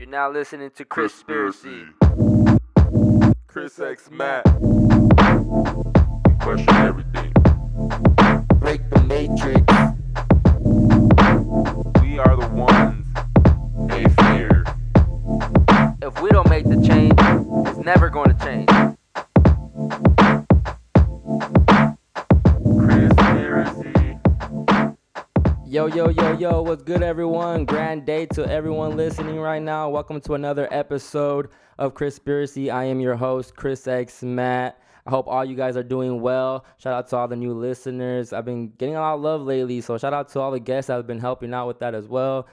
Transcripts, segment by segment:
You're now listening to CHRISPIRACY. Chris X Matt. We question everything. Break the matrix. We are the ones they fear. If we don't make the change, it's never going to change. CHRISPIRACY. Yo, what's good, everyone? Grand day to everyone listening right now. Welcome to another episode of CHRISPIRACY. I am your host, Chris X Matt. I hope all you guys are doing well. Shout out to all the new listeners. I've been getting a lot of love lately, so shout out to all the guests that have been helping out with that as well.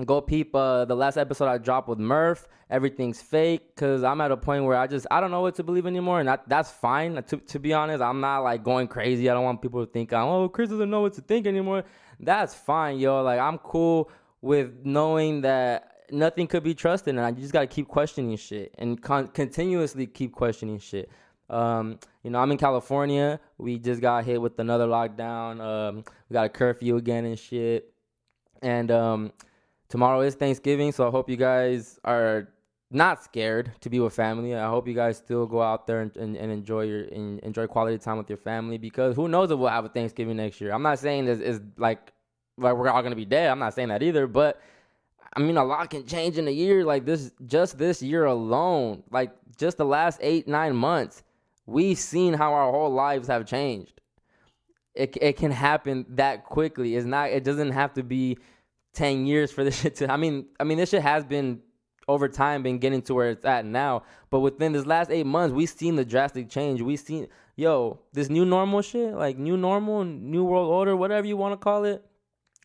Go peep the last episode I dropped with Murph. Everything's fake, because I'm at a point where I don't know what to believe anymore, and that's fine. To be honest, I'm not like going crazy. I don't want people to think, oh, Chris doesn't know what to think anymore. That's fine, yo. Like, I'm cool with knowing that nothing could be trusted, and I just gotta keep questioning shit and continuously keep questioning shit. I'm in California. We just got hit with another lockdown. We got a curfew again and shit, and tomorrow is Thanksgiving, so I hope you guys are not scared to be with family. I hope you guys still go out there and enjoy quality time with your family, because who knows if we'll have a Thanksgiving next year. I'm not saying this is like we're all gonna be dead. I'm not saying that either, but I mean, a lot can change in a year like this. Just this year alone, like just the last 8-9 months, we've seen how our whole lives have changed. It can happen that quickly. It doesn't have to be 10 years for this shit to, I mean, this shit has been over time been getting to where it's at now, but within this last 8 months, we've seen the drastic change. We've seen, this new normal shit, like new normal, new world order, whatever you want to call it,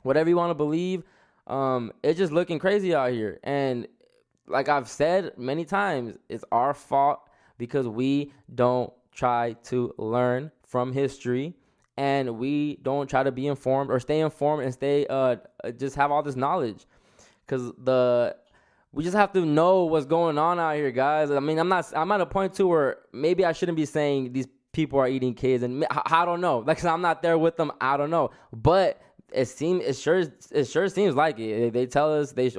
whatever you want to believe. It's just looking crazy out here. And like I've said many times, it's our fault because we don't try to learn from history. And we don't try to be informed or stay informed and stay just have all this knowledge, because we just have to know what's going on out here, guys. I mean, I'm at a point too where maybe I shouldn't be saying these people are eating kids, and I don't know, like, 'cause I'm not there with them. I don't know, but it sure seems like it. They tell us they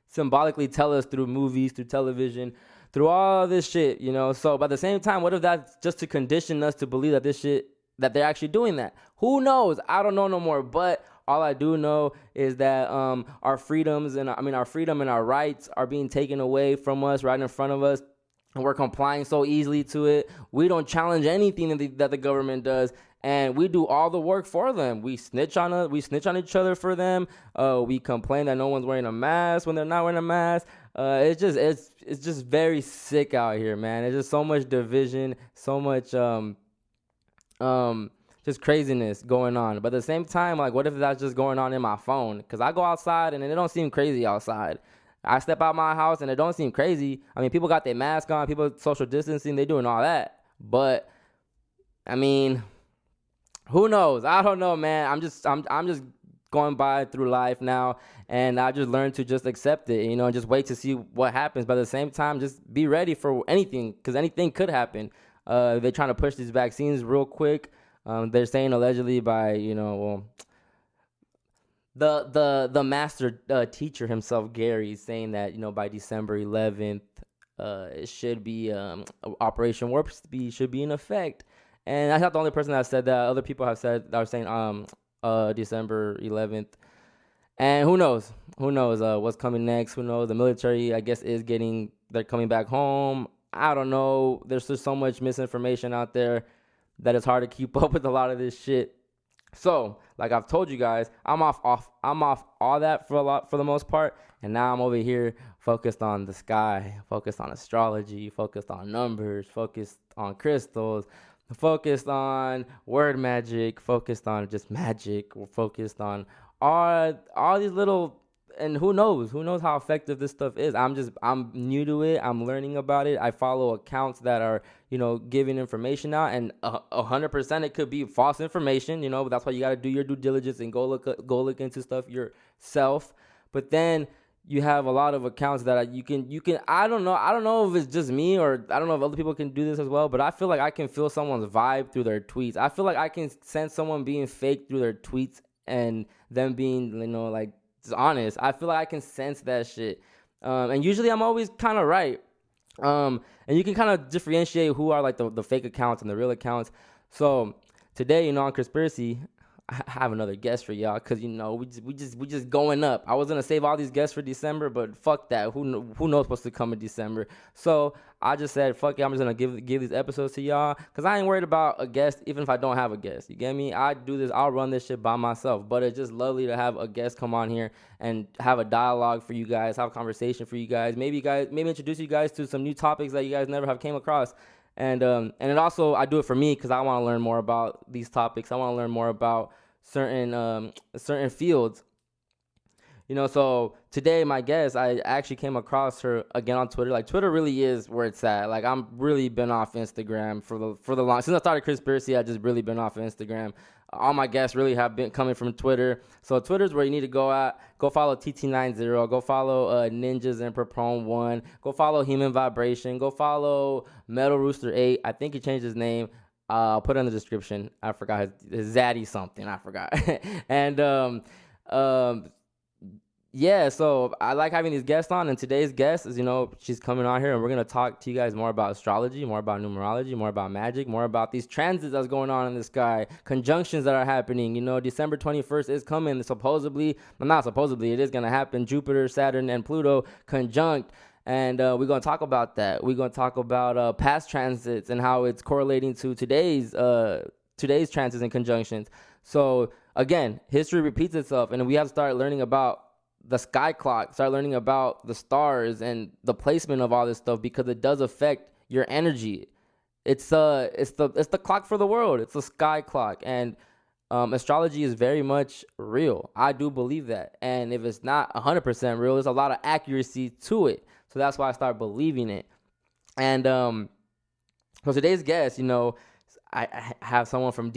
symbolically tell us through movies, through television, through all this shit, So, but at the same time, what if that's just to condition us to believe that this shit, that they're actually doing that? Who knows? I don't know no more. But all I do know is that our freedoms and our freedom and our rights are being taken away from us right in front of us, and we're complying so easily to it. We don't challenge anything that the government does, and we do all the work for them. We snitch on each other for them. We complain that no one's wearing a mask when they're not wearing a mask. It's just very sick out here, man. It's just so much division, so much just craziness going on. But at the same time, like, what if that's just going on in my phone? Because I go outside and it don't seem crazy outside. I step out my house and it don't seem crazy. I mean, people got their mask on, people social distancing, they doing all that. But I mean, who knows? I don't know, man. I'm just going by through life now, and I just learned to just accept it, and just wait to see what happens. But at the same time, just be ready for anything, because anything could happen. They're trying to push these vaccines real quick. They're saying allegedly by, the master teacher himself, Gary, saying that, by December 11th, it should be Operation Warp Speed should be in effect. And I'm not the only person that said that. Other people are saying December 11th. And who knows what's coming next? Who knows? The military, I guess, they're coming back home. I don't know. There's just so much misinformation out there that it's hard to keep up with a lot of this shit. So, like I've told you guys, I'm off all that for the most part, and now I'm over here focused on the sky, focused on astrology, focused on numbers, focused on crystals, focused on word magic, focused on just magic. We're focused on all these little, and who knows how effective this stuff is. I'm new to it. I'm learning about it. I follow accounts that are, giving information out, and 100% it could be false information, but that's why you got to do your due diligence and go look into stuff yourself. But then you have a lot of accounts that you can, I don't know if it's just me, or I don't know if other people can do this as well, but I feel like I can feel someone's vibe through their tweets. I feel like I can sense someone being fake through their tweets, and them being, like honest. I feel like I can sense that shit. And usually I'm always kind of right. And you can kind of differentiate who are like the fake accounts and the real accounts. So today, on Conspiracy, I have another guest for y'all because we just going up. I was gonna save all these guests for December, but fuck that. Who knows what's to come in December? So I just said fuck it. I'm just gonna give these episodes to y'all because I ain't worried about a guest, even if I don't have a guest. You get me? I do this. I'll run this shit by myself. But it's just lovely to have a guest come on here and have a dialogue for you guys, have a conversation for you guys. Maybe introduce you guys to some new topics that you guys never have came across. And it also, I do it for me because I want to learn more about these topics. I want to learn more about certain fields. So today my guest, I actually came across her again on Twitter. Like Twitter really is where it's at. Like I'm really been off Instagram for the long since I started Conspiracy. I just really been off Instagram. All my guests really have been coming from Twitter. So Twitter's where you need to go at. Go follow TT90. Go follow Ninjas and Prone 1. Go follow Human Vibration. Go follow Metal Rooster 8. I think he changed his name. I'll put it in the description. I forgot his Zaddy something. I forgot. And yeah, so I like having these guests on, and today's guest is, she's coming on here, and we're going to talk to you guys more about astrology, more about numerology, more about magic, more about these transits that's going on in the sky, conjunctions that are happening. December 21st is coming, not supposedly, it is going to happen. Jupiter, Saturn, and Pluto conjunct, and we're going to talk about that. We're going to talk about past transits and how it's correlating to today's transits and conjunctions. So, again, history repeats itself, and we have to start learning about the sky clock, start learning about the stars and the placement of all this stuff because it does affect your energy. It's the clock for the world. It's the sky clock, and astrology is very much real. I do believe that, and if it's not 100% real, there's a lot of accuracy to it. So that's why I start believing it. And for today's guest, I have someone from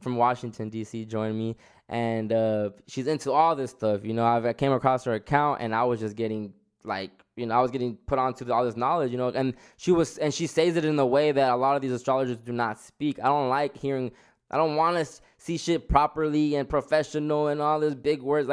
Washington, D.C. join me, and she's into all this stuff. I came across her account, and I was just getting I was getting put onto all this knowledge, and she says it in a way that a lot of these astrologers do not speak. I don't want to see shit properly and professional and all this big words.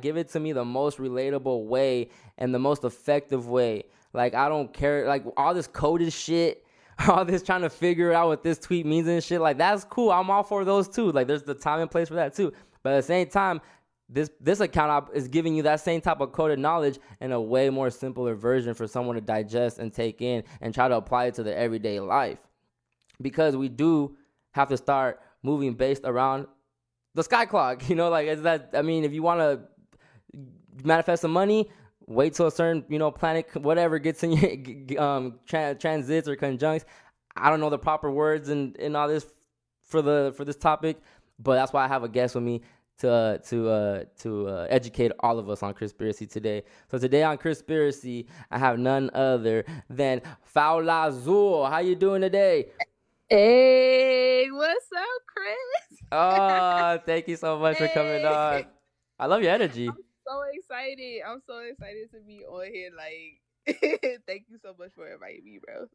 Give it to me the most relatable way and the most effective way. I don't care, all this coded shit. All this trying to figure out what this tweet means and shit, that's cool. I'm all for those too. There's the time and place for that too. But at the same time, this account is giving you that same type of coded knowledge in a way more simpler version for someone to digest and take in and try to apply it to their everyday life. Because we do have to start moving based around the sky clock. If you want to manifest some money, wait till a certain, planet, whatever, gets in your transits or conjuncts. I don't know the proper words and all this for this topic, but that's why I have a guest with me to educate all of us on Conspiracy today. So today on Conspiracy, I have none other than FOWLAZULE. How you doing today? Hey, what's up, Chris? Oh, thank you so much for coming on. I love your energy. I'm so excited to be on here. Thank you so much for inviting me, bro.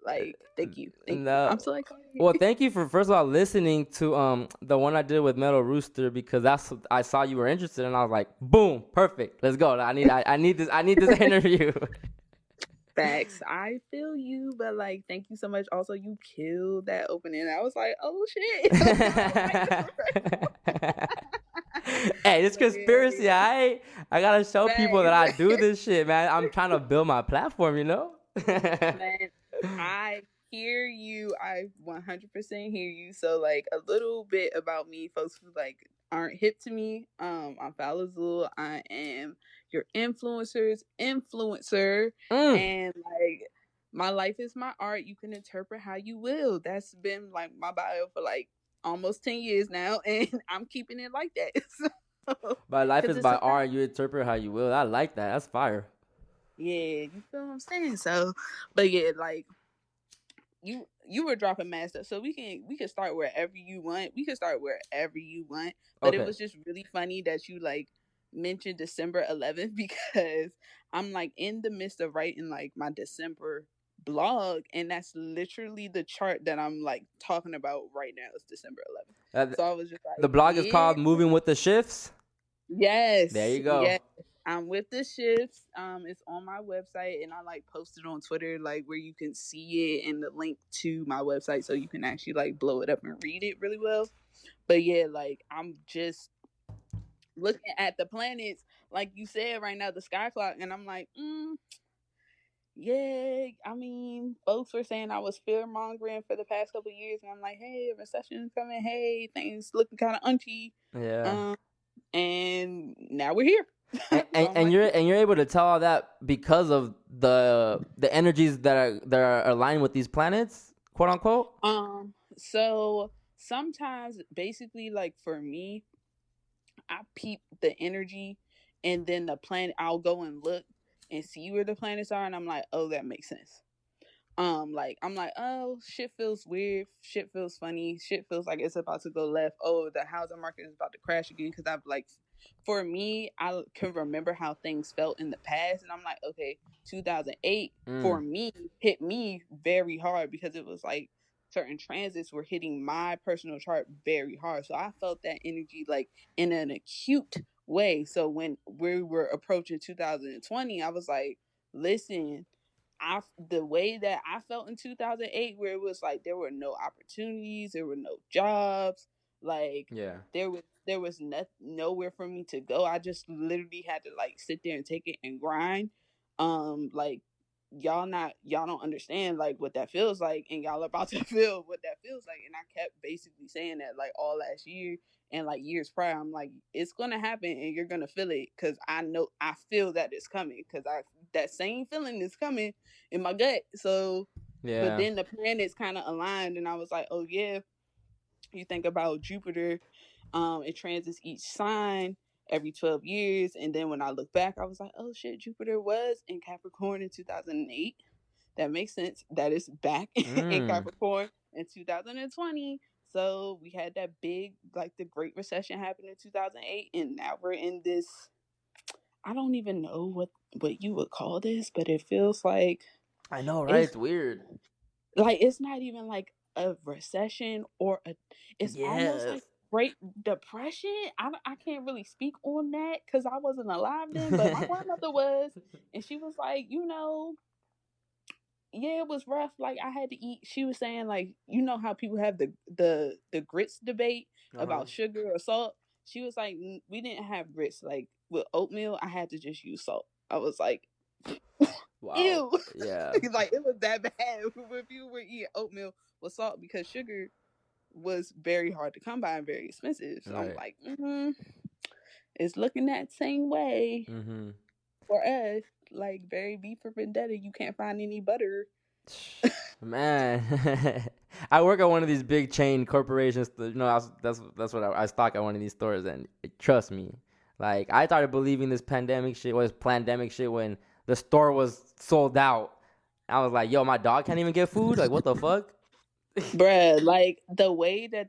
Thank you. I'm so excited. Well, thank you for first of all listening to the one I did with Metal Rooster because I saw you were interested and I was like, boom, perfect. Let's go. I need this interview. Facts. I feel you, but thank you so much. Also, you killed that opening. I was like, oh shit. Hey, this Conspiracy. I gotta show people that I do this shit, man. I'm trying to build my platform, Man, I hear you. I 100% hear you. So a little bit about me, folks who aren't hip to me. I'm FOWLAZULE. I am your influencer, and my life is my art. You can interpret how you will. That's been my bio for almost 10 years now, and I'm keeping it like that. My life is by art. You interpret how you will. I like that. That's fire. Yeah, you feel what I'm saying? So, but yeah, you were dropping mad stuff, so we can start wherever you want. But okay. It was just really funny that you mentioned December 11th because I'm in the midst of writing my December blog, and that's literally the chart that I'm talking about right now. It's December 11th. So I was just the blog is called Moving with the Shifts. Yes, There you go. yes. I'm with the shifts. It's on my website, and I like posted on Twitter, like where you can see it and the link to my website, so you can actually like blow it up and read it really well. But yeah, like I'm just looking at the planets, like you said right now, the sky clock, and I'm like, yeah. I mean, folks were saying I was fear mongering for the past couple of years, and I'm like, hey, a recession is coming. Hey, things looking kind of unchy. Yeah. Um, and now we're here. And, So and, I'm and like, you're and you're able to tell all that because of the energies that are aligned with these planets, quote unquote. so sometimes basically like for me, I peep the energy and then the planet, I'll go and look and see where the planets are, and I'm like, oh, that makes sense. Like I'm like, oh, shit feels weird, shit feels funny, shit feels like it's about to go left. Oh, the housing market is about to crash again. Because I've like, for me, I can remember how things felt in the past, and I'm like, okay, 2008 for me hit me very hard because it was like certain transits were hitting my personal chart very hard. So I felt that energy like in an acute way. So when we were approaching 2020, I was like, listen, the way that I felt in 2008, where it was like there were no opportunities, there were no jobs, like Yeah. there was nowhere for me to go. I just literally had to like sit there and take it and grind. Like y'all don't understand like what that feels like, and y'all about to feel what that feels like. And I kept basically saying that like all last year and like years prior. I'm like, it's gonna happen and you're gonna feel it, because I feel that it's coming, because I that same feeling is coming in my gut. So, but Yeah. then the planets kind of aligned, and I was like, oh yeah. You think about Jupiter, it transits each sign every 12 years, and then when I look back, I was like, oh shit, Jupiter was in Capricorn in 2008. That makes sense. That is back in Capricorn in 2020. So we had that big, like the Great Recession happened in 2008, and now we're in this. I don't even know what you would call this, but it feels like I know, right? it's It's weird. like it's not even like a recession or a. It's almost Yes. like Great Depression. I can't really speak on that because I wasn't alive then, but my grandmother was, and she was like, yeah, it was rough. Like I had to eat. She was saying like, how people have the grits debate Uh-huh. about sugar or salt. She was like, we didn't have grits. Like with oatmeal, I had to just use salt. I was like, Wow. ew. Yeah. Like it was that bad when people were eating oatmeal with salt, because sugar was very hard to come by and very expensive. So I'm Right. like, it's looking that same way Mm-hmm. for us. Like very V for Vendetta, you can't find any butter. Man, I work at one of these big chain corporations. That's what I stock at one of these stores, and trust me, like I started believing this pandemic shit was pandemic shit when the store was sold out. I was like, yo, my dog can't even get food. Like, what the fuck? Bruh, like the way that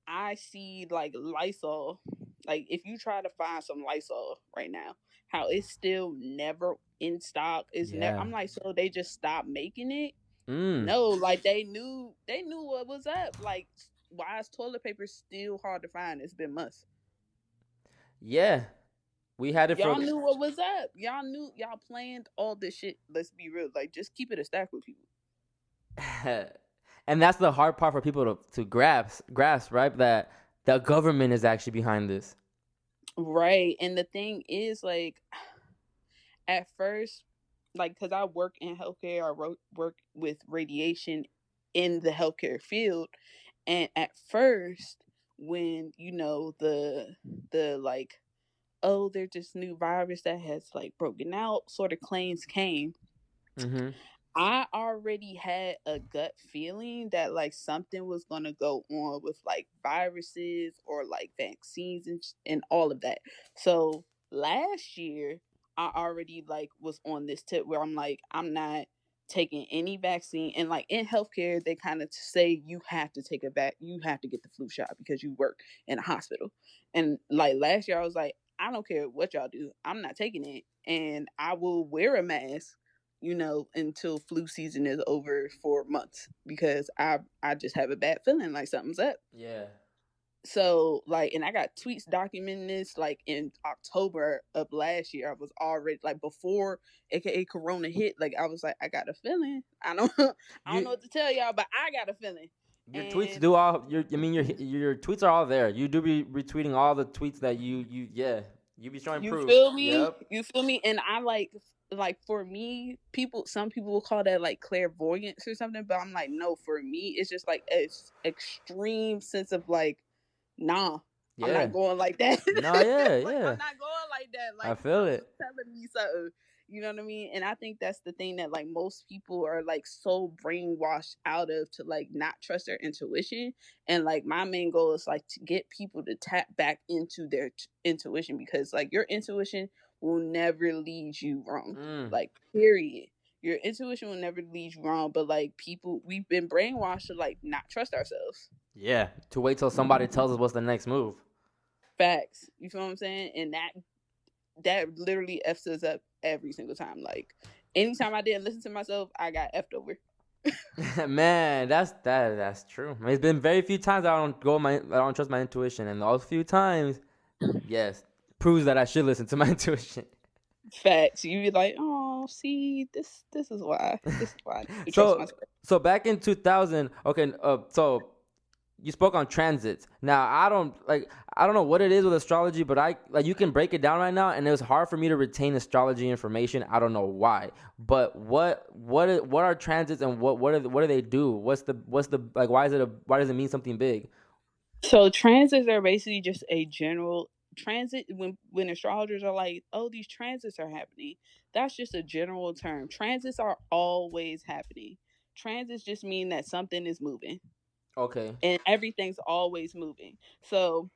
I see like Lysol, like if you try to find some Lysol right now, how it's still never in stock. Is never. Yeah. I'm like, so they just stopped making it? Mm. No, like they knew what was up. Like, why is toilet paper still hard to find? It's been months. Yeah. We had it for. Y'all knew what was up. Y'all planned all this shit. Let's be real. Like, just keep it a stack with people. And that's the hard part for people to grasp, right? That the government is actually behind this. Right. And the thing is, like, at first, like, because I work in healthcare, work with radiation in the healthcare field, and at first, when the like, oh, there's this new virus that has like broken out, sort of claims came. Mm-hmm. I already had a gut feeling that like something was gonna go on with like viruses or like vaccines and all of that. So last year, I already like was on this tip where I'm like, I'm not taking any vaccine. And like in healthcare, they kind of say you have to take you have to get the flu shot because you work in a hospital. And like last year, I was like, I don't care what y'all do, I'm not taking it, and I will wear a mask, until flu season is over for months, because I just have a bad feeling like something's up. Yeah. So like, and I got tweets documenting this. Like in October of last year, I was already like, before AKA Corona hit. Like I was like, I got a feeling. I don't I don't You know what to tell y'all, but I got a feeling. your tweets And do all your I mean your tweets are all there. You do be retweeting all the tweets that you yeah. You be showing you proof. feel me? Yep. You feel me? And I like for me, some people will call that like clairvoyance or something, but I'm like, no, for me, it's just like a extreme sense of like, nah, I'm Yeah. not going like that. No, yeah, Like yeah. I'm not going like that. I Like feel something's it. telling me something. You know what I mean? And I think that's the thing that like most people are like so brainwashed out of, to like not trust their intuition. And like my main goal is like to get people to tap back into their intuition, because like your intuition will never lead you wrong. Mm. Like period. Your intuition will never lead you wrong. But like people, we've been brainwashed to like not trust ourselves. Yeah. To wait till somebody tells us what's the next move. Facts. You feel what I'm saying? And that literally f's us up every single time. Like anytime I didn't listen to myself, I got effed over. Man, that's true. I mean, it's been very few times I don't trust my intuition, and those few times, yes, proves that I should listen to my intuition. Facts. You be like, oh, see, this is why. This is why I need to trust So myself. so back in 2000, okay, so you spoke on transits. Now I don't know what it is with astrology, but I like you can break it down right now, and it was hard for me to retain astrology information. I don't know why, but what are transits, and what do they do? What's the like why does it mean something big? So transits are basically just a general transit. When astrologers are like, oh, these transits are happening, that's just a general term. Transits are always happening. Transits just mean that something is moving, Okay. and everything's always moving. So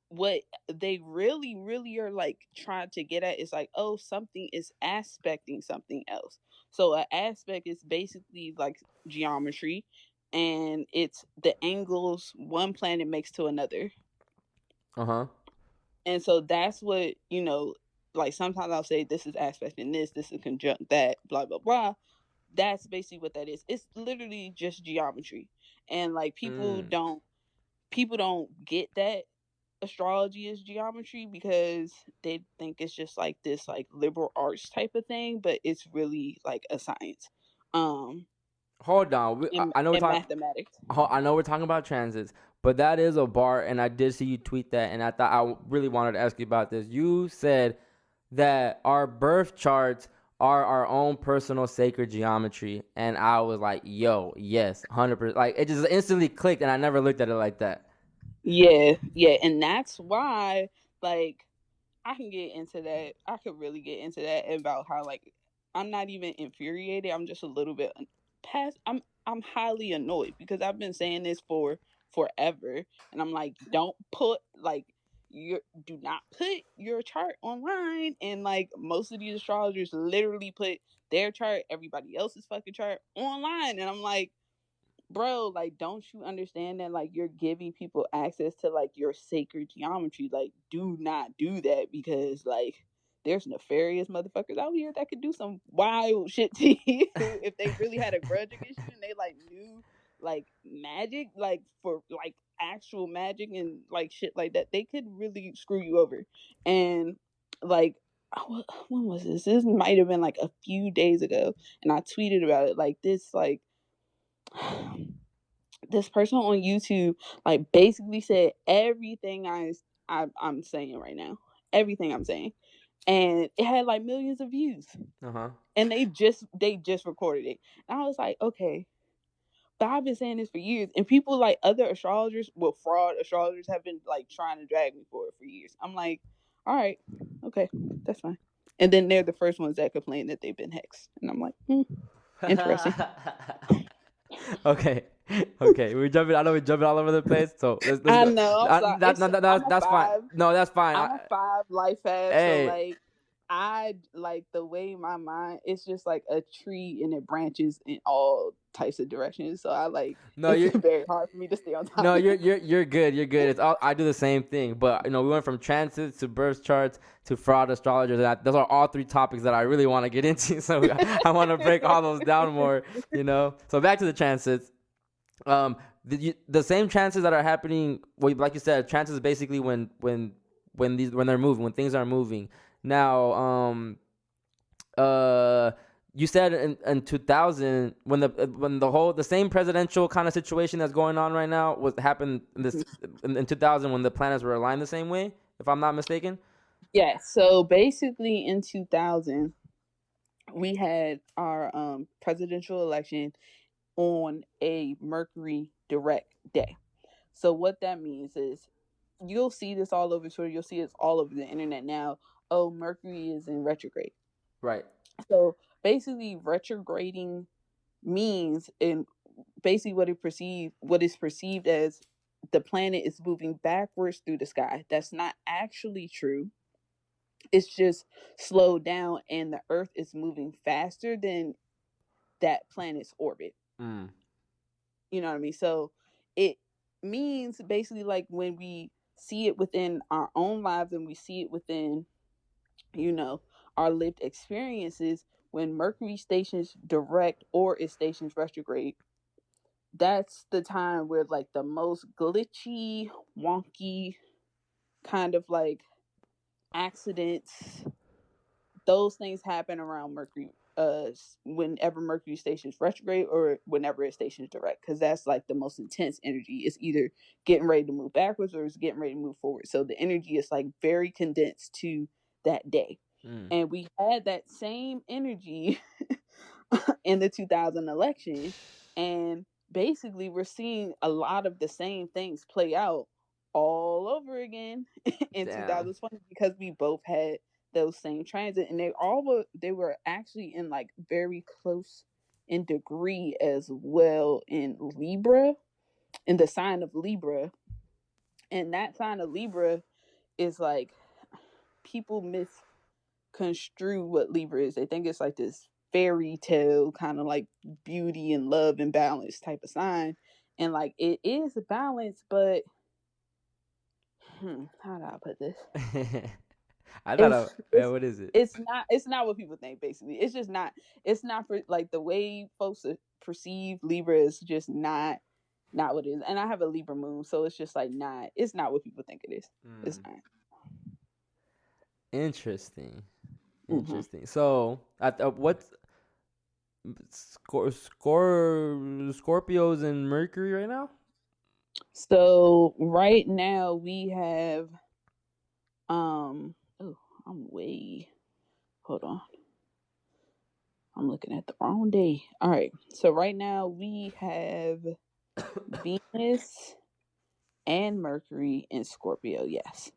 what they really are like trying to get at is like, oh, something is aspecting something else. So an aspect is basically like geometry, and it's the angles one planet makes to another. Uh-huh. And so that's what, like sometimes I'll say this is aspecting this is conjunct that, blah blah blah. That's basically what that is. It's literally just geometry. And like Mm. people don't get that astrology is geometry, because they think it's just like this like liberal arts type of thing, but it's really like a science, um Hold on. I know we're in talking. mathematics. I know we're talking about transits, but that is a bar, and I did see you tweet that, and I thought I really wanted to ask you about this. You said that our birth charts are our own personal sacred geometry, and I was like, "Yo, yes, 100%." Like it just instantly clicked, and I never looked at it like that. Yeah, and that's why, like, I can get into that. I could really get into that about how like I'm not even infuriated. I'm just a little bit past. I'm highly annoyed, because I've been saying this for forever, and I'm like, don't put like your do not put your chart online. And like most of these astrologers literally put their chart, everybody else's fucking chart online, and I'm like, bro, like, don't you understand that like you're giving people access to like your sacred geometry? Like, do not do that, because like there's nefarious motherfuckers out here that could do some wild shit to you if they really had a grudge against you, and they like knew like magic, like for like actual magic and like shit like that. They could really screw you over. And like, when was this? This might have been like a few days ago, and I tweeted about it. Like this, like this person on YouTube like basically said everything I'm saying right now, everything I'm saying, and it had like millions of views, Uh huh. and they just recorded it, and I was like, okay, but I've been saying this for years, and people like other astrologers, well, fraud astrologers have been like trying to drag me for it for years. I'm like, all right, okay, that's fine. And then they're the first ones that complain that they've been hexed, and I'm like, interesting. Okay, okay. We're jumping. I know we're jumping all over the place. So let's I go. know. I'm sorry. I'm a That's fine. five. No, that's fine. I'm a five life fab, so Hey, like I like the way my mind, it's just like a tree and it branches in all types of directions. So I like no, it's you very hard for me to stay on no, top. you're good. You're good. It's all I do the same thing, but we went from transits to birth charts to fraud astrologers. And those are all three topics that I really want to get into. So I want to break all those down more. So back to the transits. Um, the same chances that are happening, well, like you said, chances basically when they're moving, when things are moving. Now, you said in 2000 when the same presidential kind of situation that's going on right now happened in 2000 when the planets were aligned the same way, if I'm not mistaken. Yeah. So basically, in 2000, we had our presidential election on a Mercury direct day. So what that means is you'll see this all over Twitter. You'll see this all over the internet now. Oh, Mercury is in retrograde. Right. So basically, retrograding means, and basically what is perceived as the planet is moving backwards through the sky. That's not actually true. It's just slowed down, and the Earth is moving faster than that planet's orbit. You know what I mean? So it means basically like when we see it within our own lives and we see it within, our lived experiences, when Mercury stations direct or it stations retrograde, that's the time where like the most glitchy, wonky kind of like accidents, those things happen around Mercury, whenever Mercury stations retrograde or whenever it stations direct, because that's like the most intense energy. It's either getting ready to move backwards or it's getting ready to move forward. So the energy is like very condensed to that day. And we had that same energy in the 2000 election, and basically we're seeing a lot of the same things play out all over again in 2020, because we both had those same transit, and they were actually in like very close in degree as well in Libra, in the sign of Libra. And that sign of Libra is like, people misconstrue what Libra is. They think it's like this fairy tale kind of like beauty and love and balance type of sign, and like it is a balance, but how do I put this? What is it? It's not what people think. Basically, it's just not. It's not for like the way folks perceive Libra is just not what it is. And I have a Libra moon, so it's just like not. It's not what people think it is. It's not. Interesting. So, what's Scorpios and Mercury right now? So right now we have hold on. I'm looking at the wrong day. All right. So right now we have Venus and Mercury in Scorpio. Yes.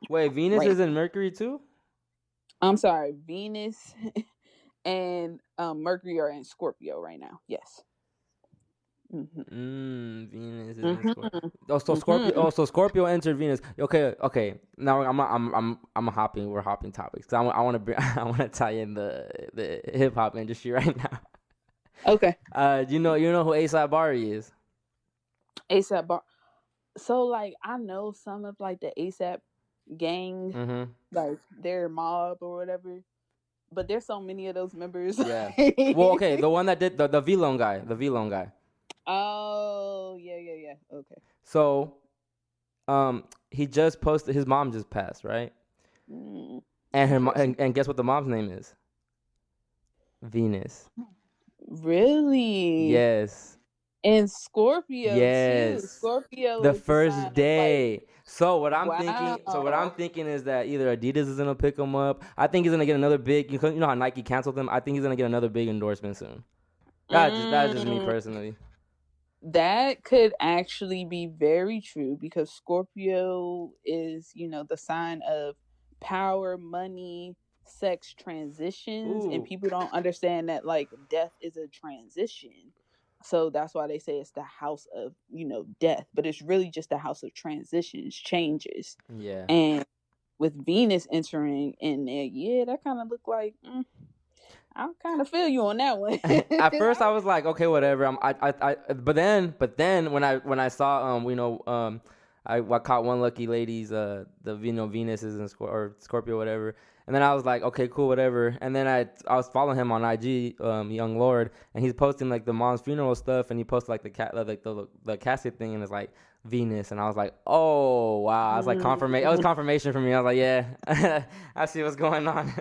Wait, Venus is in Mercury too? I'm sorry, Venus and Mercury are in Scorpio right now. Yes. Venus is in Scorpio. So Scorpio. So Scorpio entered Venus. Okay. Now I'm hopping. We're hopping topics because I want to tie in the hip hop industry right now. Okay. You know who A$AP Bari is? A$AP Bari. So like I know some of like the A$AP gang, like their mob or whatever. But there's so many of those members. Yeah. Well, okay, the one that did the V-Lone guy. Oh, yeah. Okay. So, he just posted. His mom just passed, right? And guess what the mom's name is? Venus. Really? Yes. And Scorpio yes. too. Scorpio. The first day. So what I'm wow. thinking is that either Adidas is gonna pick him up. I think he's gonna get another big. You know how Nike canceled him. I think he's gonna get another big endorsement soon. That's just me personally. That could actually be very true, because Scorpio is, the sign of power, money, sex, transitions. And people don't understand that like death is a transition. So that's why they say it's the house of, death, but it's really just the house of transitions, changes. Yeah. And with Venus entering in there, that kind of looked like, I kind of feel you on that one. At first, I was like, okay, whatever. But then when I saw, I caught one lucky lady's the Venus is in or Scorpio, whatever. And then I was like, okay, cool, whatever. And then I was following him on IG, Young Lord, and he's posting like the mom's funeral stuff, and he posted like the casket thing, and it's like Venus, and I was like, oh wow, I was like confirmation. It was confirmation for me. I was like, yeah, I see what's going on.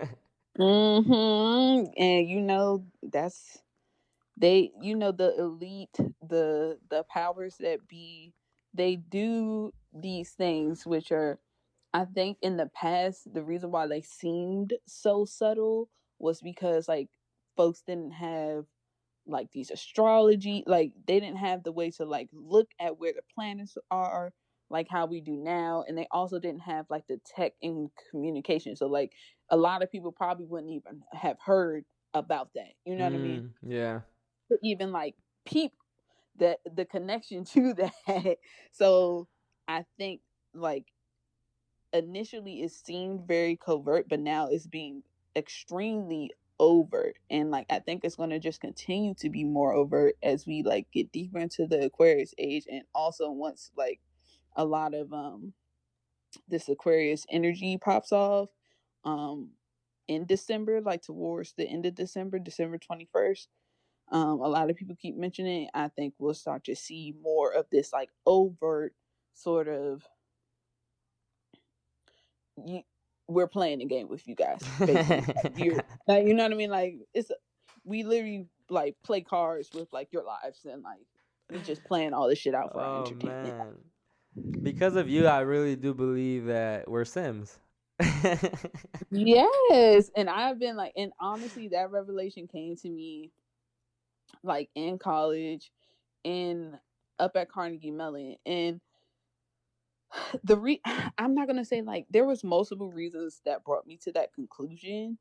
And you know that's they. You know the elite, the powers that be. They do these things, which are, I think, in the past, the reason why they seemed so subtle was because like folks didn't have like these astrology, like they didn't have the way to like look at where the planets are like how we do now, and they also didn't have like the tech in communication, so like a lot of people probably wouldn't even have heard about that, you know what I mean? Yeah. To even like peep that the connection to that. So I think like initially it seemed very covert, but now it's being extremely overt, and like I think it's going to just continue to be more overt as we like get deeper into the Aquarius age, and also once like a lot of this Aquarius energy pops off in December, like towards the end of December 21st. A lot of people keep mentioning it. I think we'll start to see more of this like overt sort of we're playing a game with you guys, basically. Like, you know what I mean? Like we literally like play cards with like your lives, and like we just playing all this shit out for our entertainment. Man. Because of you, I really do believe that we're Sims. Yes, and I've been like, and honestly, that revelation came to me like in college, in up at Carnegie Mellon, and I'm not gonna say like there was multiple reasons that brought me to that conclusion.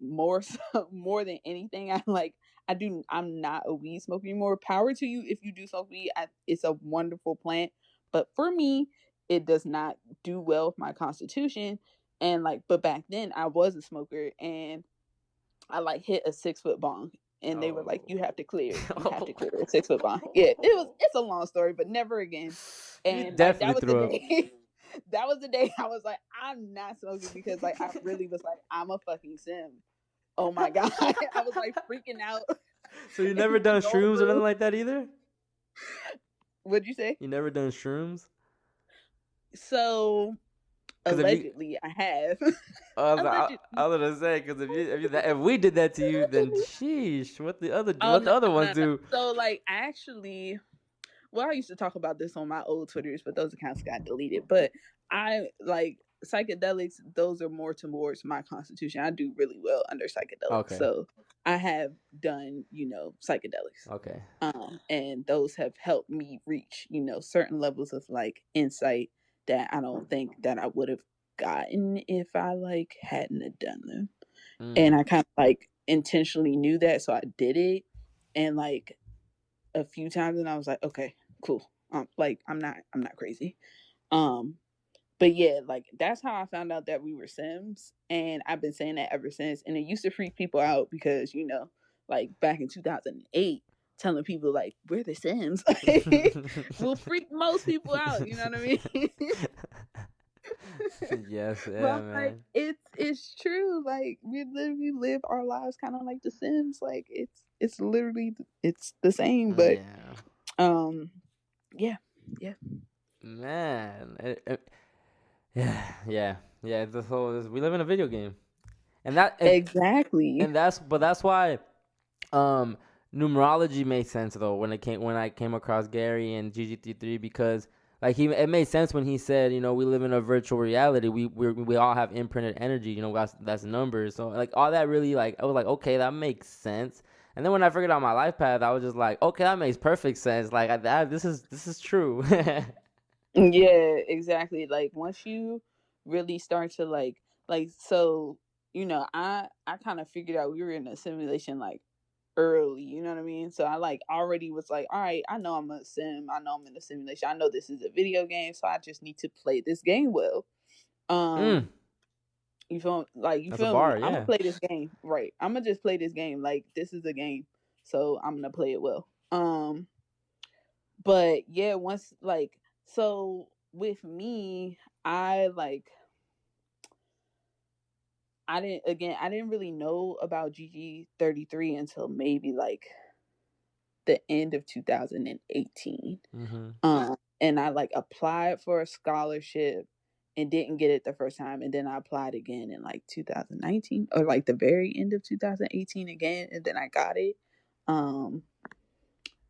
More so, more than anything, I'm not a weed smoker anymore. Power to you if you do smoke weed. It's a wonderful plant, but for me, it does not do well with my constitution. And like, but back then I was a smoker, and I like hit a 6-foot bong, and they were like, "You have to clear. You have to clear a 6-foot bong." Yeah, it's a long story, but never again. You And like that definitely was the threw up. day. That was the day I was like, I'm not smoking, because like I really was like, I'm a fucking sim. Oh my god, I was like freaking out. So you in never my done dorm shrooms or nothing room. like that either? What'd you say? You never done shrooms? So Because if you, allegedly, I have. Allegedly. I was gonna say, because if we did that to you, then Allegedly. sheesh, what the Oh other ones no. do? So like actually, well, I used to talk about this on my old Twitters, but those accounts got deleted. But I like psychedelics; those are more towards my constitution. I do really well under psychedelics, Okay. so I have done, psychedelics, Okay. and those have helped me reach, certain levels of like insight that I don't think that I would have gotten if I like hadn't have done them. And I kind of like intentionally knew that, so I did it, and like a few times, and I was like, okay, cool. Like I'm not crazy. Um, but yeah, like that's how I found out that we were Sims, and I've been saying that ever since. And it used to freak people out because like back in 2008, telling people like we're the Sims will freak most people out. You know what I mean? Yes, yeah, But like man. it's true. Like we literally live our lives kind of like the Sims. Like it's literally it's the same, but Yeah. yeah. Man. Yeah. The whole we live in a video game, and Exactly. that's why numerology made sense though when I came across Gary and GG33, because like it made sense when he said, we live in a virtual reality. We all have imprinted energy. That's numbers. So like all that really, like I was like, okay, that makes sense. And then when I figured out my life path, I was just like, okay, that makes perfect sense. Like this is true. Yeah, exactly. Like once you really start to like so, I kind of figured out we were in a simulation like early, you know what I mean? So I like already was like, all right, I know I'm a sim, I know I'm in a simulation, I know this is a video game, so I just need to play this game well. Mm, You that's a feel me? bar, I'm gonna yeah. play this game, right? I'm gonna just play this game like this is a game, so I'm gonna play it well. But yeah, once like so with me, I didn't really know about GG33 until maybe like the end of 2018. And I like applied for a scholarship and didn't get it the first time, and then I applied again in like 2019 or like the very end of 2018 again, and then I got it.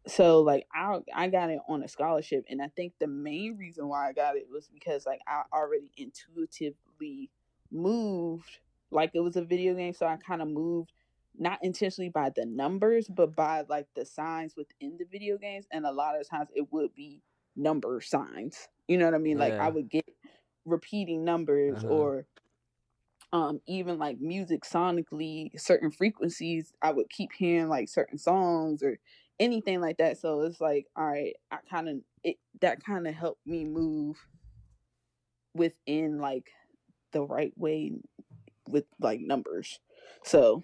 So like I got it on a scholarship, and I think the main reason why I got it was because like I already intuitively moved like it was a video game, so I kind of moved not intentionally by the numbers but by like the signs within the video games, and a lot of times it would be number signs, you know what I mean? Like I Yeah. would get repeating numbers, or even like music sonically, certain frequencies, I would keep hearing like certain songs or anything like that. So it's like, all right, that kind of helped me move within like the right way with like numbers. So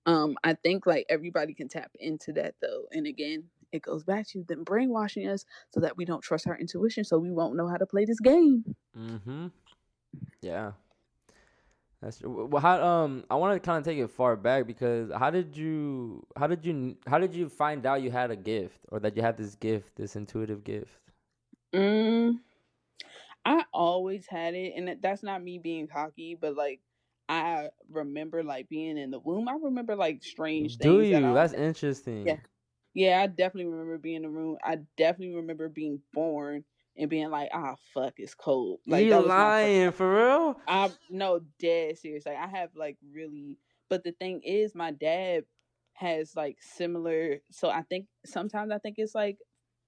I think like everybody can tap into that though. And again, it goes back to them brainwashing us so that we don't trust our intuition, so we won't know how to play this game. Yeah. That's well. How I want to kind of take it far back, because how did you find out you had a gift, or that you had this gift, this intuitive gift? Mm, I always had it, and that's not me being cocky, but like I remember like being in the womb. I remember like strange Do things that I you? don't. That's interesting. Yeah, yeah, I definitely remember being in the room. I definitely remember being born and being like, "Ah, fuck, it's cold." Like You that was my first. lying for real? I no dead serious. Like I have like really, but the thing is, my dad has like similar. So I think sometimes I think it's like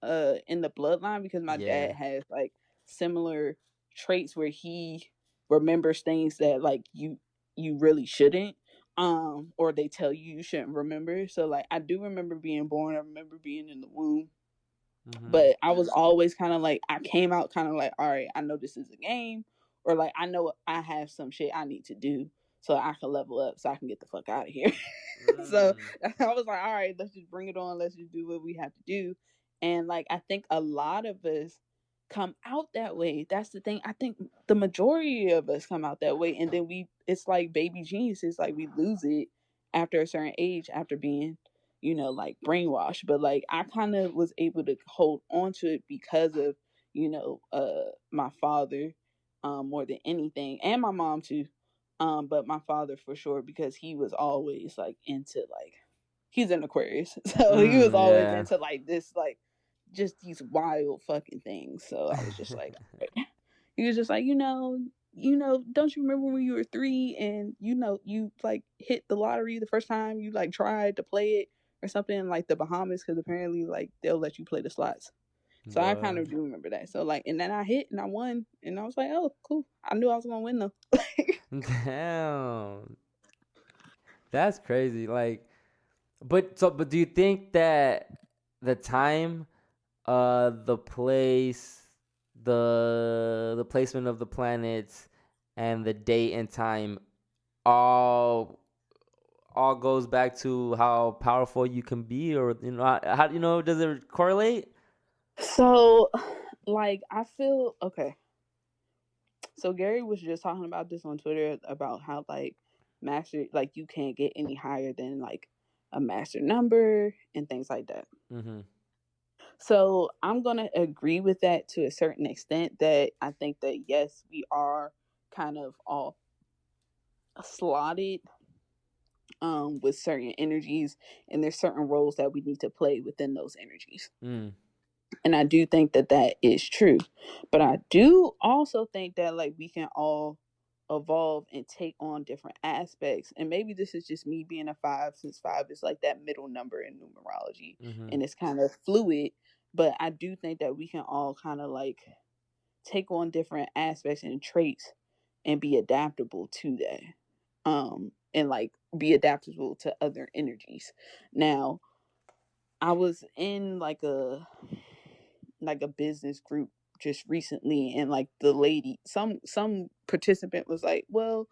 in the bloodline, because my Yeah. dad has like similar traits where he remembers things that like you really shouldn't, or they tell you shouldn't remember. So like I do remember being born. I remember being in the womb, but I was always kind of like, I came out kind of like, all right, I know this is a game, or like I know I have some shit I need to do so I can level up, so I can get the fuck out of here. So I was like, all right, let's just bring it on. Let's just do what we have to do. And like I think a lot of us come out that way. That's the thing. I think the majority of us come out that way, and then it's like baby geniuses. Like we lose it after a certain age, after being like brainwashed. But like I kind of was able to hold on to it because of my father, more than anything, and my mom too, but my father for sure, because he was always like into like, he's an Aquarius, so he was always Yeah. into like this, like just these wild fucking things. So I was just like, he was just like, don't you remember when you were 3 and you like hit the lottery the first time you like tried to play it or something in like the Bahamas, because apparently like they'll let you play the slots. So I kind What? of do remember that. So like, and then I hit and I won, and I was like, oh, cool. I knew I was gonna win though. Damn. That's crazy. Like, but do you think that the time, the place, the placement of the planets, and the date and time all goes back to how powerful you can be, or how does it correlate? So, like, I feel okay. So Gary was just talking about this on Twitter about how like master, like you can't get any higher than like a master number and things like that. So I'm gonna agree with that to a certain extent. That I think that yes, we are kind of all slotted with certain energies, and there's certain roles that we need to play within those energies. And I do think that that is true. But I do also think that like we can all evolve and take on different aspects. And maybe this is just me being a 5, since 5 is like that middle number in numerology, and it's kind of fluid. But I do think that we can all kind of like take on different aspects and traits and be adaptable to that. And like be adaptable to other energies. Now, I was in like a business group just recently, and like the lady, some participant was like, well,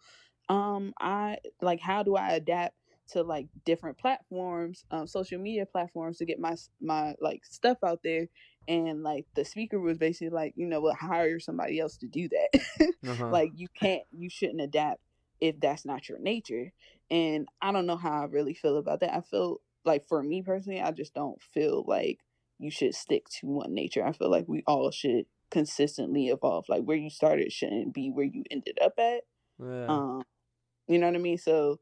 I like, how do I adapt to like different platforms, social media platforms, to get my like stuff out there? And like the speaker was basically like, you know what, hire somebody else to do that. Uh-huh. Like you shouldn't adapt if that's not your nature. And I don't know how I really feel about that. I feel like for me personally, I just don't feel like you should stick to one nature. I feel like we all should consistently evolve. Like where you started shouldn't be where you ended up at. Yeah. Um, you know what I mean? So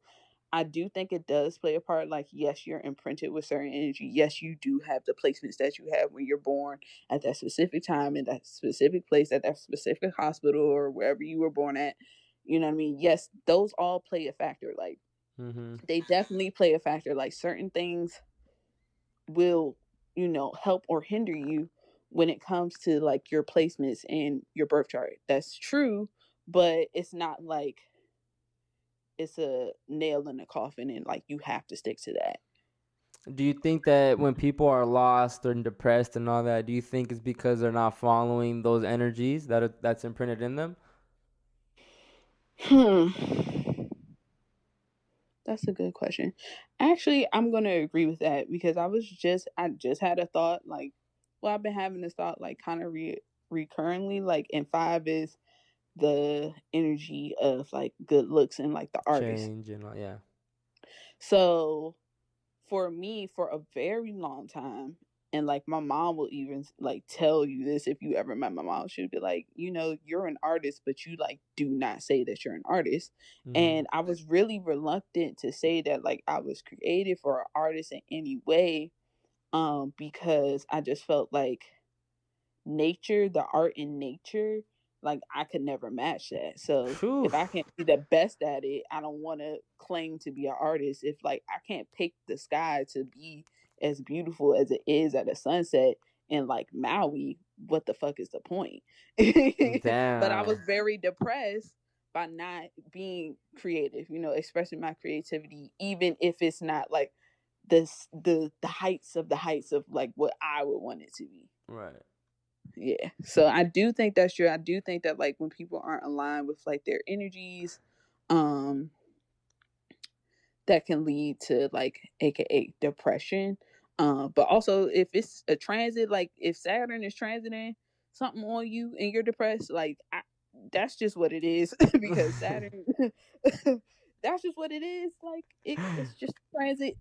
I do think it does play a part. Like, yes, you're imprinted with certain energy. Yes, you do have the placements that you have when you're born at that specific time, in that specific place, at that specific hospital, or wherever you were born at. You know what I mean? Yes, those all play a factor. Like, Mm-hmm. they definitely play a factor. Like, certain things will, you know, help or hinder you when it comes to like your placements and your birth chart. That's true, but it's not like it's a nail in the coffin and like you have to stick to that. Do you think that when people are lost or depressed and all that, do you think it's because they're not following those energies that's imprinted in them? Hmm. That's a good question. Actually, I'm gonna agree with that because I just had a thought like, well, I've been having this thought like kind of recurrently. Like, and five is the energy of like good looks and like the artist. Change and all, yeah. So for me, for a very long time, and like my mom will even like tell you this if you ever met my mom, she'd be like, you know, you're an artist, but you like do not say that you're an artist. Mm-hmm. And I was really reluctant to say that like I was creative or an artist in any way, because I just felt like nature, the art in nature, like I could never match that. So Phew. if I can't be the best at it, I don't want to claim to be an artist. If like I can't pick the sky to be as beautiful as it is at a sunset in like Maui, what the fuck is the point? But I was Damn. very depressed by not being creative, you know, expressing my creativity, even if it's not like the heights of like what I would want it to be. Right. Yeah. So I do think that's true. I do think that like when people aren't aligned with like their energies, um, that can lead to like AKA depression. But also if it's a transit, like if Saturn is transiting something on you and you're depressed, like that's just what it is because Saturn that's just what it is. Like it's just transit.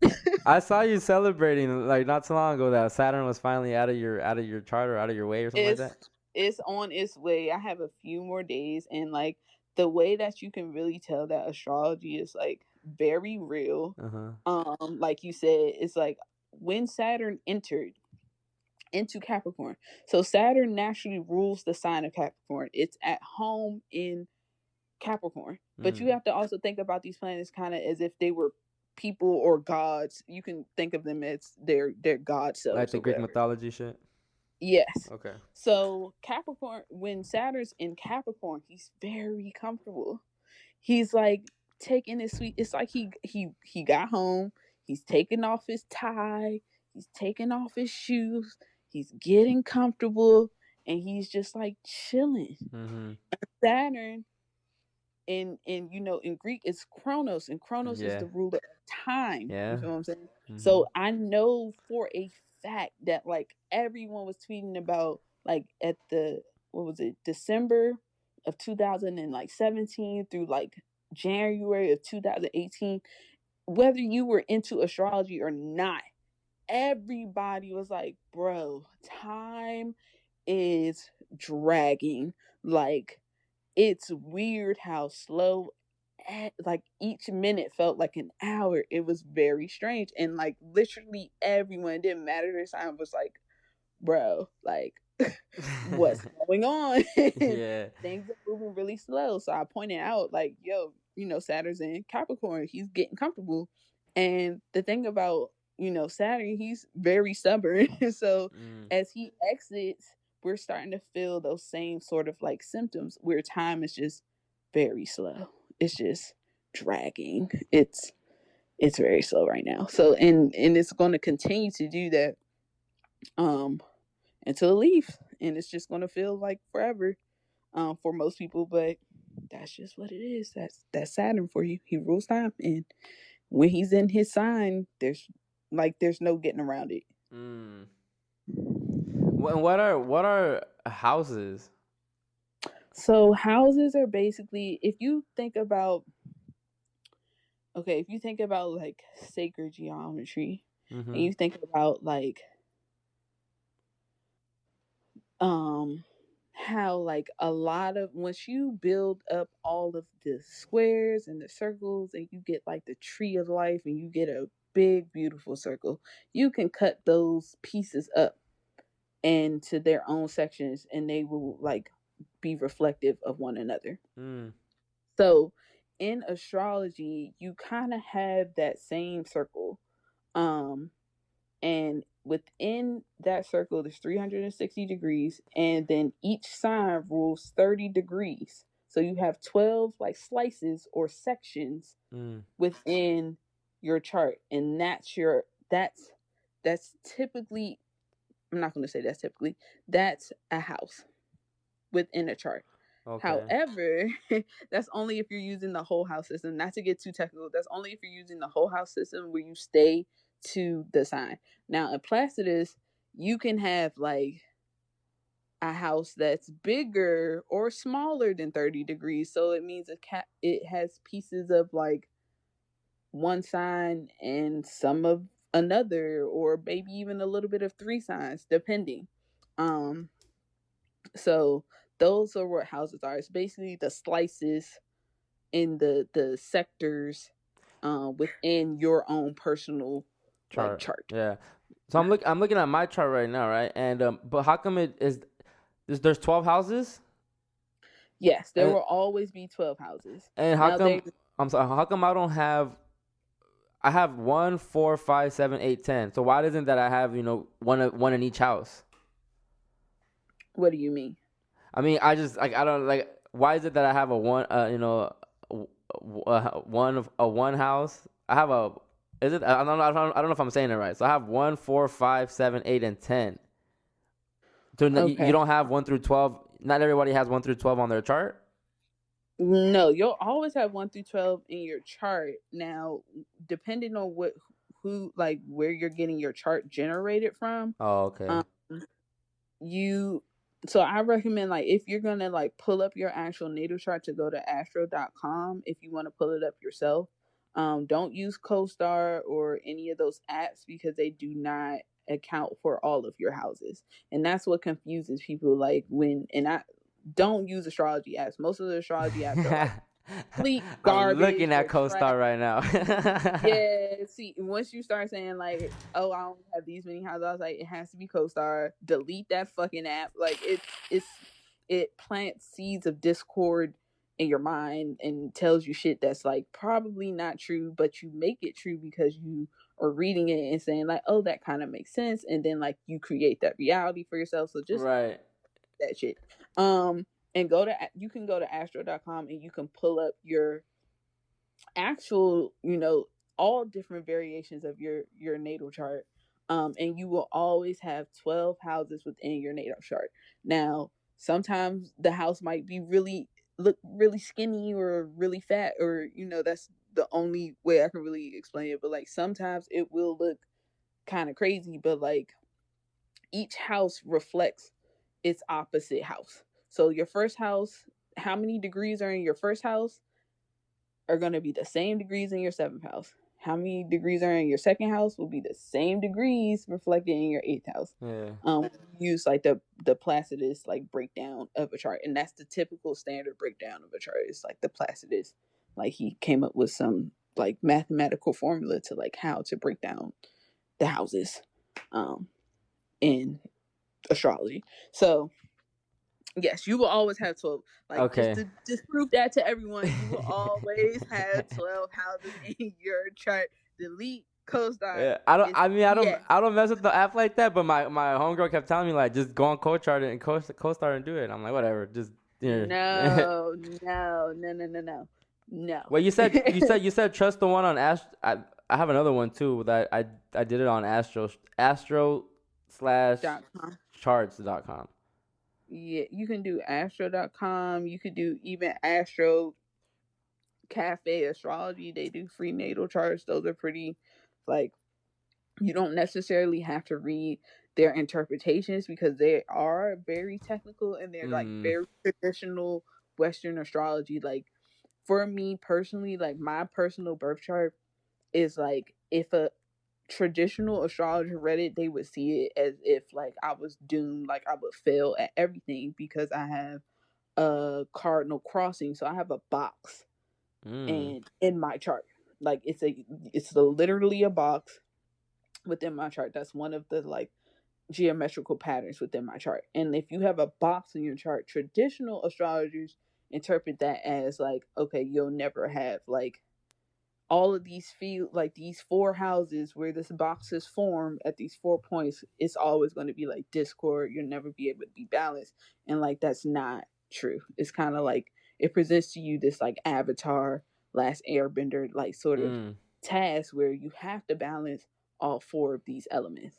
I saw you celebrating like not too long ago that Saturn was finally out of your chart or out of your way or something like it's that. it's on its way. I have a few more days, and like the way that you can really tell that astrology is like very real. Uh-huh. Like you said, it's like when Saturn entered into Capricorn. So Saturn naturally rules the sign of Capricorn. It's at home in Capricorn. But you have to also think about these planets kind of as if they were people or gods. You can think of them as their god Like selves the or Greek whatever. mythology shit. Yes. Okay. So Capricorn, when Saturn's in Capricorn, he's very comfortable. He's like taking his sweet. It's like he got home. He's taking off his tie. He's taking off his shoes. He's getting comfortable, and he's just like chilling. Mm-hmm. Saturn in you know in Greek it's Chronos, and Chronos is Yeah. the ruler of time. You Yeah. feel what I'm saying? Mm-hmm. So I know for a fact that like everyone was tweeting about like at the what was it December of 2017 through like January of 2018, whether you were into astrology or not, everybody was like, bro, time is dragging. Like it's weird how slow like each minute felt like an hour. It was very strange, and like literally everyone, it didn't matter their sign, was like, bro, like what's going on? Yeah. Things are moving really slow. So I pointed out like, yo, you know, Saturn's in Capricorn, he's getting comfortable. And the thing about, you know, Saturn, he's very stubborn. So as he exits, we're starting to feel those same sort of like symptoms where time is just very slow. It's just dragging. It's very slow right now. So and it's going to continue to do that until it leaves, and it's just going to feel like forever for most people. But that's just what it is. That's Saturn for you. He rules time, and when he's in his sign, there's no getting around it. What are houses? So houses are basically, if you think about like sacred geometry, and Mm-hmm. you think about like how like a lot of, once you build up all of the squares and the circles and you get like the tree of life and you get a big beautiful circle, you can cut those pieces up into their own sections and they will like be reflective of one another. Mm. So in astrology, you kind of have that same circle. Um, and within that circle, there's 360 degrees, and then each sign rules 30 degrees. So you have 12 like slices or sections Mm. within your chart, and that's typically, I'm not going to say that's typically, that's a house within a chart. Okay. However, that's only if you're using the whole house system. Not to get too technical, that's only if you're using the whole house system where you stay to the sign. Now, in Placidus, you can have like a house that's bigger or smaller than 30 degrees. So it means it has pieces of like one sign and some of another, or maybe even a little bit of three signs, depending. Um, so those are what houses are. It's basically the slices in the sectors within your own personal like Chart. chart. Yeah. So I'm looking at my chart right now, right? And but how come it is there's 12 houses? Yes, there And will always be 12 houses. and how Now they come I'm sorry, how come I don't have I have 1, 4, 5, 7, 8, 10. So why isn't that I have, one in each house? What do you mean? I mean, I just like I don't like why is it that I have a one one house? I have a is it I don't know if I'm saying it right. So I have 1, 4, 5, 7, 8, and 10. So you Okay. don't have 1 through 12. Not everybody has 1 through 12 on their chart. No, you'll always have 1 through 12 in your chart. Now, depending on who like where you're getting your chart generated from, Oh, okay. um you so I recommend, like, if you're gonna like pull up your actual natal chart, to go to astro.com if you want to pull it up yourself. Don't use CoStar or any of those apps because they do not account for all of your houses, and that's what confuses people. Like, when and I don't use astrology apps. Most of the astrology apps are like complete I'm garbage. looking at They're trash. CoStar right now. Yeah, see, once you start saying like, "Oh, I only have these many houses," I was like, it has to be CoStar. Delete that fucking app. Like, it plants seeds of discord in your mind and tells you shit that's like probably not true, but you make it true because you are reading it and saying like, "Oh, that kind of makes sense," and then like you create that reality for yourself. So just Right. that shit. And you can go to astro.com and you can pull up your actual, all different variations of your natal chart. And you will always have 12 houses within your natal chart. Now, sometimes the house might be look really skinny or really fat, or that's the only way I can really explain it. But like sometimes it will look kind of crazy, but like each house reflects its opposite house. So your first house, how many degrees are in your first house are going to be the same degrees in your seventh house. How many degrees are in your second house will be the same degrees reflected in your eighth house. Yeah. Use like the Placidus like breakdown of a chart, and that's the typical standard breakdown of a chart. It's like the Placidus, like he came up with some like mathematical formula to like how to break down the houses, in astrology. So yes, you will always have 12. Like, just Okay. to prove that to everyone, you will always have 12 houses in your chart. Delete co-star. Yeah, I don't. It's I mean, BS. I don't mess with the app like that. But my homegirl kept telling me like, just go on CoStar and CoStar and do it. I'm like, whatever. Just No, no, no, no, no, no. No. Well, you said trust the one on I have another one too that I did it on Astro slash .com. charts.com. Yeah, you can do astro.com. You could do even Astro Cafe Astrology. They do free natal charts. Those are pretty, like, you don't necessarily have to read their interpretations, because they are very technical and they're like Mm. very traditional Western astrology. Like for me personally, like my personal birth chart is like, if a traditional astrologer read it, they would see it as if like I was doomed, like I would fail at everything because I have a cardinal crossing. So I have a box Mm. and in my chart. Like literally a box within my chart. That's one of the like geometrical patterns within my chart. And if you have a box in your chart, traditional astrologers interpret that as like, okay, you'll never have like all of these field, like these four houses where this box is formed at these 4 points. It's always going to be like discord. You'll never be able to be balanced. And like that's not true. It's kind of like it presents to you this like Avatar, Last Airbender like sort of Mm. task where you have to balance all four of these elements.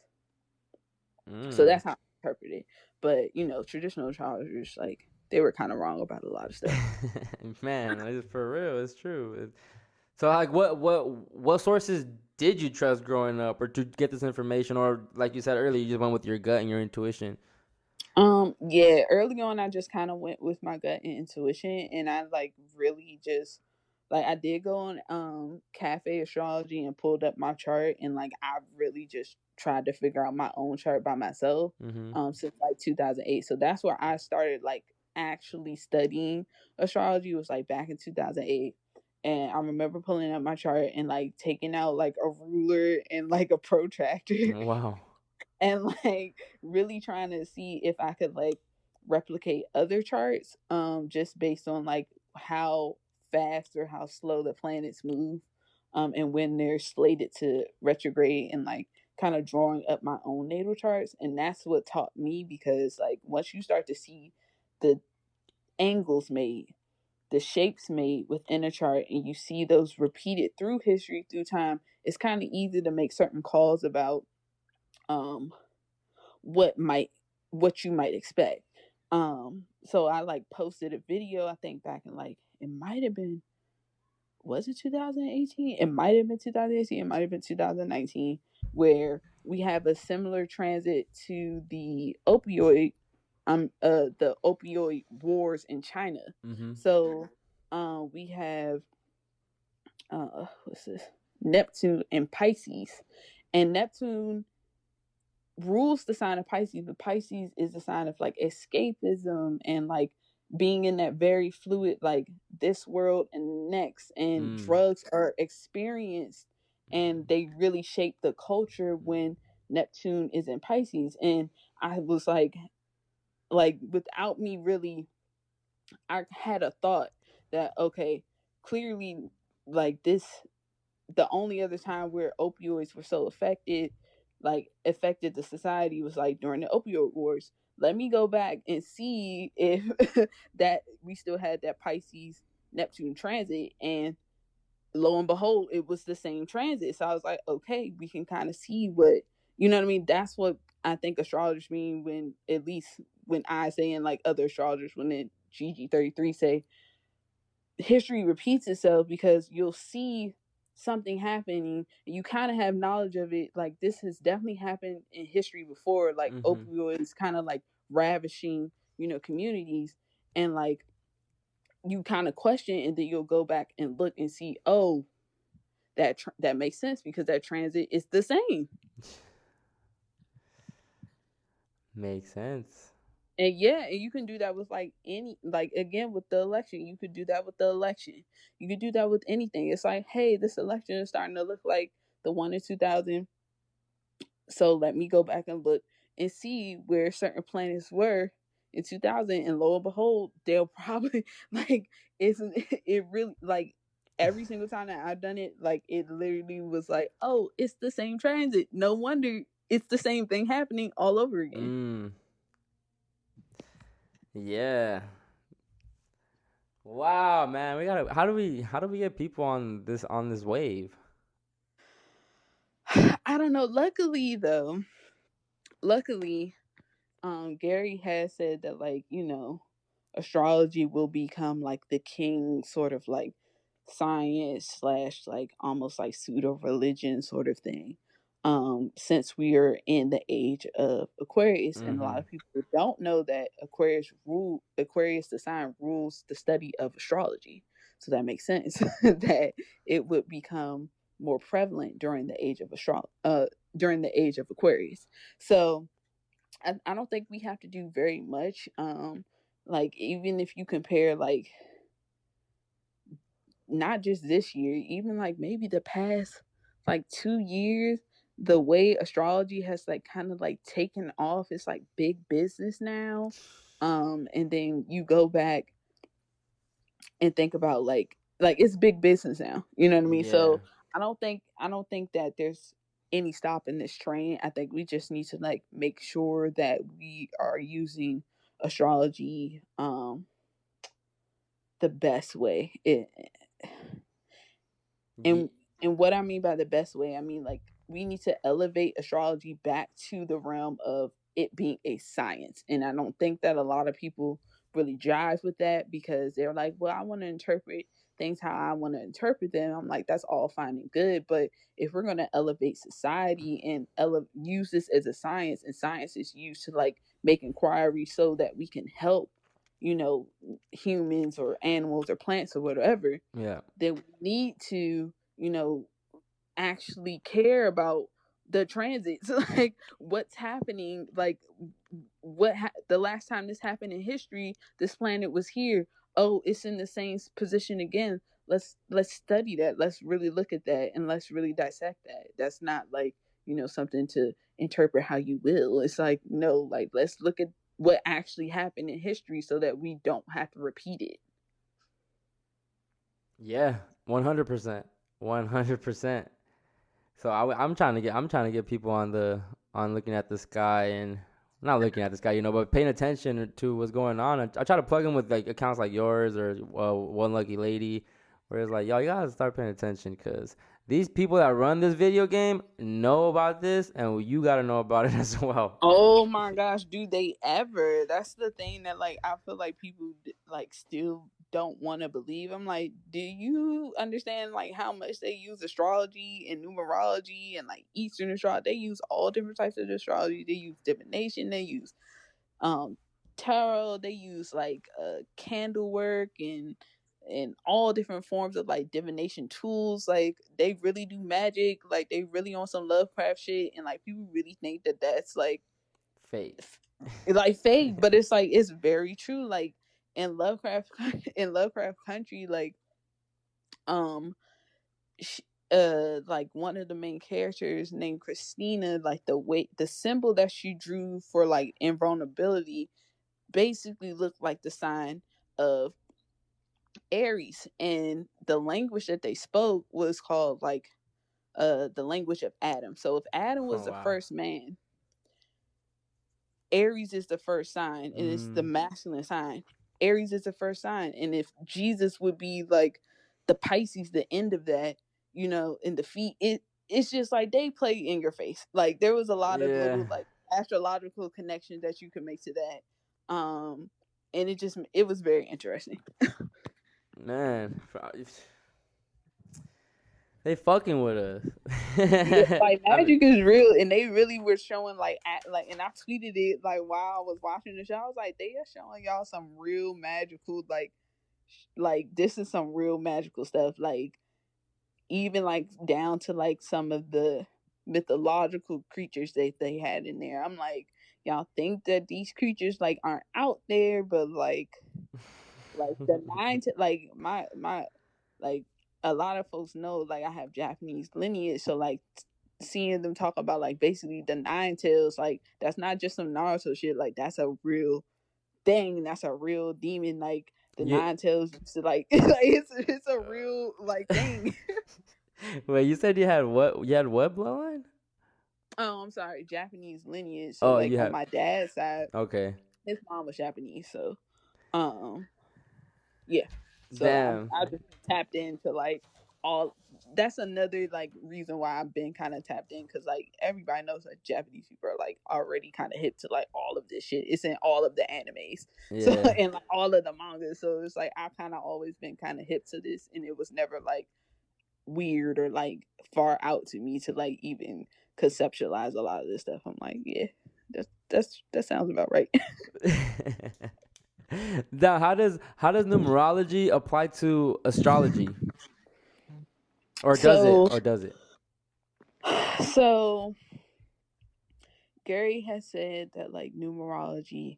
So Mm. that's how I interpret it. But traditional astrologers, like, they were kind of wrong about a lot of stuff. Man, it's for real. It's true. So, like, what sources did you trust growing up, or to get this information, or like you said earlier, you just went with your gut and your intuition? Yeah, early on I just kind of went with my gut and intuition, and I like really just like I did go on cafe astrology and pulled up my chart, and like I really just tried to figure out my own chart by myself Mm-hmm. since like 2008. So that's where I started like actually studying astrology, was like back in 2008. And I remember pulling up my chart and like taking out like a ruler and like a protractor Wow. and like really trying to see if I could like replicate other charts just based on like how fast or how slow the planets move and when they're slated to retrograde, and like kind of drawing up my own natal charts. And that's what taught me, because like once you start to see the angles made, the shapes made within a chart, and you see those repeated through history, through time, it's kind of easy to make certain calls about um what might what you might expect. So I like posted a video, I think back in like, it might have been, was it 2018? It might have been 2018, it might have been 2019, where we have a similar transit to the opioid wars in China. Mm-hmm. So we have what's this? Neptune and Pisces. And Neptune rules the sign of Pisces, but Pisces is the sign of like escapism and like being in that very fluid, like this world and next. And Mm. drugs are experienced and they really shape the culture when Neptune is in Pisces. And I was like without me really, I had a thought that, okay, clearly, like this, the only other time where opioids were so affected the society was like during the opioid wars. Let me go back and see if that we still had that Pisces Neptune transit, and lo and behold, it was the same transit. So I was like, okay, we can kind of see what, you know what I mean. That's what I think astrologers mean when, at least when I say, and like other astrologers, when the GG33 say history repeats itself, because you'll see something happening and you kind of have knowledge of it, like this has definitely happened in history before, like Mm-hmm. opioids kind of like ravishing communities. And like you kind of question, and then you'll go back and look and see, oh, that makes sense, because that transit is the same. Makes sense. And yeah, and you can do that with like any, like again with the election, you could do that with the election. You could do that with anything. It's like, hey, this election is starting to look like the one in 2000. So let me go back and look and see where certain planets were in 2000, and lo and behold, they'll probably like it's it really like every single time that I've done it, like it literally was like, oh, it's the same transit. No wonder it's the same thing happening all over again. Mm. Yeah. Wow, man. We gotta. How do we get people on this wave? I don't know. Luckily, Gary has said that, like, astrology will become like the king sort of like science slash like almost like pseudo religion sort of thing. since we are in the age of Aquarius, and a lot of people don't know that Aquarius, the sign, rules the study of astrology. So that makes sense that it would become more prevalent during the age of during the age of Aquarius. So I don't think we have to do very much. Like even if you compare like not just this year, even like maybe the past like 2 years, the way astrology has like kind of like taken off, it's like big business now. And then you go back and think about like it's big business now. You know what I mean? Yeah. So I don't think that there's any stopping this train. I think we just need to like make sure that we are using astrology the best way. Ye- And what I mean by the best way, I mean like we need to elevate astrology back to the realm of it being a science. And I don't think that a lot of people really jive with that because they're like, well, I want to interpret things how I want to interpret them. I'm like, that's all fine and good. But if we're going to elevate society and use this as a science, and science is used to like make inquiry so that we can help, you know, humans or animals or plants or whatever, yeah. then we need to, you know, actually care about the transits, like what's happening, like the last time this happened in history, this planet was here. Oh, it's in the same position again. Let's study that. Let's really look at that and let's really dissect that. That's not like, you know, something to interpret how you will. It's like, no, like let's look at what actually happened in history so that we don't have to repeat it. Yeah. 100%. 100%. So I'm trying to get people on looking at the sky and not looking at the sky, but paying attention to what's going on. I try to plug in with like accounts like yours or One Lucky Lady, where it's like, yo, you gotta start paying attention because these people that run this video game know about this, and you gotta know about it as well. Oh my gosh, do they ever? That's the thing that like I feel like people like still don't want to believe. I'm like, do you understand like how much they use astrology and numerology and like Eastern astrology? They use all different types of astrology. They use divination. They use um tarot. They use like candle work and all different forms of like divination tools. Like they really do magic. Like they really on some Lovecraft shit, and like people really think that that's Fake. like fake, but it's like it's very true. Like in Lovecraft in Lovecraft country, like um sh like one of the main characters named Christina, like the symbol that she drew for like invulnerability basically looked like the sign of Aries, and the language that they spoke was called like the language of Adam. So if Adam was Oh the wow. first man, Aries is the first sign, and it's the Mm, masculine sign. Aries is the first sign, and if Jesus would be like the Pisces, the end of that, you know, in the feet, it's just like they play in your face. Like there was a lot of yeah, little like astrological connections that you could make to that, and it was very interesting. man, they fucking with us. Yeah, like I mean, magic is real, and they really were showing like, and I tweeted it like while I was watching the show. I was like, they are showing y'all some real magical, like this is some real magical stuff. Like even like down to like some of the mythological creatures that they had in there. I'm like, y'all think that these creatures like aren't out there, but like the nine to like my like a lot of folks know like I have Japanese lineage, so like seeing them talk about like basically the nine tails, like that's not just some Naruto shit, like that's a real thing, that's a real demon, like the you, nine tails used to like like it's a real like thing. wait, you said you had what? You had what bloodline? Oh, I'm sorry, Japanese lineage. So Oh, like you on have. my dad's side, Okay. his mom was Japanese, so um yeah. So Damn. I just tapped into like all. That's another like reason why I've been kind of tapped in, because like everybody knows that Japanese people are like already kind of hip to like all of this shit. It's in all of the animes, so Yeah. and like all of the mangas. So it's like I've kind of always been kind of hip to this, and it was never like weird or like far out to me to like even conceptualize a lot of this stuff. I'm like, yeah, that sounds about right. Now, how does numerology apply to astrology, or does it? So, Or does it? so Gary has said that like numerology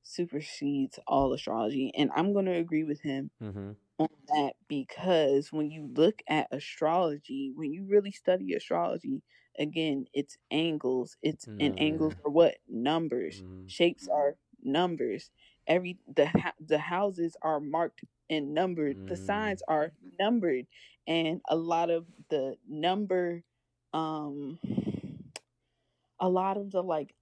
supersedes all astrology, and I'm going to agree with him Mm-hmm. on that, because when you look at astrology, when you really study astrology, again, it's angles. And No, angles yeah. are what? Numbers. Mm-hmm. Shapes are numbers. The houses are marked and numbered. The signs are numbered, and a lot of the number, um, a lot of the like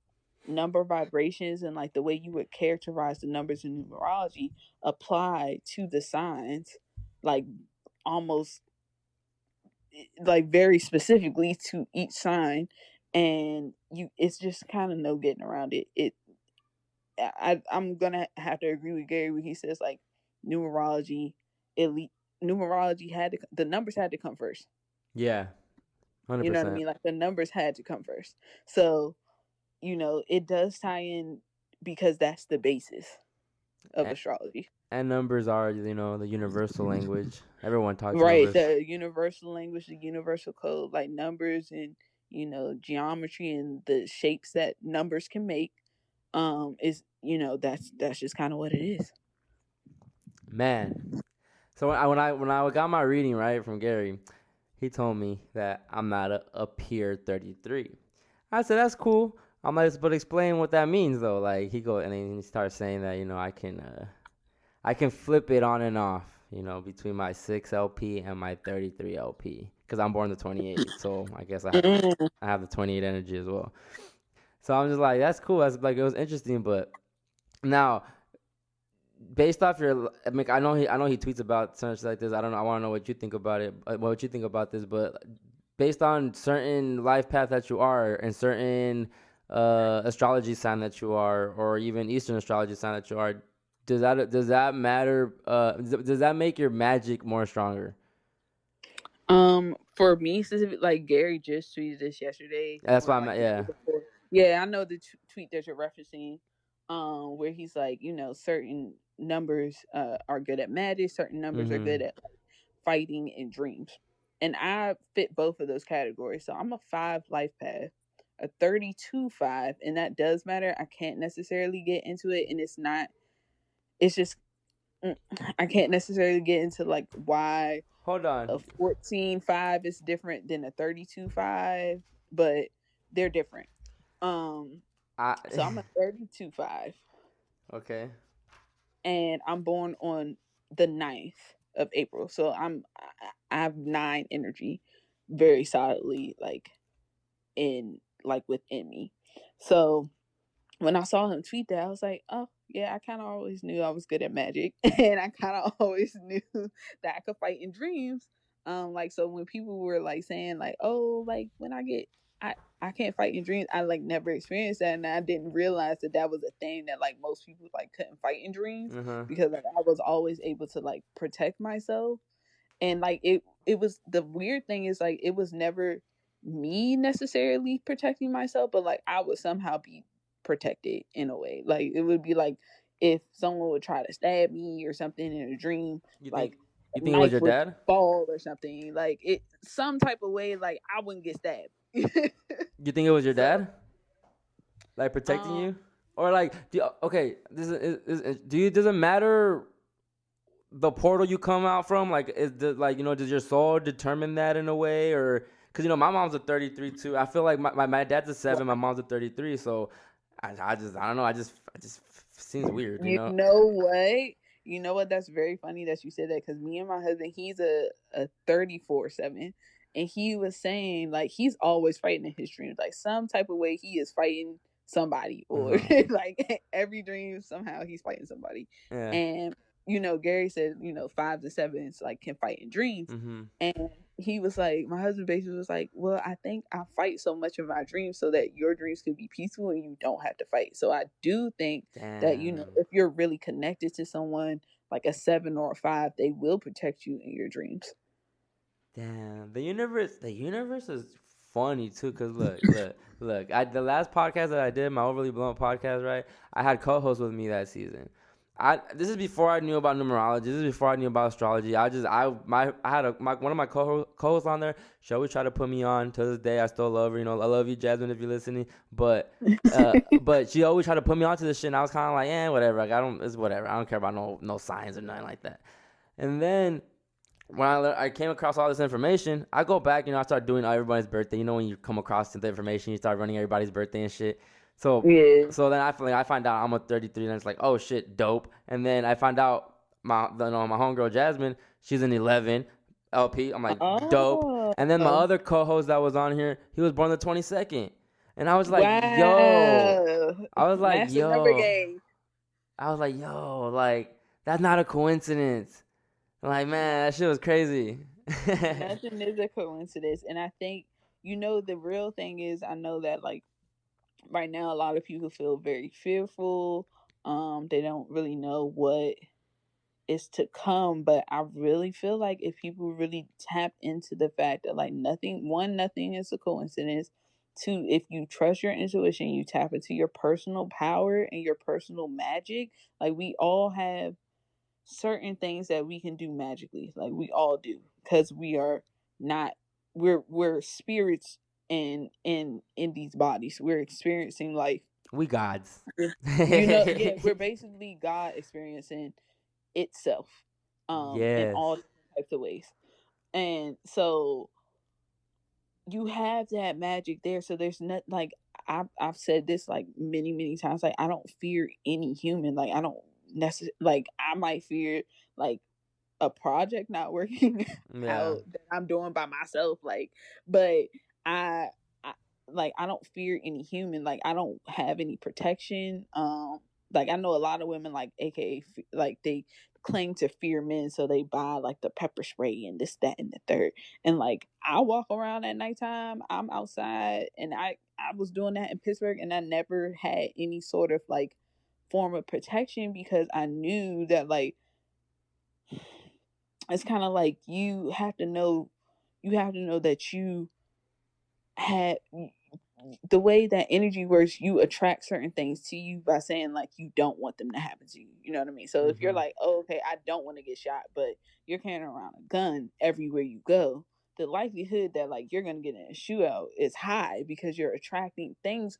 number vibrations and like the way you would characterize the numbers in numerology apply to the signs, like almost like very specifically to each sign. And you, it's just kind of no getting around it. I'm gonna have to agree with Gary when he says like numerology elite numerology the numbers had to come first. Yeah, You know what I 100%. mean? Like the numbers had to come first. So it does tie in because that's the basis of And, astrology. and numbers are, the universal language. Everyone talks Right. numbers. The universal language, the universal code, like numbers and, geometry and the shapes that numbers can make, is, that's just kind of what it is. Man. So when I got my reading right from Gary, he told me that I'm not a peer 33. I said that's cool. I'm like, but explain what that means though. Like and then he starts saying that I can flip it on and off, between my 6 LP and my 33 LP because I'm born the 28. So I guess I have the 28 energy as well. So I'm just like, that's cool. That's like, it was interesting, but now based off I mean, I know he tweets about something like this. I don't know. I want to know what you think about it. What you think about this, but based on certain life path that you are and certain astrology sign that you are, or even Eastern astrology sign that you are, does that matter? Does that make your magic more stronger? For me specifically, like Gary just tweeted this yesterday, That's why or I'm like at. the day Yeah. before. Yeah, I know the tweet that you're referencing, where he's like, certain numbers are good at magic, certain numbers are Mhm. good at like, fighting in dreams, and I fit both of those categories. So I'm a 5 life path, a 32 5, and that does matter. I can't necessarily get into it, and it's not. It's just I can't necessarily get into like why Hold a on. 14-5 is different than a 32-5, but they're different. Um, I. so I'm a 32-5, Okay. and I'm born on the 9th of April. So I have 9 energy very solidly within me. So when I saw him tweet that, I was like, oh yeah, I kind of always knew I was good at magic, and I kind of always knew that I could fight in dreams. Like so when people were like saying like, oh, like when I can't fight in dreams, I like never experienced that, and I didn't realize that was a thing that like most people like couldn't fight in dreams, Uh huh. because like I was always able to like protect myself. And like it was, the weird thing is like it was never me necessarily protecting myself, but like I would somehow be protected in a way. Like it would be like if someone would try to stab me or something in a dream, You think? like You a think it was knife your would dad? fall or something, like it some type of way, like I wouldn't get stabbed. You think it was your So dad? Like protecting um you, or like okay, does it matter the portal you come out from? Like does your soul determine that in a way? Or because my mom's a 33 too. I feel like my dad's a 7, my mom's a 33. So I don't know, I just seems weird, You know what? You know what? That's very funny that you said that, because me and my husband, he's a 34-7, and he was saying like he's always fighting in his dreams, like some type of way he is fighting somebody, or Uh-huh. like every dream somehow he's fighting somebody. Yeah. And Gary said 5s and 7s like can fight in dreams, Mhm. and he was like, my husband basically was like, well, I think I fight so much in my dreams so that your dreams could be peaceful and you don't have to fight. So I do think that Damn. if you're really connected to someone like a 7 or a 5, they will protect you in your dreams. Damn. The universe is funny too, cause look. The last podcast that I did, my overly blown podcast, right? I had co-hosts with me that season. This is before I knew about numerology. This is before I knew about astrology. I had one of my co-hosts on there. She always tried to put me on. To this day, I still love her. You know, I love you, Jasmine, if you're listening. But but she always tried to put me onto this shit. And I was kind of like, whatever. Like it's whatever. I don't care about no signs or nothing like that. And then when I came across all this information, I go back. You know, I start doing everybody's birthday. You know, when you come across the information, you start running everybody's birthday and shit. So then I find out I'm a 33, and it's like, oh shit, dope. And then I find out my homegirl Jasmine, she's an 11 LP. I'm like, dope. And then my other co-host that was on here, he was born the 22nd, and I was like, yo, like that's not a coincidence. Like, man, that shit was crazy. Nothing is a coincidence, and I think the real thing is I know that like. Right now, a lot of people feel very fearful. They don't really know what is to come, but I really feel like if people really tap into the fact that like nothing is a coincidence. Two, if you trust your intuition, you tap into your personal power and your personal magic. Like we all have certain things that we can do magically. Like we all do, because we are not we're spirits in these bodies. We're experiencing life. We gods. We're basically God experiencing itself in all types of ways. And so you have that magic there. So there's not like I've said this like many times, like I don't fear any human. Like I don't necessarily, like I might fear like a project not working out that I'm doing by myself, like, but I like I don't fear any human. Like I don't have any protection. Like I know a lot of women, like AKA like they claim to fear men, so they buy like the pepper spray and this, that, and the third. And like I walk around at nighttime, I'm outside, and I was doing that in Pittsburgh, and I never had any sort of like form of protection, because I knew that like it's kind of like you have to know that you had the way that energy works. You attract certain things to you by saying like you don't want them to happen to you. You know what I mean? So if you're like, oh, okay, I don't want to get shot, but you're carrying around a gun everywhere you go, the likelihood that like you're gonna get in a shootout is high, because you're attracting things.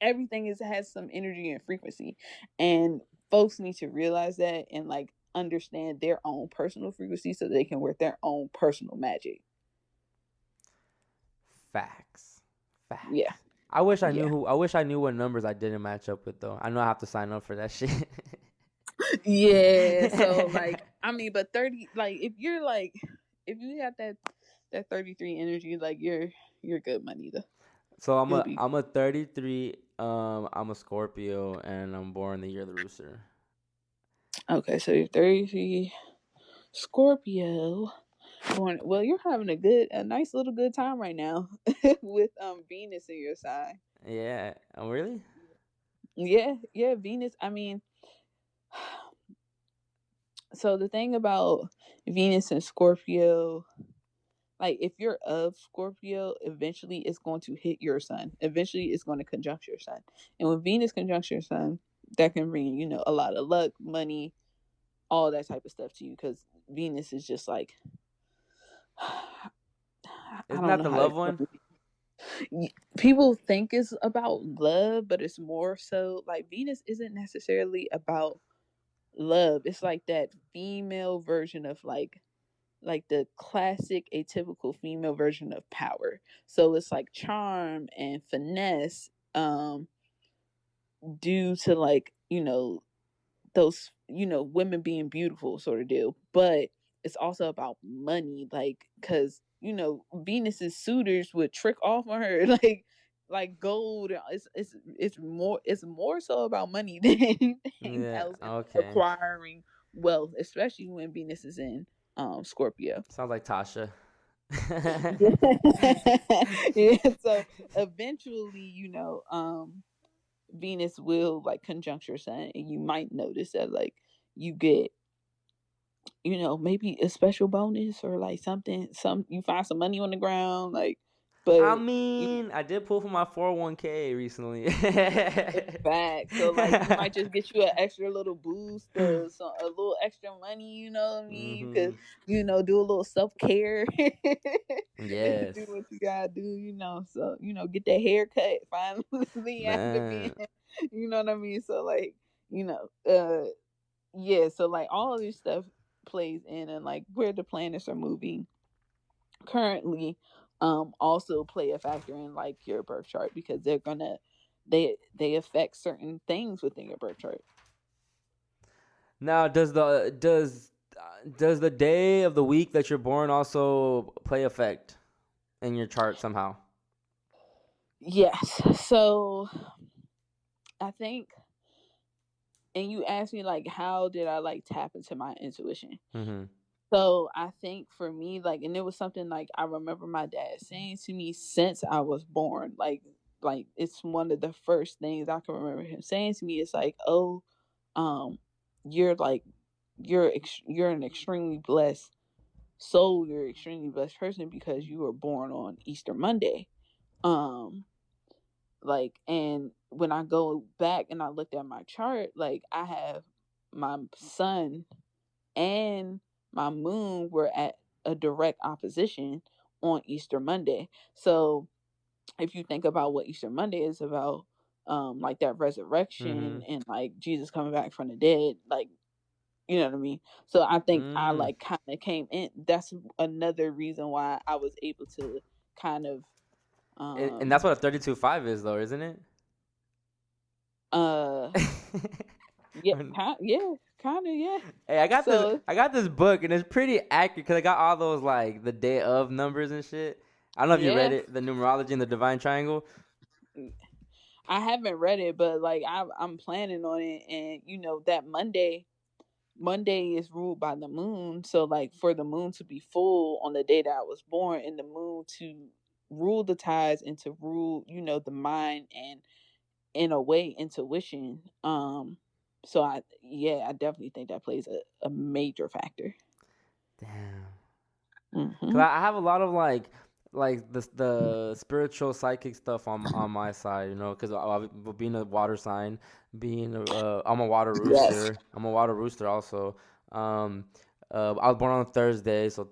Everything has some energy and frequency, and folks need to realize that and like understand their own personal frequency so they can work their own personal magic. Facts. Yeah. I wish I knew what numbers I didn't match up with though. I know I have to sign up for that shit. Yeah. So like, I mean, but 30, like if you got that 33 energy, like you're good money though. So I'm a 33. I'm a Scorpio, and I'm born the year of the rooster. Okay, so you're 33 Scorpio. Well, you're having a nice little good time right now with Venus in your sign. Yeah. Oh, really? Yeah, Venus. I mean, so the thing about Venus and Scorpio, like if you're of Scorpio, eventually it's going to hit your sun. Eventually it's going to conjunct your sun. And when Venus conjuncts your sun, that can bring, a lot of luck, money, all that type of stuff to you, because Venus is just like, isn't that the love one? People think it's about love, but it's more so like Venus isn't necessarily about love. It's like that female version of like the classic atypical female version of power. So it's like charm and finesse, due to like, those, women being beautiful sort of deal. But it's also about money, like, because Venus's suitors would trick off on her like gold. It's more so about money than anything else. Okay. Acquiring wealth, especially when Venus is in Scorpio. Sounds like Tasha. Yeah, so eventually, Venus will like conjunct your sun, and you might notice that like you get, maybe a special bonus or like something. You find some money on the ground, like But I mean, I did pull from my 401k recently. back. So like you might just get you an extra little boost or a little extra money, you know what I mean? Because do a little self-care. Yes, Do what you gotta do, so get that haircut finally after being, man. you know what I mean? So like, yeah, so like all of this stuff plays in, and like where the planets are moving currently also play a factor in like your birth chart, because they affect certain things within your birth chart. Now, does the day of the week that you're born also play effect in your chart somehow? Yes. So I think, and you asked me like how did I like tap into my intuition. Mm-hmm. So I think for me, like, and it was something like I remember my dad saying to me since I was born. Like it's one of the first things I can remember him saying to me. It's like, oh, you're like you're an extremely blessed soul. You're an extremely blessed person because you were born on Easter Monday. Um, like, and when I go back and I looked at my chart, like I have my sun and my moon were at a direct opposition on Easter Monday. So if you think about what Easter Monday is about, like that resurrection and like Jesus coming back from the dead, like, you know what I mean? So I think I Mm. like kind of came in. That's another reason why I was able to kind of And that's what a 32.5 is, though, isn't it? uh yeah, yeah, kind of, yeah. Hey, So I got this book, and it's pretty accurate because I got all those like the day of numbers and shit. I don't know if you read yeah, it, the numerology and the divine triangle. I haven't read it, but like I'm planning on it, and that Monday is ruled by the moon. So like for the moon to be full on the day that I was born, and the moon to rule the tides and to rule, the mind, and in a way intuition. So I definitely think that plays a major factor. Damn. Cause Hmm. I have a lot of like the spiritual psychic stuff on my side, you know. Cause being a water sign, I'm a water Yes. rooster. I'm a water rooster also. Um, I was born on Thursday, so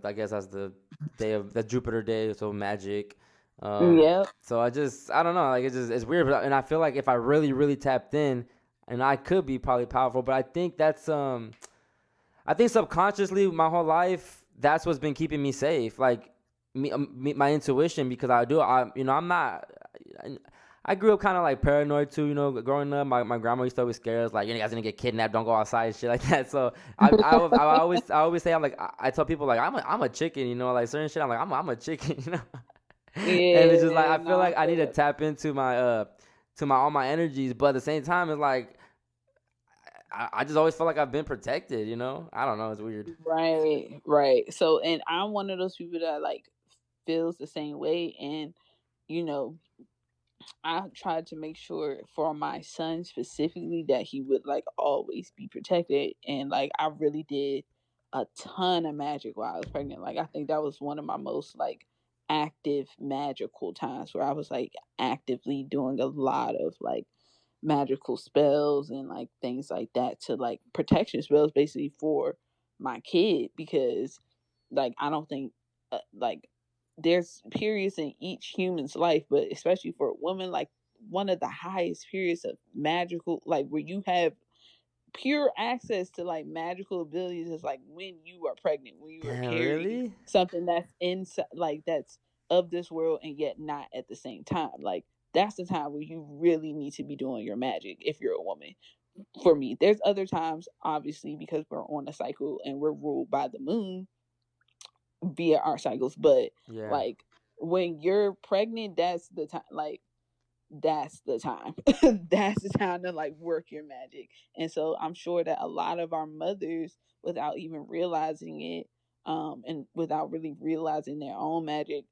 I guess that's the day of the Jupiter day, so magic. Yep. So I don't know, like it's weird, and I feel like if I really tapped in, and I could be probably powerful, but I think I think subconsciously my whole life that's what's been keeping me safe. Like my intuition, because I'm not. I grew up kind of like paranoid too, you know. Growing up, my grandma used to always scare us, like, you guys gonna get kidnapped, don't go outside, and shit like that. So I always say, I tell people like I'm a chicken, you know, like certain shit. I'm like I'm a chicken, you know. And it's just like Yeah. I No, feel I like I need feel to that. tap into my all my energies, but at the same time, it's like I just always felt like I've been protected, you know. I don't know, it's weird. Right. Right. So, and I'm one of those people that like feels the same way, and you know I tried to make sure for my son specifically that he would like always be protected. And like I really did a ton of magic while I was pregnant. Like I think that was one of my most like active magical times where I was like actively doing a lot of like magical spells and like things like that, to like protection spells basically for my kid, because like I don't think like there's periods in each human's life, but especially for a woman, like one of the highest periods of magical, like where you have pure access to like magical abilities, is like when you are pregnant, when you are Damn, carrying really? something that's inside, like that's of this world and yet not at the same time. Like that's the time where you really need to be doing your magic if you're a woman. For me, there's other times, obviously, because we're on a cycle and we're ruled by the moon via our cycles, but Yeah. like when you're pregnant, that's the time. Like that's the time. That's the time to like work your magic. And so I'm sure that a lot of our mothers, without even realizing it, and without really realizing their own magic,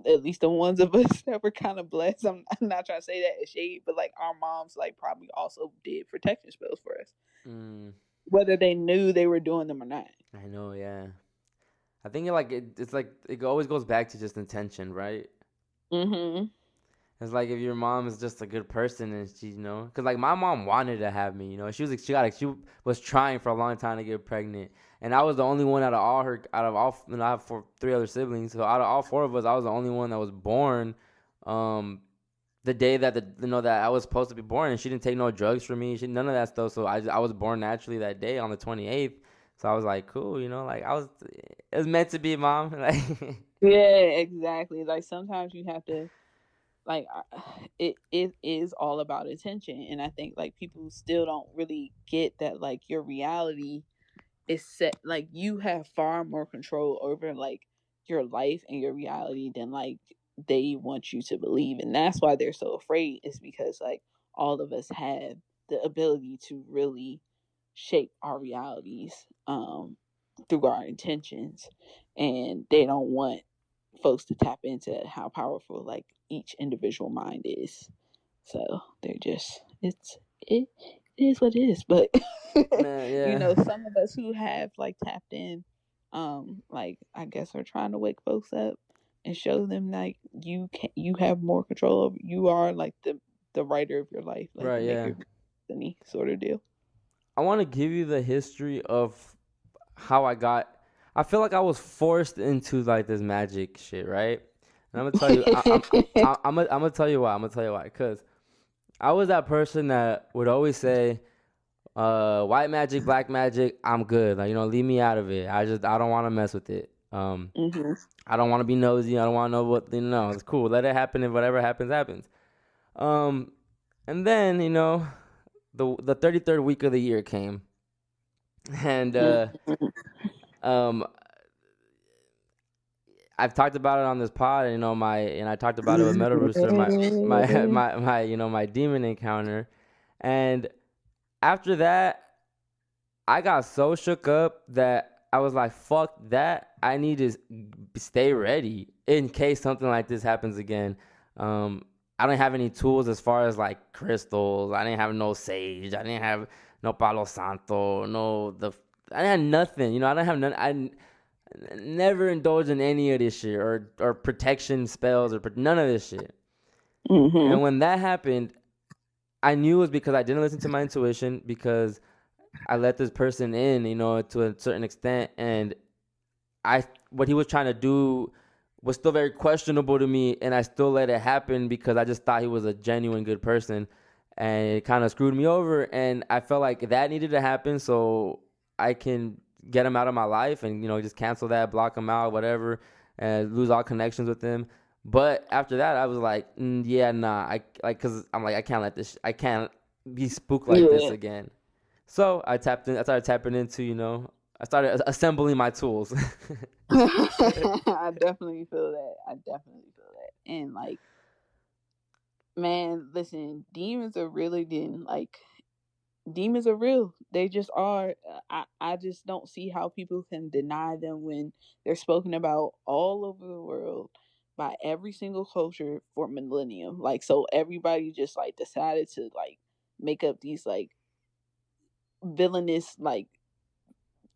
at least the ones of us that were kind of blessed. I'm not trying to say that as shade, but like our moms like probably also did protection spells for us, Mm, whether they knew they were doing them or not. I know, yeah. I think it's like it always goes back to just intention, right? Mm-hmm. It's like if your mom is just a good person and she, because like my mom wanted to have me, she was trying for a long time to get pregnant, and I was the only one out of all, I have three other siblings, so out of all four of us, I was the only one that was born, the day that that I was supposed to be born, and she didn't take no drugs for me, none of that stuff, so I was born naturally that day on the 28th, so I was like, cool, like it was meant to be, mom, like. Yeah, exactly. Like sometimes you have to like it is all about attention, and I think like people still don't really get that like your reality is set, like you have far more control over like your life and your reality than like they want you to believe, and that's why they're so afraid, is because like all of us have the ability to really shape our realities through our intentions, and they don't want folks to tap into how powerful like each individual mind is. So they're just it is what it is. But Man, yeah. some of us who have like tapped in, like I guess are trying to wake folks up and show them like you have more control over, you are like the writer of your life, like the Right, maker yeah. of your destiny sort of deal. I want to give you the history of how I feel like I was forced into like this magic shit, right? And I'm gonna tell you, I'm gonna tell you why. I'm gonna tell you why. Cause I was that person that would always say, white magic, black magic, I'm good. Like, leave me out of it. I don't want to mess with it. Hmm. I don't want to be nosy. I don't want to know what, it's cool. Let it happen, and whatever happens, happens. Um, and then, the 33rd week of the year came. And, um, I've talked about it on this pod, and I talked about it with Metal Rooster, my demon encounter, and after that, I got so shook up that I was like, "Fuck that! I need to stay ready in case something like this happens again." I don't have any tools as far as like crystals. I didn't have no sage. I didn't have no Palo Santo. I didn't have nothing. I don't have none. Never indulge in any of this shit or protection spells or none of this shit. Hmm. And when that happened, I knew it was because I didn't listen to my intuition, because I let this person in, to a certain extent, and what he was trying to do was still very questionable to me, and I still let it happen because I just thought he was a genuine good person, and it kind of screwed me over, and I felt like that needed to happen so I can get him out of my life and just cancel that, block him out, whatever, and lose all connections with him. But after that, I was like, yeah, nah, cause I'm like, I can't be spooked like this Yeah. again. So I started tapping into, I started assembling my tools. I definitely feel that. I definitely feel that. And like, man, listen, demons are really then like demons are real. They just are. I just don't see how people can deny them when they're spoken about all over the world by every single culture for millennium. Like, so everybody just like decided to like make up these like villainous like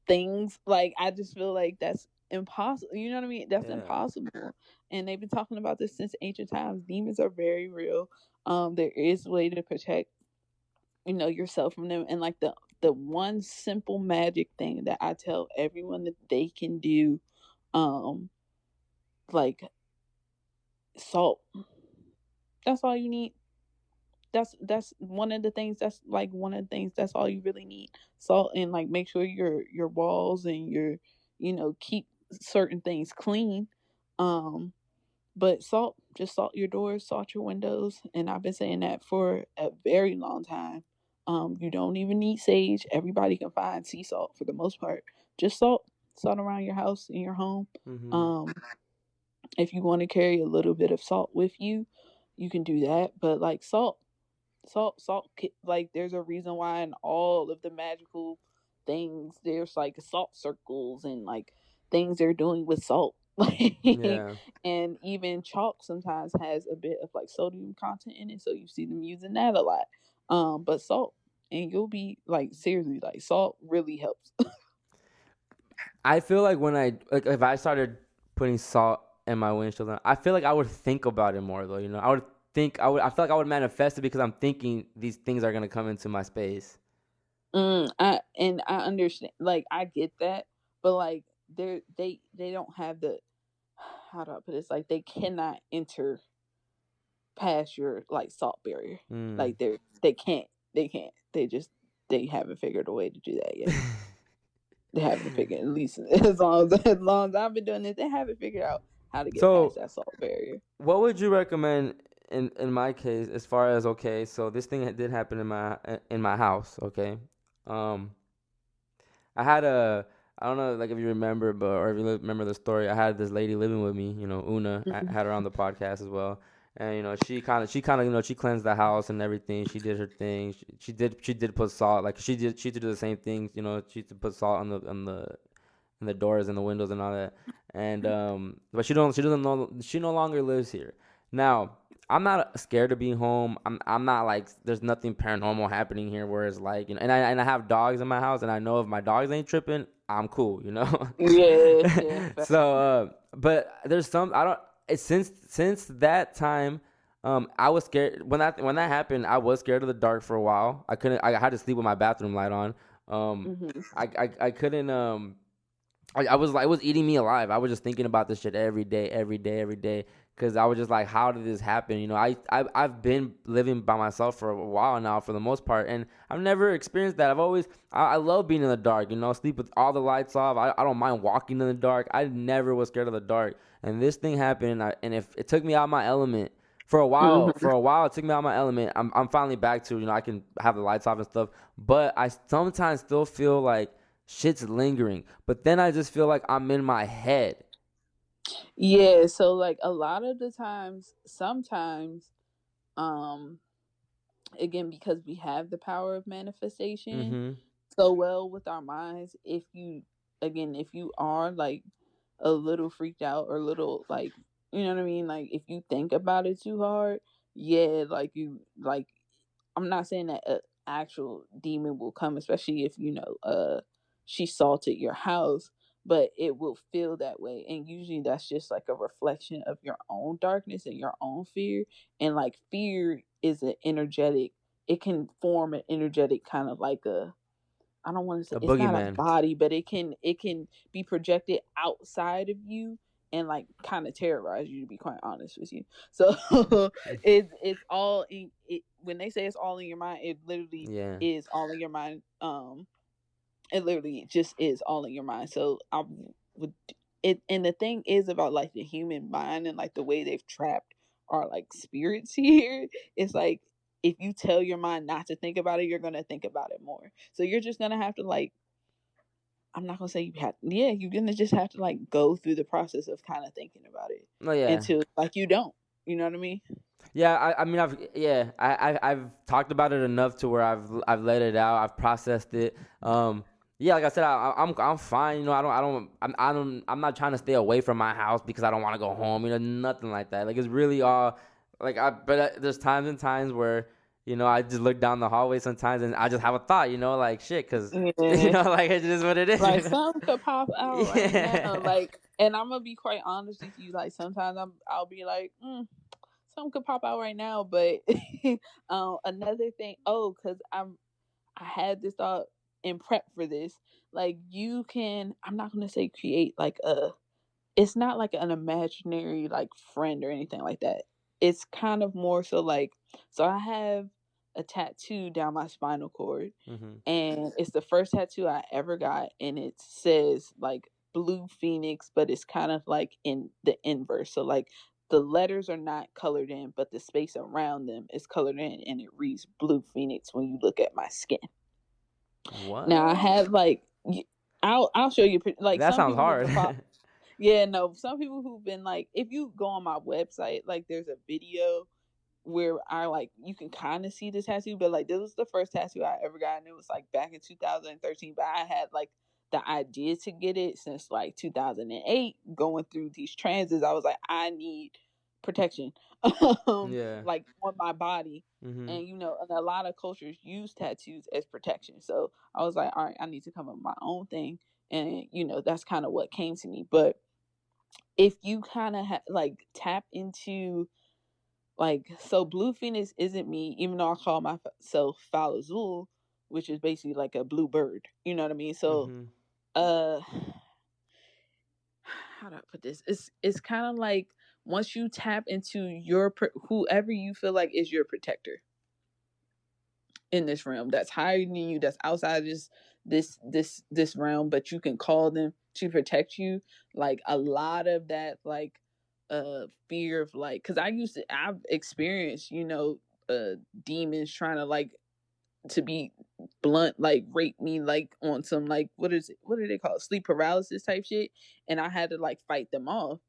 things. Like, I just feel like that's impossible. You know what I mean? That's Yeah. impossible. And they've been talking about this since ancient times. Demons are very real. There is a way to protect yourself from them, and like the one simple magic thing that I tell everyone that they can do, um like salt. That's all you need. That's one of the things, that's like one of the things, that's all you really need. Salt, and like make sure your walls and your keep certain things clean. um but salt, just salt your doors, salt your windows, and I've been saying that for a very long time. You don't even need sage. Everybody can find sea salt for the most part. Just salt around your house, in your home. Mm-hmm. um if you want to carry a little bit of salt with you, you can do that. But like salt, like there's a reason why in all of the magical things there's like salt circles and like things they're doing with salt. Like, Yeah. and even chalk sometimes has a bit of like sodium content in it, so you see them using that a lot. But salt, and you'll be like, seriously, like salt really helps. I feel like when if I started putting salt in my windshield, I feel like I would think about it more though. I feel like I would manifest it because I'm thinking these things are gonna come into my space. I understand. Like I get that, but like they don't have the how do I put it? It's like they cannot enter past your like salt barrier. Mm. Like they can't. They haven't figured a way to do that yet. They haven't figured at least as long as I've been doing this, they haven't figured out how to get past So, that salt barrier. what would you recommend in my case as far as okay? So this thing did happen in my house. Okay, um, I had a I don't know like if you remember, but or if you remember the story. I had this lady living with me. Una. I Mhm. had her on the podcast as well. And she kind of she cleansed the house and everything. She did her thing. She did put salt like she did the same things. She used to put salt on the doors and the windows and all that. And but she no longer lives here. Now, I'm not scared of being home. I'm not like there's nothing paranormal happening here where it's like, and I have dogs in my house and I know if my dogs ain't tripping, I'm cool. Yeah. So but there's some I don't since that time I was scared when that happened. I was scared of the dark for a while. I had to sleep with my bathroom light on. Mhm. I couldn't I was like, it was eating me alive. I was just thinking about this shit every day, every day, every day. Cause I was just like, how did this happen? I've been living by myself for a while now, for the most part, and I've never experienced that. I love being in the dark. Sleep with all the lights off. I don't mind walking in the dark. I never was scared of the dark. And this thing happened, and if it took me out my element for a while, Mhm. it took me out my element. I'm finally back to I can have the lights off and stuff, but I sometimes still feel like shit's lingering. But then I just feel like I'm in my head. Yeah, so like a lot of the times, sometimes, um, again, because we have the power of manifestation Mm-hmm. so well with our minds, if you are like a little freaked out or a little like, you know what I mean? Like if you think about it too hard, yeah, I'm not saying that an actual demon will come, especially if she salted your house, but it will feel that way, and usually that's just like a reflection of your own darkness and your own fear. And like fear is an energetic, it can form an energetic kind of like a, I don't want to say A it's not a boogeyman. body, but it can be projected outside of you and like kind of terrorize you, to be quite honest with you. So it's all in it. When they say it's all in your mind, it literally Yeah. is all in your mind. It literally just is all in your mind. So I would it, and the thing is about like the human mind and like the way they've trapped our like spirits here, it's like if you tell your mind not to think about it, you're gonna think about it more. So you're just gonna have to like, I'm not gonna say you have, yeah, you're gonna just have to like go through the process of kind of thinking about it Oh yeah. until like you don't, you know what I mean? Yeah. I mean I've talked about it enough to where I've let it out. I've processed it. Yeah, like I said, I'm fine. I'm not trying to stay away from my house because I don't want to go home. Nothing like that. Like it's really all like there's times and times where I just look down the hallway sometimes and I just have a thought. Like shit, cause Yeah. like it's just what it is. Like something could pop out right now. Yeah. Like, and I'm gonna be quite honest with you. Like sometimes I'll be like, something could pop out right now. But another thing, because I had this thought and prep for this. Like you can, I'm not gonna say create like it's not like an imaginary like friend or anything like that. It's kind of more so like, so I have a tattoo down my spinal cord, Mhm. and it's the first tattoo I ever got, and it says like blue phoenix, but it's kind of like in the inverse. So like the letters are not colored in, but the space around them is colored in, and it reads blue phoenix when you look at my skin. Now I What? have like, I'll show you like That some sounds people who've hard. been yeah, no, some people who've been like, if you go on my website, like there's a video where I like, you can kind of see the tattoo, but like this was the first tattoo I ever got, and it was like back in 2013. But I had like the idea to get it since like 2008. Going through these transits, I was like, I need protection, Yeah. like on my body. Mhm. And and a lot of cultures use tattoos as protection. So I was like, all right, I need to come up with my own thing. and that's kind of what came to me. But if you kind of like tap into like, so Blue Phoenix isn't me, even though I call myself FOWLAZULE, which is basically like a blue bird. You know what I mean? So, Mm-hmm. uh, how do I put this? It's kind of like once you tap into whoever you feel like is your protector in this realm, that's higher than you, that's outside of this realm, but you can call them to protect you. Like a lot of that, like fear of like, because I've experienced demons trying to like, to be blunt, like rape me, like on some like, what do they call it, sleep paralysis type shit, and I had to like fight them off.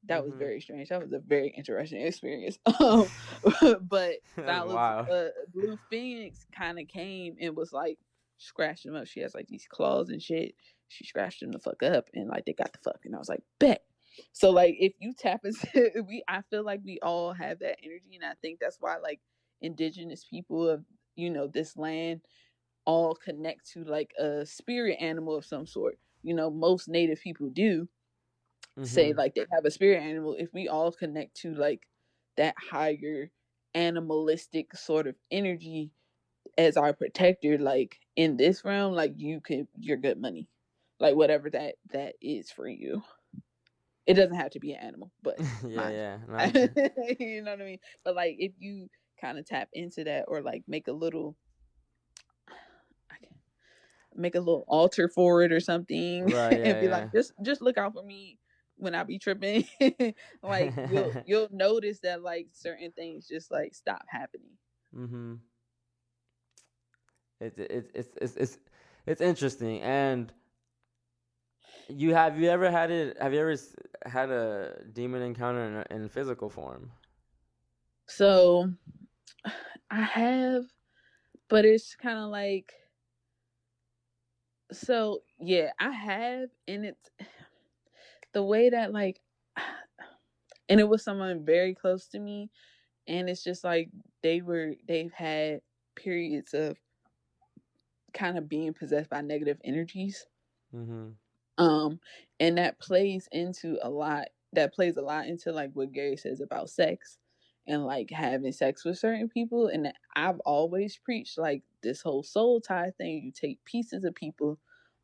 That was very strange. That was a very interesting experience. But That's Fowler's wild. Blue Phoenix kind of came and was like scratched them up. She has like these claws and shit. She scratched them the fuck up, and like they got the fuck. And I was like, bet. So like if you tap into I feel like we all have that energy, and I think that's why like indigenous people of this land all connect to like a spirit animal of some sort. Most native people do say like they have a spirit animal. If we all connect to like that higher animalistic sort of energy as our protector, like in this realm, like you're good money, like whatever that is for you. It doesn't have to be an animal, but Yeah. No, you know what I mean. But like if you kind of tap into that, or like make a little altar for it or something, right. and be Yeah. like, just look out for me when I be tripping. Like you'll notice that like certain things just like stop happening. Mm-hmm. It's interesting. And have you ever had it? Have you ever had a demon encounter in physical form? So I have, but it's kind of like, so yeah, I have, and it's the way that like, and it was someone very close to me, and it's just like they've had periods of kind of being possessed by negative energies. Mm-hmm. um and that plays a lot into like what Gary says about sex and like having sex with certain people. And I've always preached like this whole soul tie thing. You take pieces of people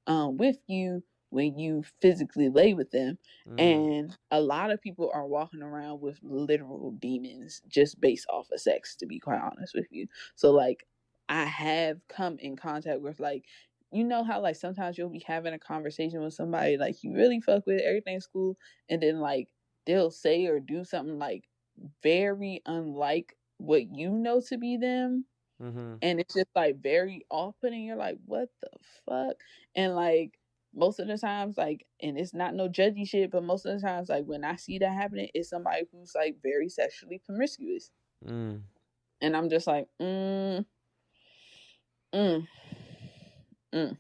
with you when you physically lay with them. Mm-hmm. And a lot of people are walking around with literal demons just based off of sex, to be quite honest with you. So like I have come in contact with like, how like sometimes you'll be having a conversation with somebody like you really fuck with, everything's cool, and then like they'll say or do something like very unlike what you know to be them, Mm-hmm. and it's just like very off-putting. You're like, what the fuck? And like most of the times, like, and it's not no judgy shit, but most of the times, like when I see that happening, it's somebody who's like very sexually promiscuous. And I'm just like, mm, mm, mm.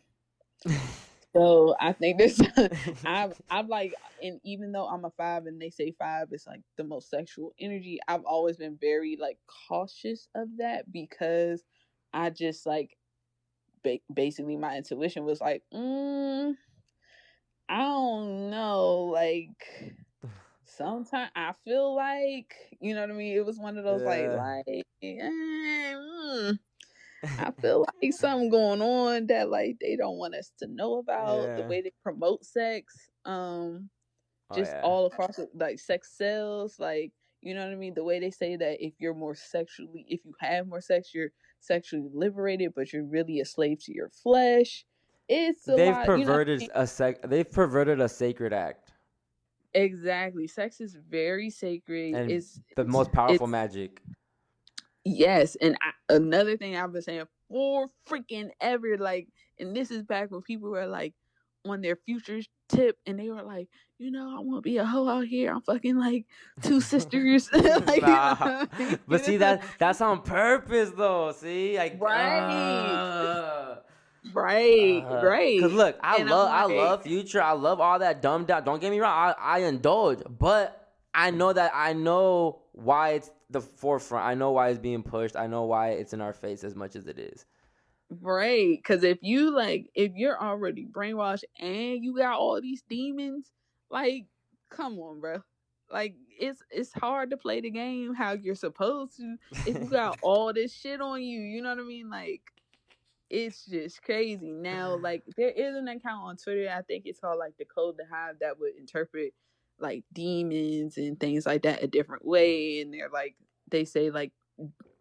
So I think this, I'm like, and even though I'm a 5 and they say 5 is like the most sexual energy, I've always been very like cautious of that, because I just like basically my intuition was like, I don't know, like sometimes I feel like, you know what I mean? It was one of those Yeah. I feel like something going on that like they don't want us to know about, the Yeah. way they promote sex, Oh just yeah. all across like sex sells, like, you know what I mean? The way they say that if you have more sex, you're sexually liberated, but you're really a slave to your flesh. It's a They've lot, you know what I perverted mean? they've perverted a sacred act Exactly. Sex is very sacred. and It's the it's most powerful it's magic. Yes, and another thing I've been saying for freaking ever, like, and this is back when people were like on their futures tip, and they were like, I want to be a hoe out here. I'm fucking like two sisters, like, Nah. But see, know? that's on purpose though. See, like Right, right, cause right. look, And I'm I like, love Future. I love all that dumbed down. Don't get me wrong. I indulge, but I know why it's the forefront. I know why it's being pushed. I know why it's in our face as much as it is. Right, because if you're already brainwashed and you got all these demons, like, come on, bro. Like, it's hard to play the game how you're supposed to if you got all this shit on you. You know what I mean? Like, it's just crazy. Now, like, there is an account on Twitter. I think it's called like the Code to Hive that would interpret like demons and things like that a different way. And they say like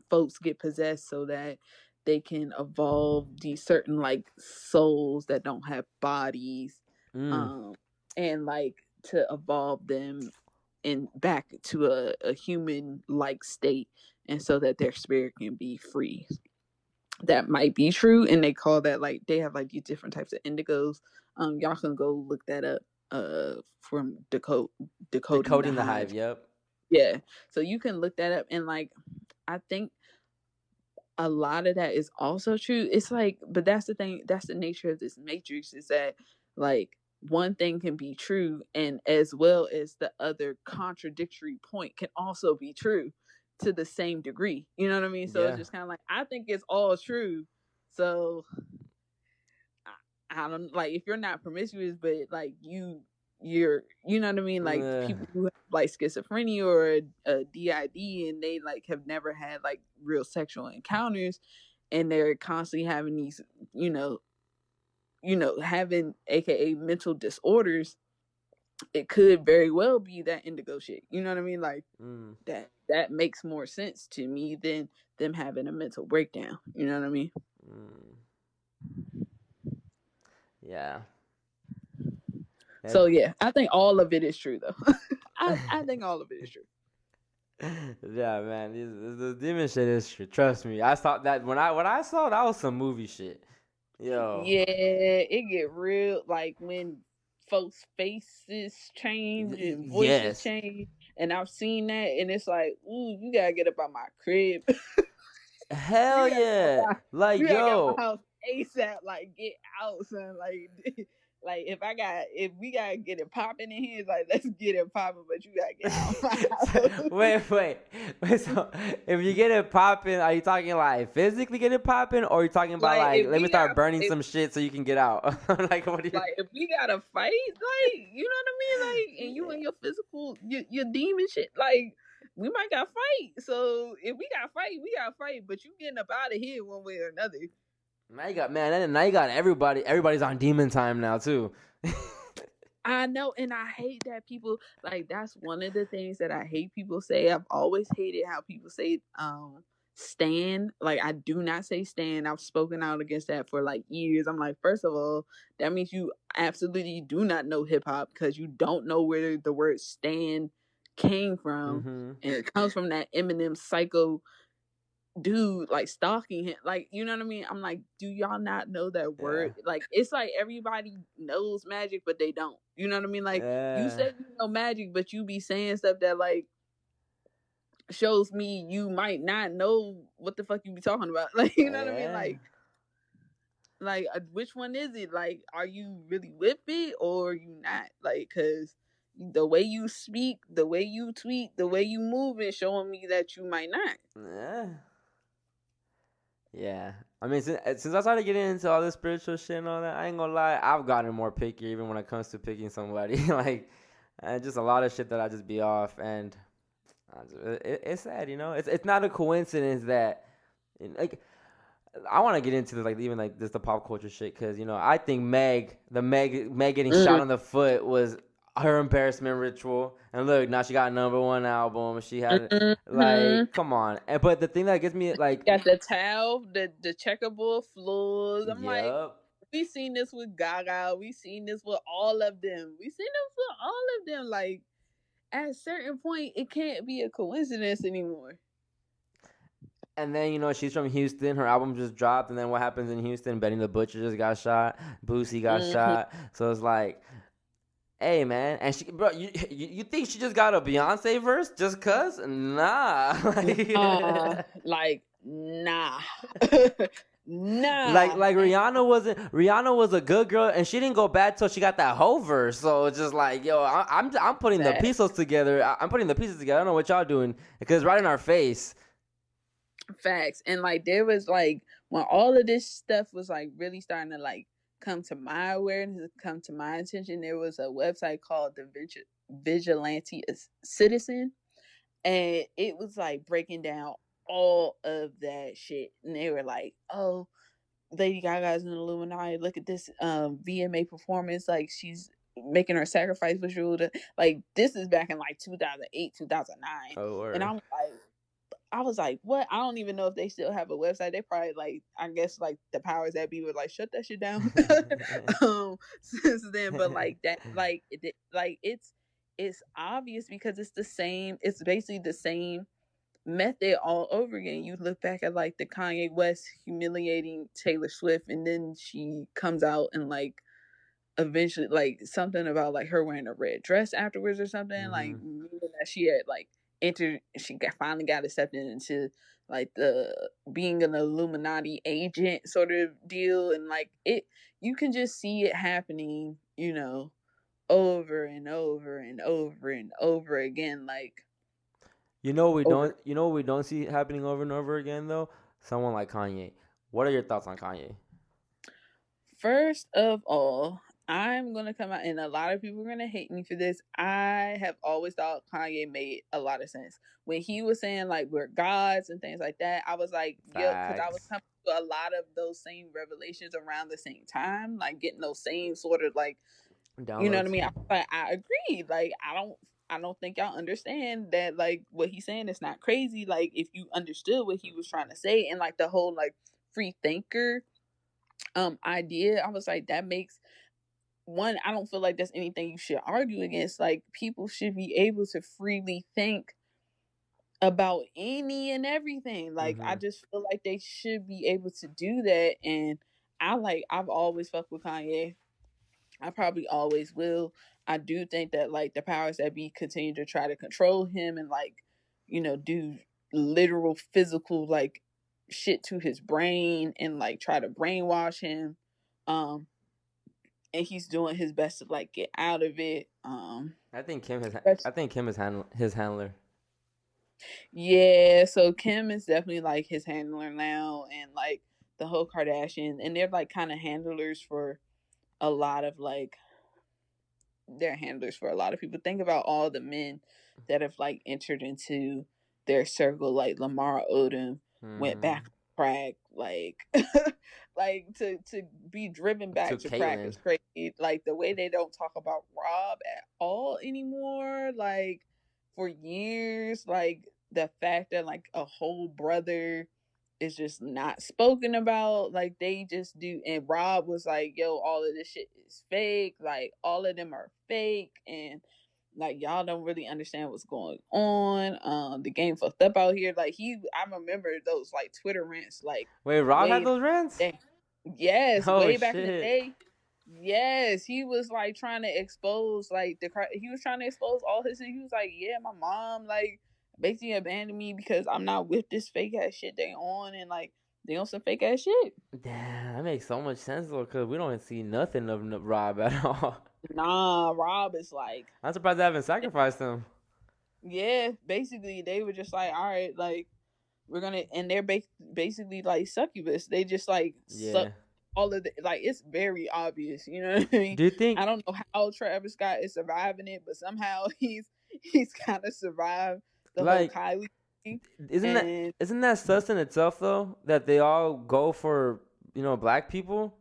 folks get possessed so that they can evolve these certain like souls that don't have bodies, and like to evolve them in back to a human like state, and so that their spirit can be free. That might be true, and they call that like they have like these different types of indigos. Y'all can go look that up. From Decoding the Hive. Yep. Yeah, so you can look that up, and like I think a lot of that is also true. It's like, but that's the thing. That's the nature of this matrix, is that like one thing can be true, and as well as the other contradictory point can also be true to the same degree. You know what I mean? So it's just kind of like, I think it's all true. So I don't, like, if you're not promiscuous, but like you're, you know what I mean? Like people who have like schizophrenia or a DID, and they like have never had like real sexual encounters, and they're constantly having these, having AKA mental disorders. It could very well be that indigo shit. You know what I mean? Like that makes more sense to me than them having a mental breakdown. You know what I mean? Yeah. So yeah, I think all of it is true though. I think all of it is true. Yeah, man, the demon shit is true. Trust me, I thought that when I saw that was some movie shit. Yo. Yeah, it get real, like when folks' faces change and voices change, and I've seen that, and it's like, ooh, you gotta get up out my crib. Hell yeah! Like, you gotta yo, get out my house ASAP. Like, get out, son. Like if we gotta get it popping in here, like, let's get it popping, but you gotta get out my house. wait. So if you get it popping, are you talking like physically get it popping, or are you talking about like let me start burning some shit so you can get out? Like, what do you? Like, if we gotta fight, like, you know what I mean? Like, and you and your physical, your demon shit, like, we might gotta fight. So if we gotta fight, we gotta fight. But you getting up out of here one way or another. Now you got everybody. Everybody's on demon time now too. I know, and I hate that people, like, that's one of the things that I hate people say. I've always hated how people say stan. Like, I do not say stan. I've spoken out against that for like years. I'm like, first of all, that means you absolutely do not know hip hop, because you don't know where the word stan came from, and it comes from that Eminem psycho dude, like, stalking him, like, you know what I mean? I'm like, do y'all not know that word? Like, it's like everybody knows magic, but they don't. You know what I mean? Like, you say you know magic, but you be saying stuff that like shows me you might not know what the fuck you be talking about. Like, you know what I mean? Like which one is it? Like, are you really with it or you not? Like, because the way you speak, the way you tweet, the way you move is showing me that you might not. Yeah. I mean, since I started getting into all this spiritual shit and all that, I ain't gonna lie, I've gotten more picky even when it comes to picking somebody. Like, just a lot of shit that I just be off, and it's sad, you know. It's not a coincidence that, like, I want to get into this, like, even like this the pop culture shit, because, you know, I think Meg getting shot on the foot was her embarrassment ritual. And look, now she got a #1 album. She had like, come on. But the thing that gets me, like, got the towel, the checkerboard floors. I'm like, we seen this with Gaga. We seen this with all of them. Like, at a certain point, it can't be a coincidence anymore. And then, you know, she's from Houston. Her album just dropped. And then what happens in Houston? Benny the Butcher just got shot. Boosie got shot. So it's like, hey, man, and she, bro, you think she just got a Beyonce verse just cause? Nah. Like, nah. Nah. Like Rihanna was a good girl, and she didn't go bad till she got that whole verse. So it's just like, yo, I'm putting the pieces together. I'm putting the pieces together. I don't know what y'all doing, because it's right in our face. Facts. And like, there was like when all of this stuff was like really starting to like come to my awareness, come to my attention, there was a website called the Vigilante Citizen, and it was like breaking down all of that shit. And they were like, "Oh, Lady Gaga's an Illuminati. Look at this VMA performance. Like she's making her sacrifice ritual to like this is back in like 2008, 2009." Oh, And I was like, what? I don't even know if they still have a website. They probably like, I guess like the powers that be were like, shut that shit down. Since then, but like that, like it's obvious because it's the same. It's basically the same method all over again. You look back at like the Kanye West humiliating Taylor Swift, and then she comes out and like eventually like something about like her wearing a red dress afterwards or something, like meaning that she had like finally got accepted into like the being an Illuminati agent sort of deal, and like it you can just see it happening, over and over and over and over again, like You know we over. don't see happening over and over again though. Someone like Kanye. What are your thoughts on Kanye? First of all, I'm gonna come out, and a lot of people are gonna hate me for this. I have always thought Kanye made a lot of sense when he was saying like we're gods and things like that. I was like, yep, because I was Facts. coming to a lot of those same revelations around the same time, like getting those same sort of like, you know what I Downloads. mean? I agree. Like I don't think y'all understand that like what he's saying is not crazy. Like if you understood what he was trying to say, and like the whole like free thinker idea, I was like, that makes one, I don't feel like that's anything you should argue against. Like people should be able to freely think about any and everything. Like I just feel like they should be able to do that. And I've always fucked with Kanye. I probably always will. I do think that like the powers that be continue to try to control him and like, do literal physical like shit to his brain and like try to brainwash him. Um and he's doing his best to like get out of it. I think Kim has. That's- I think Kim is his handler. yeah, so Kim is definitely like his handler now, and like the whole Kardashian, and they're like kind of handlers for a lot of like they're handlers for a lot of people. Think about all the men that have like entered into their circle, like Lamar Odom went back to crack, like like to be driven To back to crack Caitlyn. is crazy. Like the way they don't talk about Rob at all anymore, like for years, like the fact that like a whole brother is just not spoken about. Like they just do. And Rob was like, yo, all of this shit is fake. Like all of them are fake. And like y'all don't really understand what's going on. The game fucked up out here. Like I remember those like Twitter rants like Wait, Rob had way those rants? yes, Oh way back in the shit. day. Yes, he was like trying to expose like he was trying to expose all his. He was like, yeah, my mom like basically abandoned me because I'm not with this fake ass shit they on, and like they on some fake ass shit. Damn, that makes so much sense though, cause we don't see nothing of Rob at all. Nah, Rob is like, I'm surprised they haven't sacrificed him. yeah, basically they were just like, all right, like we're gonna, and they're basically like succubus. They just like suck Yeah. all of the, like it's very obvious, you know what I mean? Do you think I don't know how Travis Scott is surviving it, but somehow he's kind of survived the whole like Kylie thing. isn't that And isn't that sus in itself though that they all go for black people?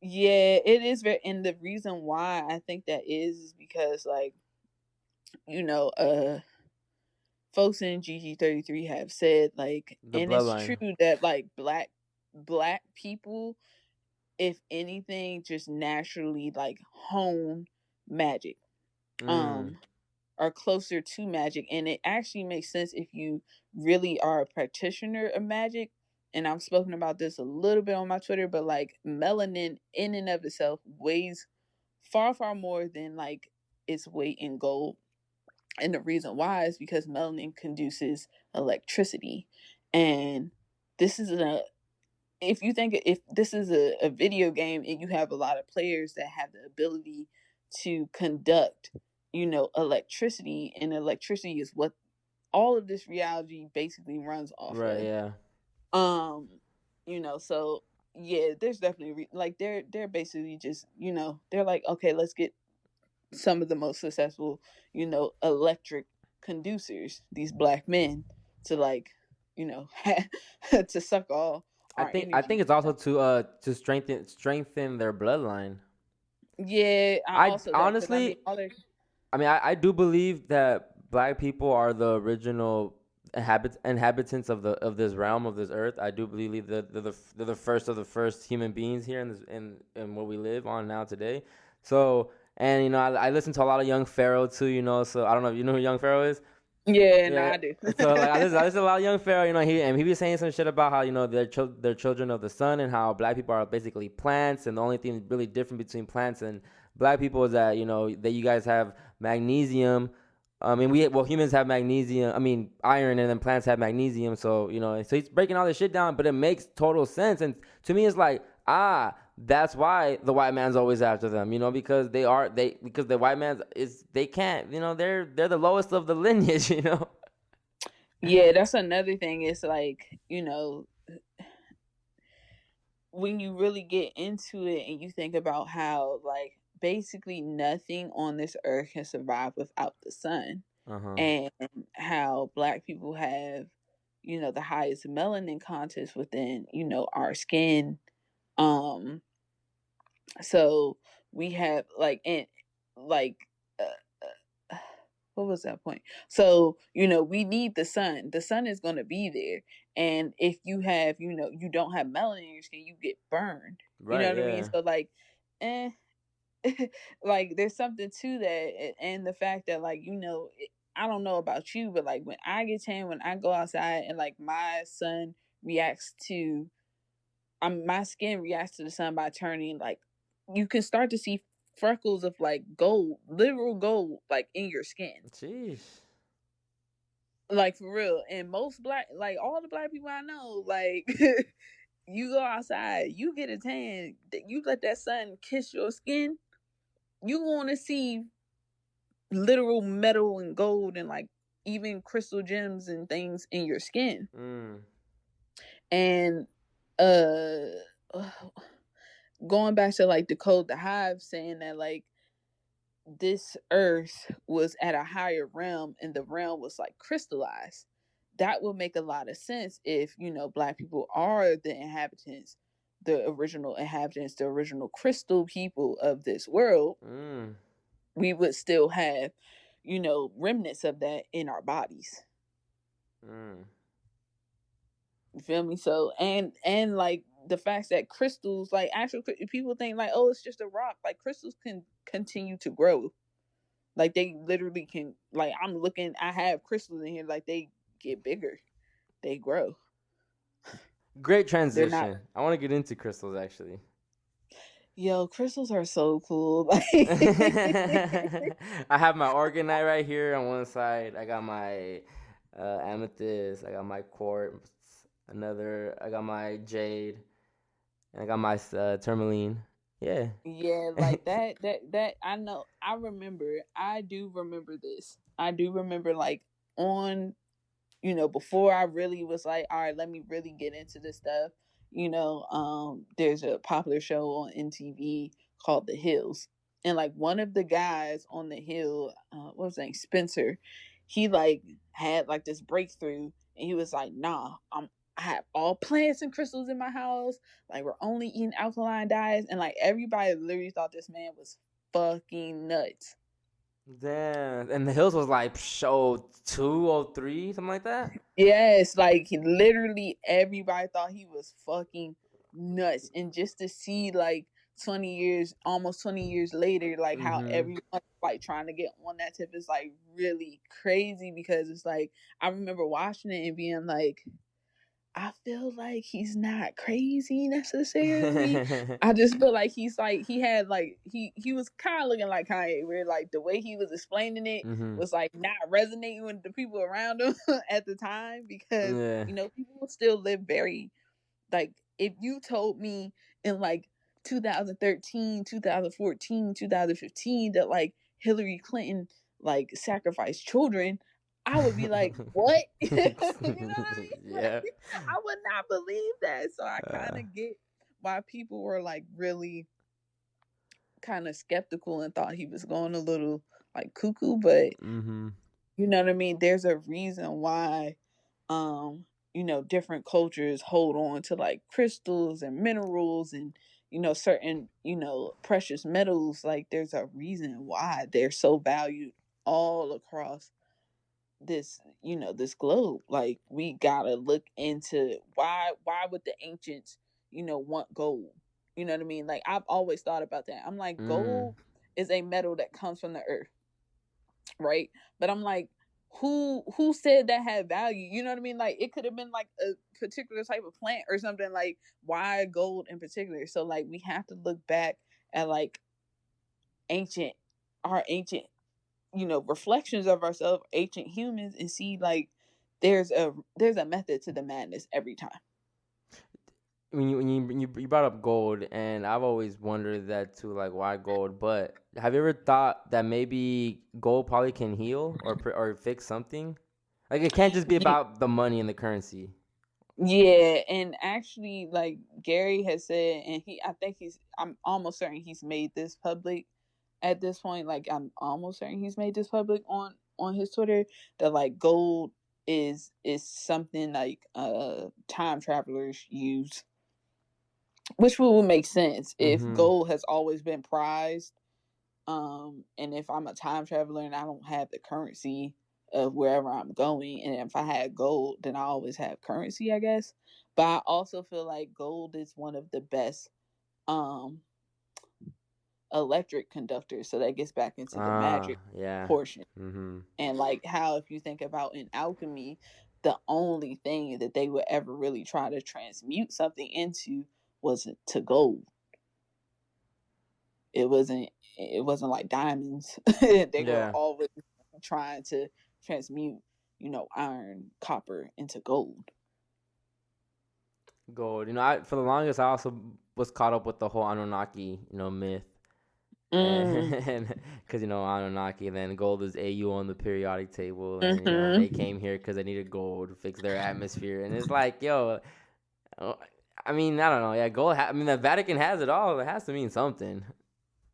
yeah, it is very, and the reason why I think that is because like, you know, folks in GG33 have said like, The and it's bloodline. true that like black people, if anything, just naturally like hone magic, are closer to magic, and it actually makes sense if you really are a practitioner of magic. And I've spoken about this a little bit on my Twitter, but like melanin in and of itself weighs far more than like its weight in gold. And the reason why is because melanin conduces electricity. And this is if this is a video game and you have a lot of players that have the ability to conduct, electricity, and electricity is what all of this reality basically runs off Right, of. yeah. Um So yeah, there's definitely like they're basically just they're like, okay, let's get some of the most successful electric conducers, these black men, to like to suck all I our think I energy. think it's also to strengthen their bloodline. Yeah, I I also that because I mean honestly, all their I do believe that black people are the original inhabitants of this realm, of this earth. I do believe that they're the first of the first human beings here in this in what we live on now today. So, and I listen to a lot of Young Pharaoh too. So I don't know if you know who Young Pharaoh is. yeah, no, Yeah. I do. So like I listen to a lot of Young Pharaoh. He was saying some shit about how they're children of the sun, and how black people are basically plants, and the only thing really different between plants and black people is that that you guys have magnesium. I mean, humans have magnesium. I mean, iron, and then plants have magnesium. So so he's breaking all this shit down, but it makes total sense. And to me, it's like, that's why the white man's always after them. Because because the white man's they can't. They're the lowest of the lineage. Yeah, that's another thing. It's like, when you really get into it and you think about how like basically nothing on this earth can survive without the sun, Uh huh. and how black people have the highest melanin content within our skin. um so we have like, and like uh, what was that point? So, we need the sun. The sun is going to be there. And if you don't have melanin in your skin, you get burned. You know Right. what I mean? Yeah. So, like, eh, like, there's something to that. And the fact that, like, I don't know about you, but like, when I get tan, when I go outside and like my sun reacts to, my skin reacts to the sun by turning like, you can start to see freckles of like gold, literal gold, like in your skin. Jeez. Like, for real. And most black, like all the black people I know, like you go outside, you get a tan, you let that sun kiss your skin, you want to see literal metal and gold and like even crystal gems and things in your skin. Mm. And uh going back to like the code the hive, saying that like this earth was at a higher realm and the realm was like crystallized, that would make a lot of sense if black people are the inhabitants, the original inhabitants, the original crystal people of this world. Mm. We would still have remnants of that in our bodies. Mm. You feel me? So, and like the fact that crystals, like actual people think like, oh, it's just a rock. Like, crystals can continue to grow. Like, they literally can, like, I have crystals in here, like, they get bigger, they grow. Great They're not. transition. I want to get into crystals actually. Yo, crystals are so cool. Like, I have my organite right here on one side. I got my amethyst. I got my quartz. I got my jade. And I got my tourmaline. Yeah. yeah, like that I know. I do remember this. I do remember, like, on before I really was like, all right, let me really get into this stuff. There's a popular show on MTV called The Hills, and like one of the guys on the hill, what was his name, Spencer, he like had like this breakthrough, and he was like, nah, I have all plants and crystals in my house. Like, we're only eating alkaline diets, and like everybody literally thought this man was fucking nuts. Damn. And the hills was like show 203, something like that. Yes, like literally everybody thought he was fucking nuts. And just to see like 20 years, almost 20 years later, like how Mm-hmm. everyone like trying to get on that tip is like really crazy, because it's like I remember watching it and being like, I feel like he's not crazy necessarily. I just feel like he's like, he had like he was kind of looking like Kanye, where like the way he was explaining it Mm-hmm. was like not resonating with the people around him at the time, because Yeah. people still live very, like, if you told me in like 2013, 2014, 2015 that like Hillary Clinton like sacrificed children, I would be like, what? You know what I mean? Yeah. Like, I would not believe that. So I kind of get why people were like really kind of skeptical and thought he was going a little like cuckoo, but you know what I mean? There's a reason why different cultures hold on to like crystals and minerals and certain precious metals. Like there's a reason why they're so valued all across this globe. Like we gotta look into why would the ancients want gold. You know what I mean? Like I've always thought about that. I'm like, gold is a metal that comes from the earth, right? But I'm like, who said that had value? You know what I mean? Like it could have been like a particular type of plant or something. Like why gold in particular? So like we have to look back at like ancient our ancient reflections of ourselves, ancient humans, and see like there's a method to the madness every time. When you brought up gold, and I've always wondered that too, like why gold. But have you ever thought that maybe gold probably can heal or fix something? Like it can't just be about the money and the currency. Yeah, and actually, like Gary has said, and I'm almost certain he's made this public at this point. Like I'm almost certain he's made this public on his Twitter that like gold is something like time travelers use, which would make sense if gold has always been prized. And if I'm a time traveler and I don't have the currency of wherever I'm going, and if I had gold, then I always have currency, I guess. But I also feel like gold is one of the best um electric conductors. So that gets back into the magic Yeah. portion. And like how if you think about in alchemy, the only thing that they would ever really try to transmute something into was to gold. It wasn't like diamonds. They were always trying to transmute, iron, copper into gold. Gold. For the longest, I also was caught up with the whole Anunnaki, myth. And because Anunnaki, and then gold is AU on the periodic table, and they came here because they needed gold to fix their atmosphere, and it's like, yo, I mean, I don't know, yeah, gold. The Vatican has it all. It has to mean something.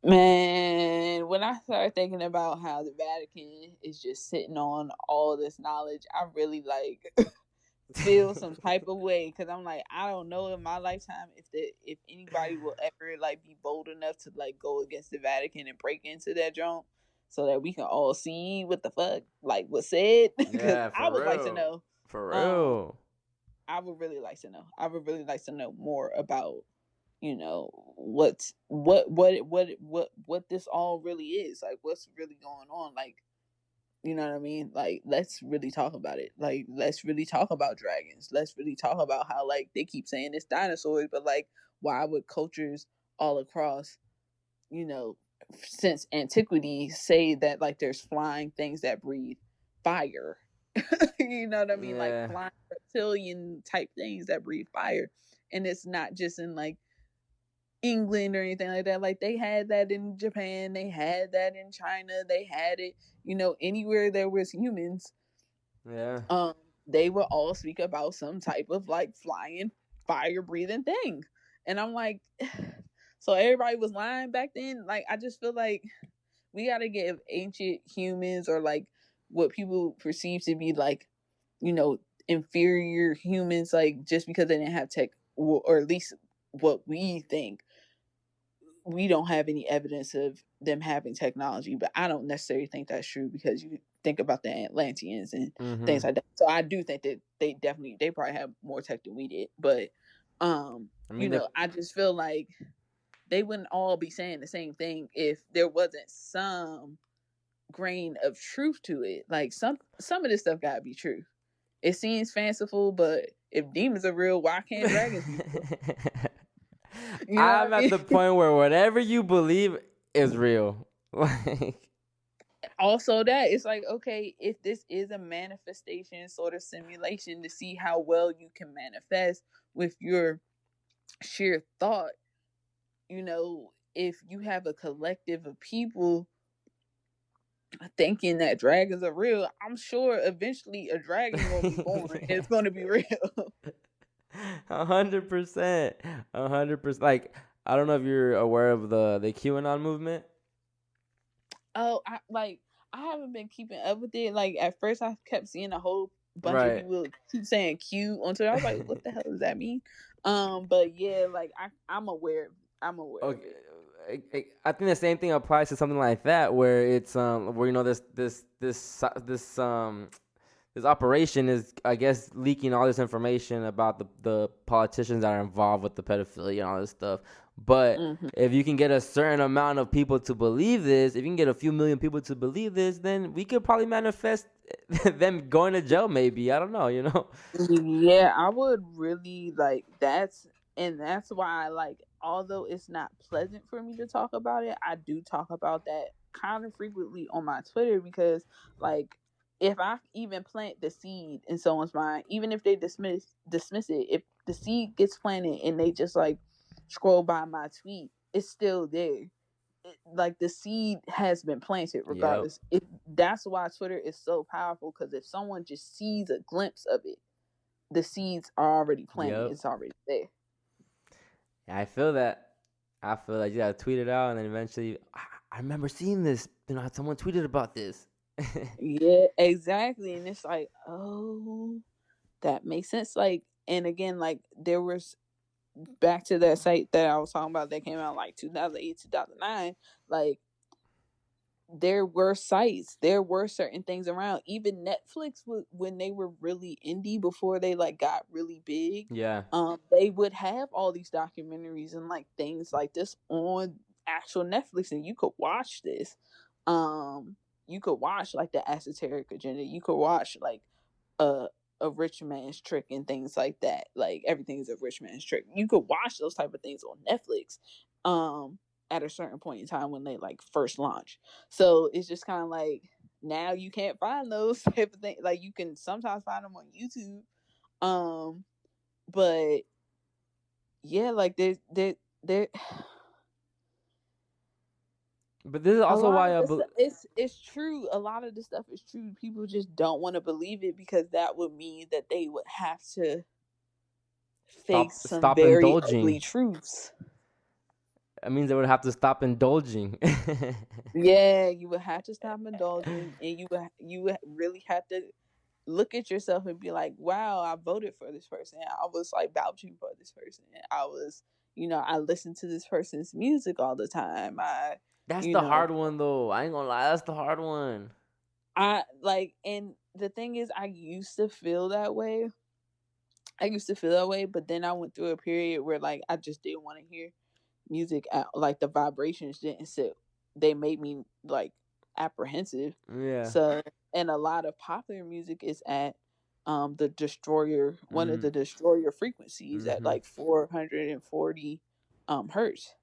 Man, when I started thinking about how the Vatican is just sitting on all this knowledge, I really like feel some type of way because I'm like, I don't know in my lifetime if anybody will ever like be bold enough to like go against the Vatican and break into that joint so that we can all see what the fuck like was said. Because Yeah, I for would like to real. know. For real. I would really like to know. I would really like to know more about what this all really is, like what's really going on, like you know what I mean, like let's really talk about it, like let's really talk about dragons, let's really talk about how like they keep saying it's dinosaurs, but like why would cultures all across you know since antiquity say that like there's flying things that breathe fire. You know what I mean, like Yeah. flying reptilian type things that breathe fire, and it's not just in like England or anything like that. Like they had that in Japan, they had that in China, they had it, anywhere there was humans. Yeah. They would all speak about some type of like flying, fire breathing thing. And I'm like, so everybody was lying back then. Like I just feel like we gotta give ancient humans or like what people perceive to be like, inferior humans, like just because they didn't have tech, or at least what we think, we don't have any evidence of them having technology, but I don't necessarily think that's true because you think about the Atlanteans and things like that. So I do think that they probably have more tech than we did. But I just feel like they wouldn't all be saying the same thing if there wasn't some grain of truth to it. Like some of this stuff gotta be true. It seems fanciful, but if demons are real, why can't dragons be real? I'm at the point where whatever you believe is real. Like, also that it's like, okay, if this is a manifestation sort of simulation to see how well you can manifest with your sheer thought, if you have a collective of people thinking that dragons are real, I'm sure eventually a dragon gonna be born and it's gonna be real. 100%. 100%. Like, I don't know if you're aware of the QAnon movement. Oh, I haven't been keeping up with it. Like at first, I kept seeing a whole bunch of Right. people keep saying Q on Twitter. I was like, what the hell does that mean? But yeah, like I'm aware. I'm aware of Okay. it. I think the same thing applies to something like that, where it's where this operation is, I guess, leaking all this information about the politicians that are involved with the pedophilia and all this stuff. But Mhm. if you can get a certain amount of people to believe this, if you can get a few million people to believe this, then we could probably manifest them going to jail. Maybe, I don't know. Yeah, I would really like that's why like although it's not pleasant for me to talk about it, I do talk about that kind of frequently on my Twitter because like if I even plant the seed in someone's mind, even if they dismiss it, if the seed gets planted and they just like scroll by my tweet, it's still there. Like the seed has been planted Yep. regardless. That's why Twitter is so powerful because if someone just sees a glimpse of it, the seeds are already planted. Yep. It's already there. I feel that. I feel like you gotta tweet it out, and then eventually, I remember seeing this. Someone tweeted about this. Yeah, exactly. And it's like, oh, that makes sense. Like, and again, like there was back to that site that I was talking about that came out like 2008, 2009. Like there were sites, there were certain things around. Even Netflix, when they were really indie before they like got really big, Yeah. they would have all these documentaries and like things like this on actual Netflix, and you could watch this. You could watch like the esoteric agenda. You could watch like a a rich man's trick and things like that. Like everything is a rich man's trick. You could watch those type of things on Netflix. At a certain point in time when they like first launch. So it's just kind of like now you can't find those type of things. Like you can sometimes find them on YouTube. But yeah, like there But this is a also lot why of this it's true. A lot of the stuff is true. People just don't want to believe it because that would mean that they would have to face some stop very indulging. ugly truths. It means they would have to stop indulging. Yeah, you would have to stop indulging, and you would really have to look at yourself and be like, "Wow, I voted for this person. I was like vouching for this person. I was, I listened to this person's music all the time. That's You the know, hard one, though. I ain't gonna lie. That's the hard one. I like, and the thing is, I used to feel that way. But then I went through a period where like I just didn't want to hear music at, like the vibrations didn't sit. They made me like apprehensive. Yeah. So and a lot of popular music is at the destroyer, one of the destroyer frequencies at Mm-hmm. like 440 hertz.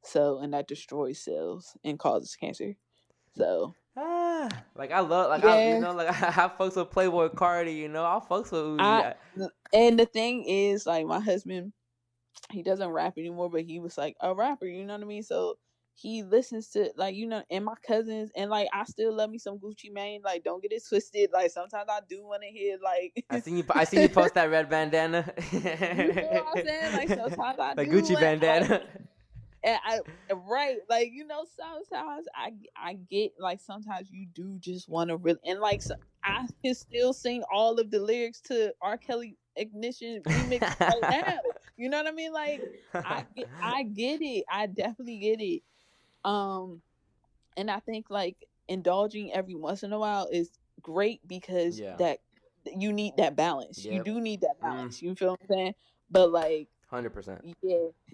So and that destroys cells and causes cancer. So Like I love, yeah, like I fucks with Playboy Cardi. I'll fucks with Uzi. I and the thing is like my husband, he doesn't rap anymore, but he was like a rapper, you know what I mean? So he listens to like, and my cousins, and like I still love me some Gucci Mane. Like don't get it twisted. Like sometimes I do want to hear like I seen you. I seen you post that red bandana. you know what I'm saying? Like sometimes I The do Gucci want bandana. like and I right, like sometimes I get like sometimes you do just want to really and like so, I can still sing all of the lyrics to R. Kelly Ignition remix right now. You know what I mean? Like I get it. I definitely get it. Um, and I think like indulging every once in a while is great because Yeah. that you need that balance. You Yep. do need that balance. You feel what I'm saying? But like 100%.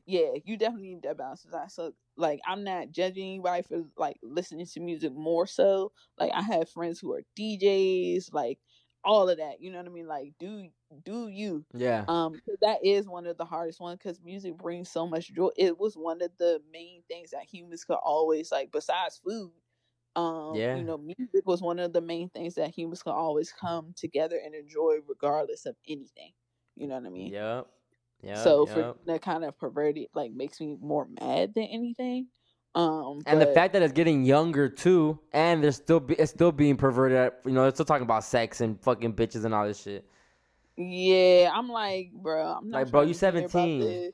yeah, you definitely need that balance. So, like, I'm not judging anybody for like listening to music more so. Like, I have friends who are DJs, like all of that. You know what I mean? Like, do you? Yeah. 'Cause that is one of the hardest ones because music brings so much joy. It was one of the main things that humans could always like, besides food. Yeah. Music was one of the main things that humans could always come together and enjoy, regardless of anything. You know what I mean? Yep. Yep. So for Yep. that kind of perverted like makes me more mad than anything. And the But fact that it's getting younger too, and it's still being perverted. They're still talking about sex and fucking bitches and all this shit. yeah, I'm like, bro, I'm not Like, bro, you trying to hear about 17. this.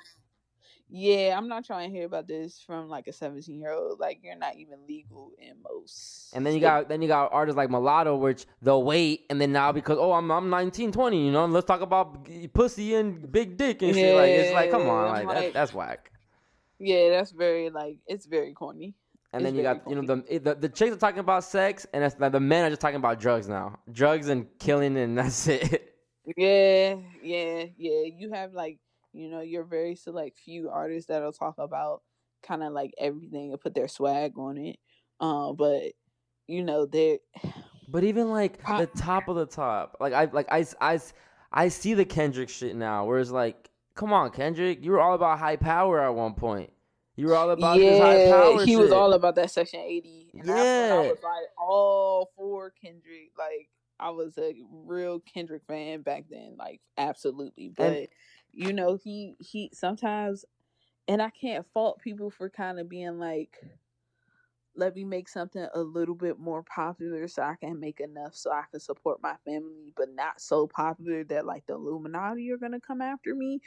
Yeah, I'm not trying to hear about this from like a 17-year-old. Like, you're not even legal in most And then you states. got artists like Mulatto, which they'll wait, and then now because I'm 19, 20, let's talk about pussy and big dick and shit. Like, it's like, come on, Yeah, I'm like like, that's whack. yeah, that's very like, it's very corny. And It's then you very got corny. the chicks are talking about sex, and it's like the men are just talking about drugs now, drugs and killing, and that's it. Yeah. You have like, your very select few artists that'll talk about kind of like everything and put their swag on it. But they're But even like the top of the top, I see the Kendrick shit now, where it's like, come on, Kendrick, you were all about high power at one point. You were all about this high yeah, power he was all shit. about that Section 80, and that's when I Yeah. was like all for Kendrick. Like, I was a real Kendrick fan back then, like absolutely. And But he sometimes, and I can't fault people for kind of being like, let me make something a little bit more popular so I can make enough so I can support my family, but not so popular that like the Illuminati are gonna come after me.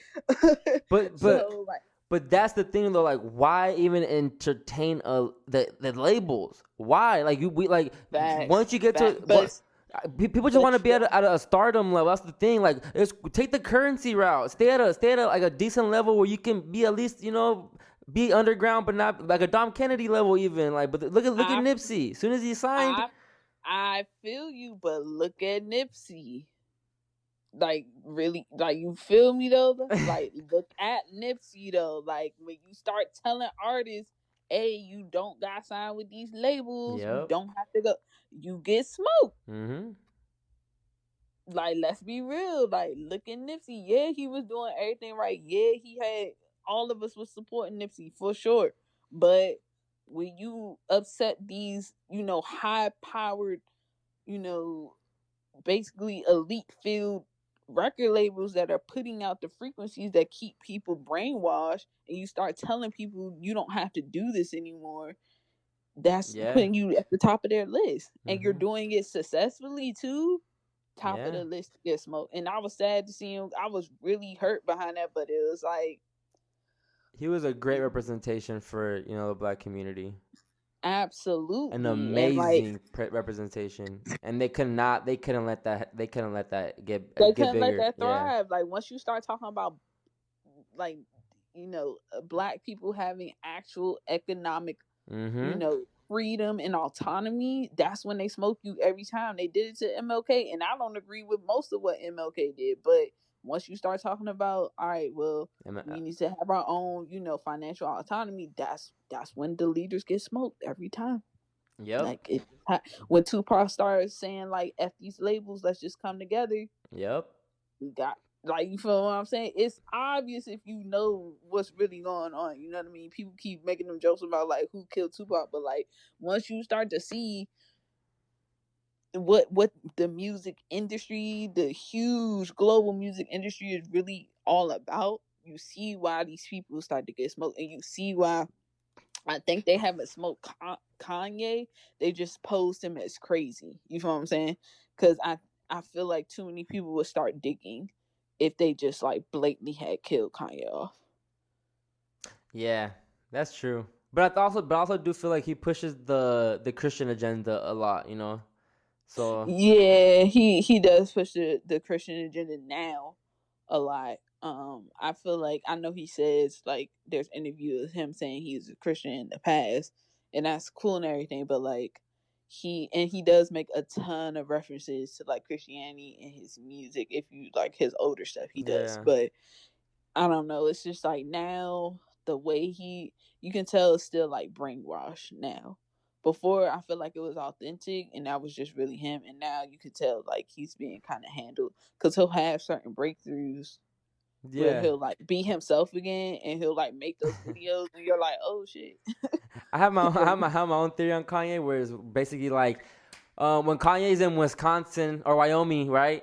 but So like, but that's the thing though, like why even entertain the labels? Why? Like facts, once you get to but people just want to be you at a stardom level. That's the thing. Like, take the currency route. Stay at a like a decent level where you can be at least be underground, but not like a Dom Kennedy level even. Like, but look at Nipsey. As soon as he signed, I feel you, but look at Nipsey. Like, really, like, you feel me though? Like, look at Nipsey though. Like, when you start telling artists, hey, you don't got signed with these labels, you Yep. don't have to go, you get smoked. Mm-hmm. Like, let's be real. Like, look at Nipsey. Yeah, he was doing everything right. Yeah, he had, all of us was supporting Nipsey for sure. But when you upset these, high powered, basically elite field record labels that are putting out the frequencies that keep people brainwashed, and you start telling people you don't have to do this anymore, that's putting you at the top of their list. And you're doing it successfully too, top of the list to get smoked. And I was sad to see him. I was really hurt behind that, but it was like, he was a great representation for the black community. Absolutely, an amazing representation, and they couldn't let that get they couldn't bigger. Let that thrive. Yeah. Like, once you start talking about like black people having actual economic freedom and autonomy, that's when they smoke you every time. They did it to MLK, and I don't agree with most of what MLK did, but once you start talking about, all right, well, we need to have our own, financial autonomy, that's when the leaders get smoked every time. Yep. Like, when Tupac started saying like, F these labels, let's just come together. Yep. We got, like, you feel what I'm saying? It's obvious if you know what's really going on. You know what I mean? People keep making them jokes about like who killed Tupac, but like, once you start to see what the music industry, the huge global music industry, is really all about, you see why these people start to get smoked, and you see why I think they haven't smoked Kanye. They just posed him as crazy. You feel what I'm saying? Because I feel like too many people would start digging if they just like blatantly had killed Kanye off. Yeah, that's true. But I also do feel like he pushes the Christian agenda a lot. So yeah, he does push the Christian agenda now a lot. I feel like, I know he says like there's interviews of him saying he was a Christian in the past, and that's cool and everything, but like he does make a ton of references to like Christianity in his music. If you like his older stuff, he does. But I don't know, it's just like now the way you can tell it's still like brainwashed now. Before, I feel like it was authentic and that was just really him, and now you can tell like he's being kind of handled, because he'll have certain breakthroughs where he'll like be himself again, and he'll like make those videos, and you're like, oh shit. I have my own theory on Kanye, where it's basically like when Kanye's in Wisconsin or Wyoming, right?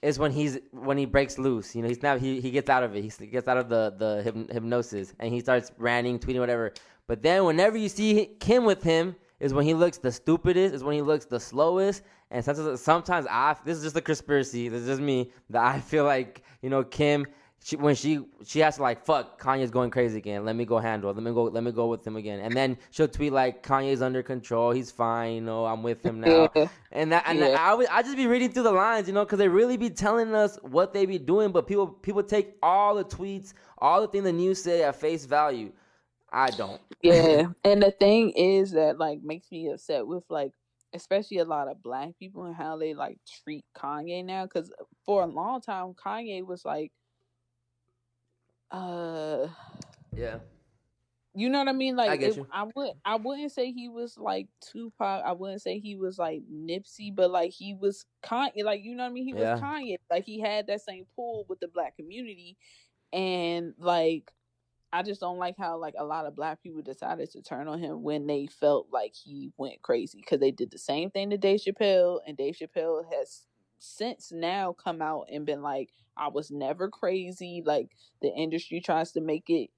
is when he breaks loose. You know, he gets out of it. He gets out of the hypnosis and he starts ranting, tweeting, whatever. But then whenever you see Kim with him, is when he looks the stupidest. Is when he looks the slowest. And sometimes this is just a conspiracy. This is just me that I feel like, you know, Kim. When she has to like, fuck, Kanye's going crazy again. Let me go handle it. Let me go with him again. And then she'll tweet like, Kanye's under control. He's fine. You know, I'm with him now. Yeah. I just be reading through the lines, you know, because they really be telling us what they be doing. But people take all the tweets, all the thing the news say at face value. I don't. Yeah. And the thing is that like makes me upset with like, especially a lot of black people and how they like treat Kanye now. Because for a long time, Kanye was like, Yeah. You know what I mean? Like, I get you. I wouldn't say he was like Tupac. I wouldn't say he was like Nipsey, but like he was Kanye. Like, you know what I mean? He was Kanye. Like he had that same pull with the black community, and like I just don't like how like a lot of black people decided to turn on him when they felt like he went crazy, because they did the same thing to Dave Chappelle, and Dave Chappelle has since now come out and been like, I was never crazy. Like the industry tries to make it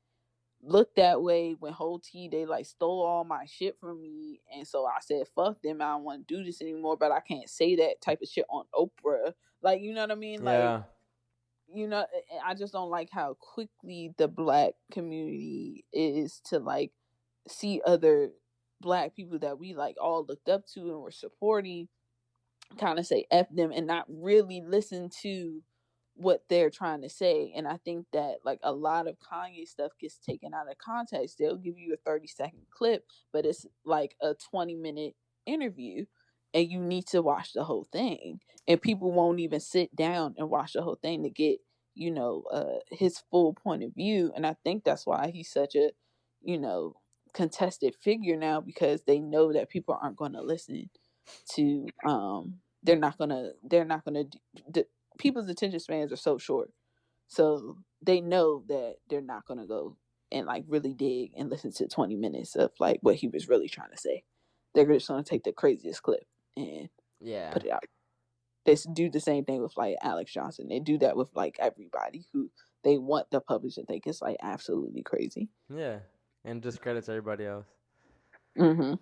look that way. When whole T, they like stole all my shit from me, and so I said fuck them, I don't want to do this anymore, but I can't say that type of shit on Oprah. Like, you know what I mean? Like, you know, I just don't like how quickly the black community is to like see other black people that we like all looked up to and were supporting kind of say F them and not really listen to what they're trying to say. And I think that like a lot of Kanye stuff gets taken out of context. They'll give you a 30-second clip, but it's like a 20-minute interview, and you need to watch the whole thing. And people won't even sit down and watch the whole thing to get, you know, his full point of view. And I think that's why he's such a, you know, contested figure now, because they know that people aren't going to listen to they're not gonna people's attention spans are so short, so they know that they're not gonna go and like really dig and listen to 20 minutes of like what he was really trying to say. They're just gonna take the craziest clip and put it out. They do the same thing with like Alex Johnson. They do that with like everybody who they want the public to think is like absolutely crazy. Yeah, and discredits everybody else. Mm-hmm.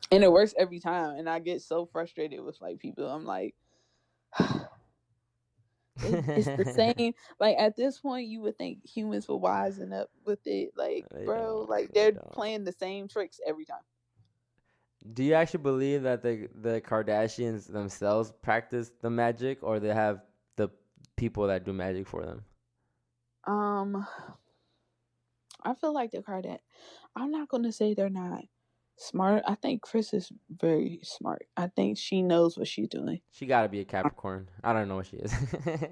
And it works every time. And I get so frustrated with like people. I'm like, it's the same. Like at this point, you would think humans will wisen up with it. Like, bro, like they're playing the same tricks every time. Do you actually believe that the Kardashians themselves practice the magic, or they have the people that do magic for them? I feel like the Kardashians. I'm not gonna say they're not smart. I think Chris is very smart. I think she knows what she's doing. She gotta be a Capricorn. I don't know what she is.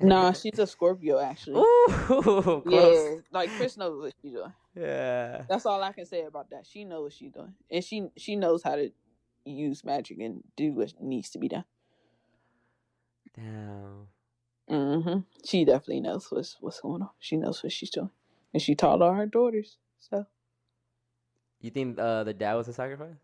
Nah, she's a Scorpio actually. Ooh, close. Yeah, like Chris knows what she's doing. Yeah. That's all I can say about that. She knows what she's doing, and she knows how to use magic and do what needs to be done. Damn. Mm-hmm. She definitely knows what's going on. She knows what she's doing, and she taught all her daughters. So. You think the dad was a sacrifice?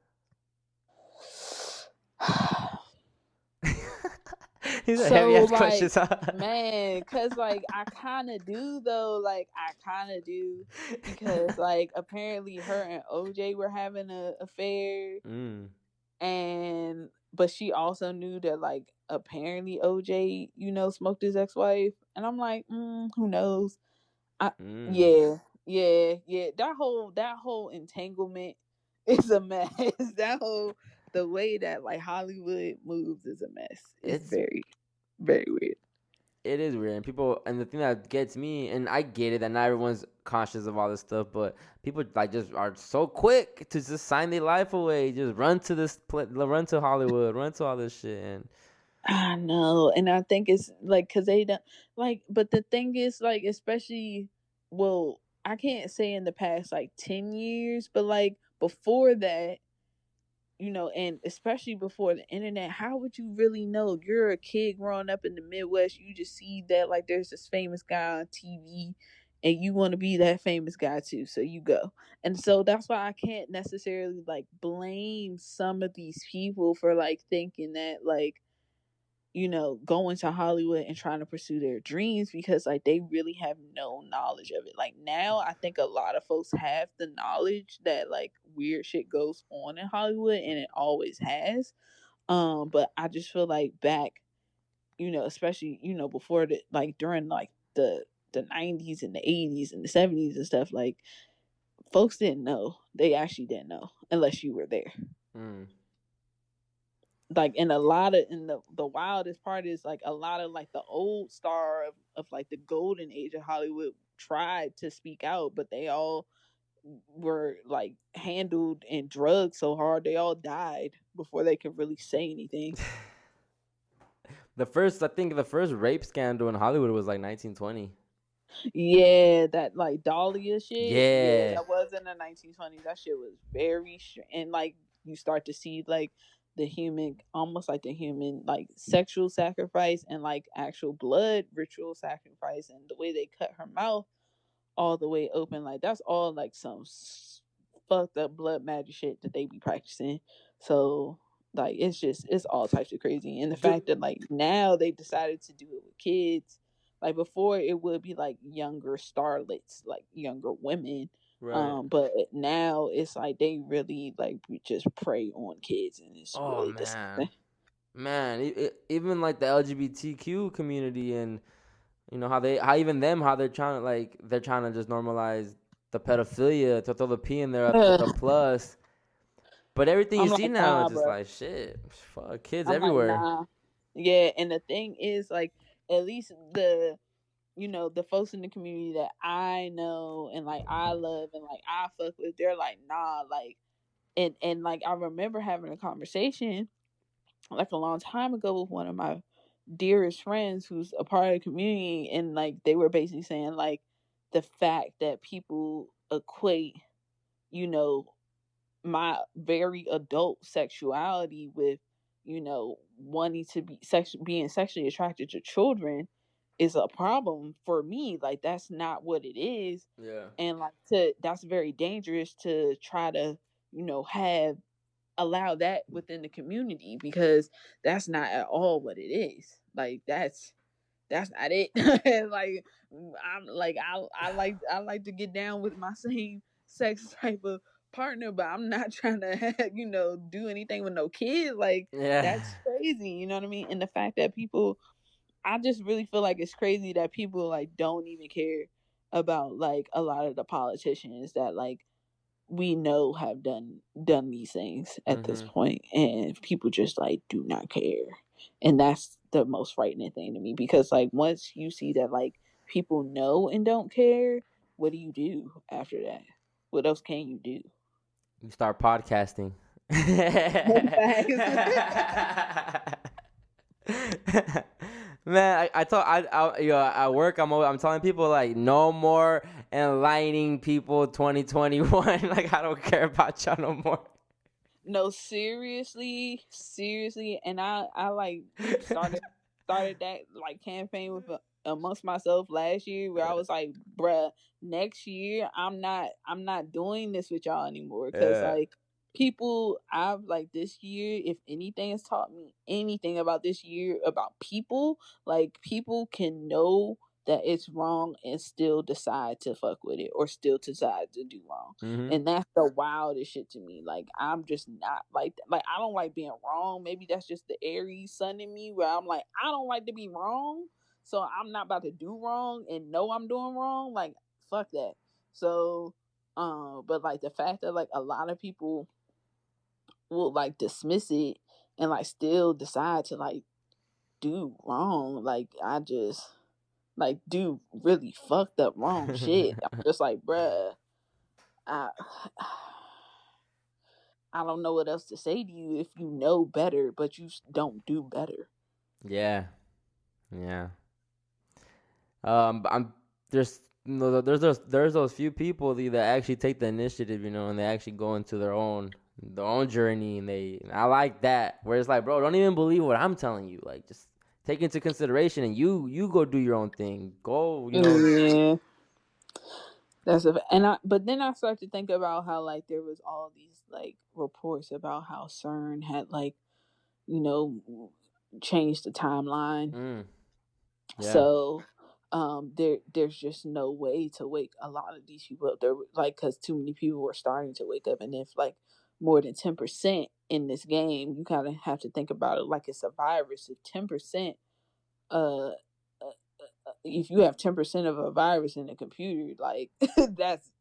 He's a heavy ass questions, huh? Man, cause like I kind of do though. Like I kind of do, because like apparently her and OJ were having an affair, and but she also knew that like apparently OJ, you know, smoked his ex-wife, and I'm like, who knows? Yeah. That whole entanglement is a mess. The way that like Hollywood moves is a mess. It's very, very weird. It is weird, and the thing that gets me, and I get it that not everyone's conscious of all this stuff, but people like just are so quick to just sign their life away, just run to run to Hollywood, run to all this shit, and I know, and I think it's like because they don't like, but the thing is like, especially, well, I can't say in the past like 10 years, but like before that, you know, and especially before the internet, how would you really know? You're a kid growing up in the Midwest, you just see that like there's this famous guy on TV, and you want to be that famous guy too, so you go. And so that's why I can't necessarily like blame some of these people for like thinking that like going to Hollywood and trying to pursue their dreams because like they really have no knowledge of it. Like now I think a lot of folks have the knowledge that like weird shit goes on in Hollywood and it always has. But I just feel like back, especially, before the like during like the 90s and the 80s and the 70s and stuff, like folks didn't know. They actually didn't know unless you were there. Like, and a lot of, and the wildest part is like a lot of like the old star of like the golden age of Hollywood tried to speak out, but they all were like handled and drugged so hard they all died before they could really say anything. I think the first rape scandal in Hollywood was like 1920. Yeah, that like Dahlia shit. Yeah. That was in the 1920s. That shit was very and like you start to see like the human, almost like the human like sexual sacrifice and like actual blood ritual sacrifice, and the way they cut her mouth all the way open, like that's all like some fucked up blood magic shit that they be practicing. So like it's all types of crazy, and the fact that like now they've decided to do it with kids. Like before it would be like younger starlets, like younger women. Right. But now it's like they really like just prey on kids, and it's really disgusting. Man, even like the LGBTQ community, and how they're trying to just normalize the pedophilia, to throw the P in there with the plus. But everything I'm you see like, now, nah, it's just bro. like shit. Fuck, kids I'm like, everywhere. nah. Yeah, and the thing is, like, at least the folks in the community that I know and like I love and like I fuck with, they're like, nah, like, and like I remember having a conversation like a long time ago with one of my dearest friends who's a part of the community, and like they were basically saying like the fact that people equate, you know, my very adult sexuality with, wanting to be being sexually attracted to children is a problem for me. Like that's not what it is. Yeah. And like that's very dangerous to try to, have allow that within the community, because that's not at all what it is. Like that's not it. Like I'm like I like to get down with my same sex type of partner, but I'm not trying to have, do anything with no kid. Like Yeah. that's crazy, you know what I mean? And the fact that people, I just really feel like it's crazy that people like don't even care about like a lot of the politicians that like we know have done these things at this point, and people just like do not care. And that's the most frightening thing to me, because like once you see that like people know and don't care, what do you do after that? What else can you do? You start podcasting. Man, at work I'm telling people like no more enlightening people 2021. Like I don't care about y'all no more. No, seriously, and I like started that like campaign with amongst myself last year, where I was like, bruh, next year I'm not doing this with y'all anymore, because Yeah. like people, I've like this year, if anything has taught me anything about this year about people, like people can know that it's wrong and still decide to fuck with it, or still decide to do wrong. And that's the wildest shit to me. Like I'm just not like that. Like I don't like being wrong. Maybe that's just the Aries sun in me, where I'm like, I don't like to be wrong, so I'm not about to do wrong and know I'm doing wrong. Like fuck that. So but like the fact that like a lot of people will like dismiss it and like still decide to like do wrong, like I just like do really fucked up wrong shit. I'm just like, bruh, I I don't know what else to say to you if you know better, but you don't do better. Yeah. Yeah. I'm there's those few people that actually take the initiative, and they actually go into their own journey, and I like that, where it's like, bro, don't even believe what I'm telling you, like just take into consideration, and you go do your own thing, go, Yeah, but then I start to think about how like there was all these like reports about how CERN had like, you know change the timeline. Yeah. So there's just no way to wake a lot of these people up. They're like, because too many people were starting to wake up, and if like more than 10% in this game, you kind of have to think about it like it's a virus. If 10%, uh, if you have 10% of a virus in a computer, like that's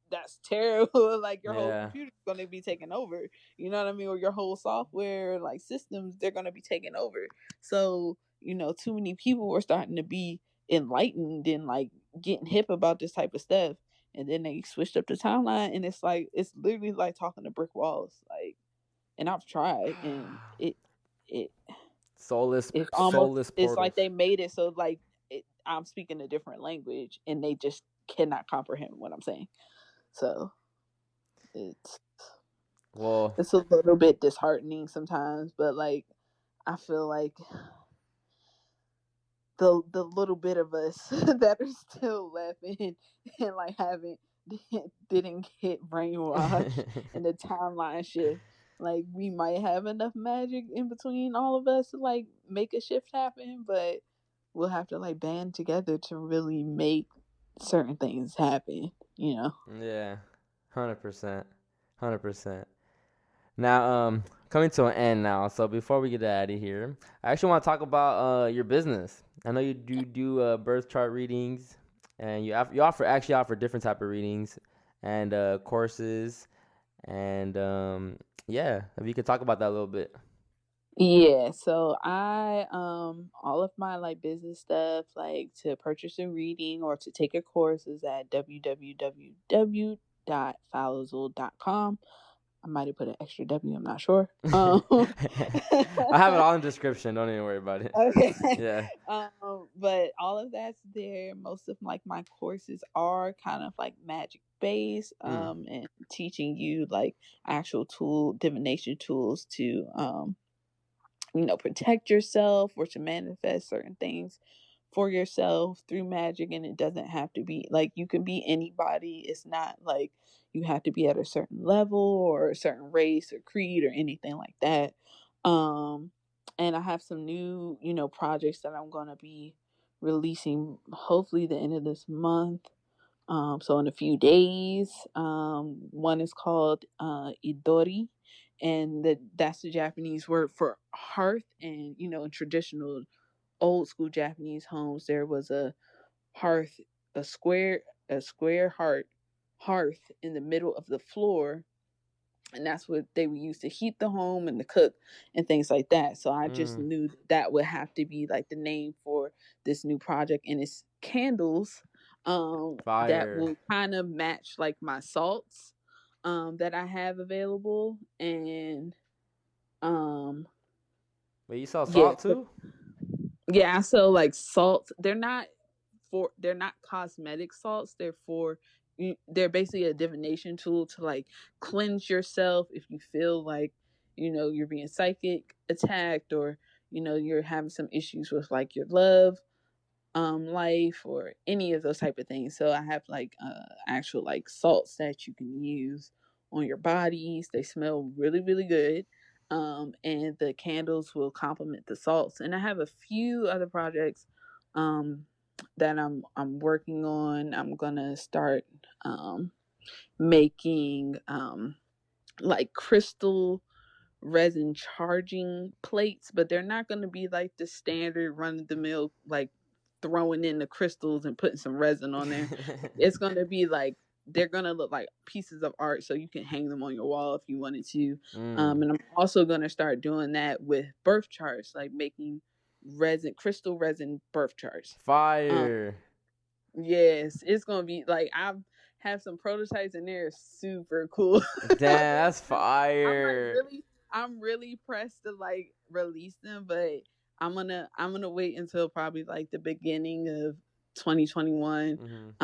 terrible. Like your whole Yeah. computer's gonna be taken over. You know what I mean? Or your whole software, like systems, they're gonna be taken over. So, too many people were starting to be enlightened and like getting hip about this type of stuff. And then they switched up the timeline, and it's like it's literally like talking to brick walls. Like, and I've tried, and it Soulless it's almost, it's portals. like they made it so like I'm speaking a different language, and they just cannot comprehend what I'm saying. So it's Well, it's a little bit disheartening sometimes, but like I feel like the little bit of us that are still left and like haven't didn't get brainwashed and the timeline shift, like we might have enough magic in between all of us to like make a shift happen, but we'll have to like band together to really make certain things happen. yeah, 100%, 100%. Now, coming to an end now. So before we get out of here, I actually want to talk about your business. I know you do birth chart readings, and you offer different type of readings and courses, and yeah, if you could talk about that a little bit. Yeah, so I all of my like business stuff, like to purchase a reading or to take a course, is at www.fowlazule.com. I might have put an extra W, I'm not sure. I have it all in the description. Don't even worry about it. Okay. Yeah. But all of that's there. Most of like my courses are kind of like magic based, and teaching you like actual divination tools to protect yourself or to manifest certain things for yourself through magic. And it doesn't have to be like, you can be anybody. It's not like you have to be at a certain level or a certain race or creed or anything like that. And I have some new, projects that I'm going to be releasing hopefully the end of this month. So in a few days, one is called Idori, and that's the Japanese word for hearth. And in traditional old school Japanese homes, there was a hearth, a square hearth in the middle of the floor, and that's what they would use to heat the home and to cook and things like that. So I just knew that would have to be like the name for this new project, and it's candles that Fire. will kind of match like my salts that I have available. And Wait, you sell yeah, salt too? yeah, so like salts, they're not cosmetic salts. They're basically a divination tool to like cleanse yourself if you feel like you're being psychic attacked, or you're having some issues with like your love life or any of those type of things. So I have like actual like salts that you can use on your bodies. They smell really really good. And the candles will complement the salts. And I have a few other projects um that I'm working on. I'm gonna start making like crystal resin charging plates, but they're not going to be like the standard run of the mill, like throwing in the crystals and putting some resin on there. It's going to be like, they're going to look like pieces of art, so you can hang them on your wall if you wanted to. And I'm also going to start doing that with birth charts, like making crystal resin birth charts. Fire. Yes, it's going to be like, I have some prototypes and they're super cool. Damn, that's I'm like fire. I'm really pressed to like release them, but I'm gonna wait until probably like the beginning of 2021,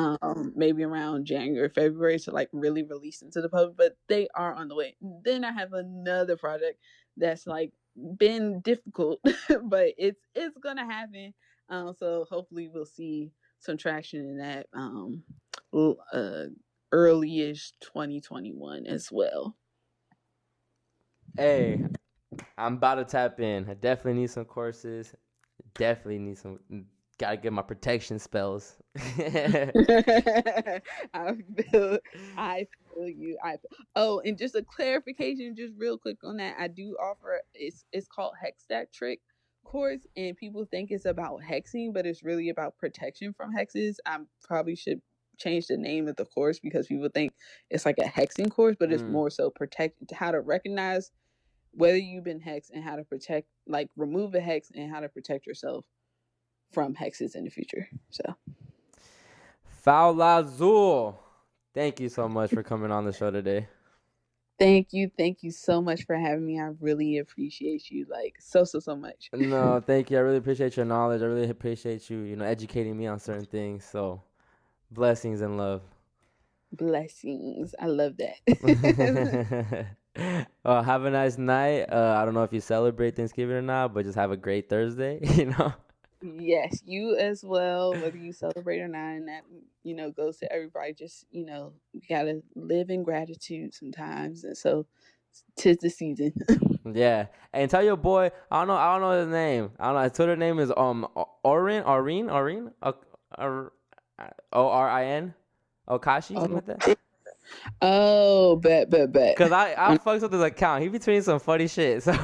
maybe around January, February, to like really release them to the public. But they are on the way. Then I have another project that's like been difficult, but it's gonna happen. So hopefully we'll see some traction in that early-ish 2021 as well. Hey, I'm about to tap in. I definitely need some courses. Definitely need some. Gotta get my protection spells. I feel, I feel you. Oh, and just a clarification, just real quick on that. I do offer it's called Hexstack Trick course, and people think it's about hexing, but it's really about protection from hexes. I probably should change the name of the course because people think it's like a hexing course, but it's more so protect how to recognize whether you've been hexed and how to protect, like remove a hex and how to protect yourself from hexes in the future. So FOWLAZULE, thank you so much for coming on the show today. thank you so much for having me. I really appreciate you, like so much. No, thank you. I really appreciate your knowledge. I really appreciate you, educating me on certain things. So, blessings and love. Blessings. I love that. Well, have a nice night. I don't know if you celebrate Thanksgiving or not, but just have a great Thursday, Yes, you as well, whether you celebrate or not, and that goes to everybody. Just you gotta live in gratitude sometimes, and so 'tis the season. Yeah, and tell your boy. I don't know his name. I don't know. His Twitter name is Orin, Orin, Okashi, something like that. Oh, bet. Cause I fucks with his account. He be tweeting some funny shit. So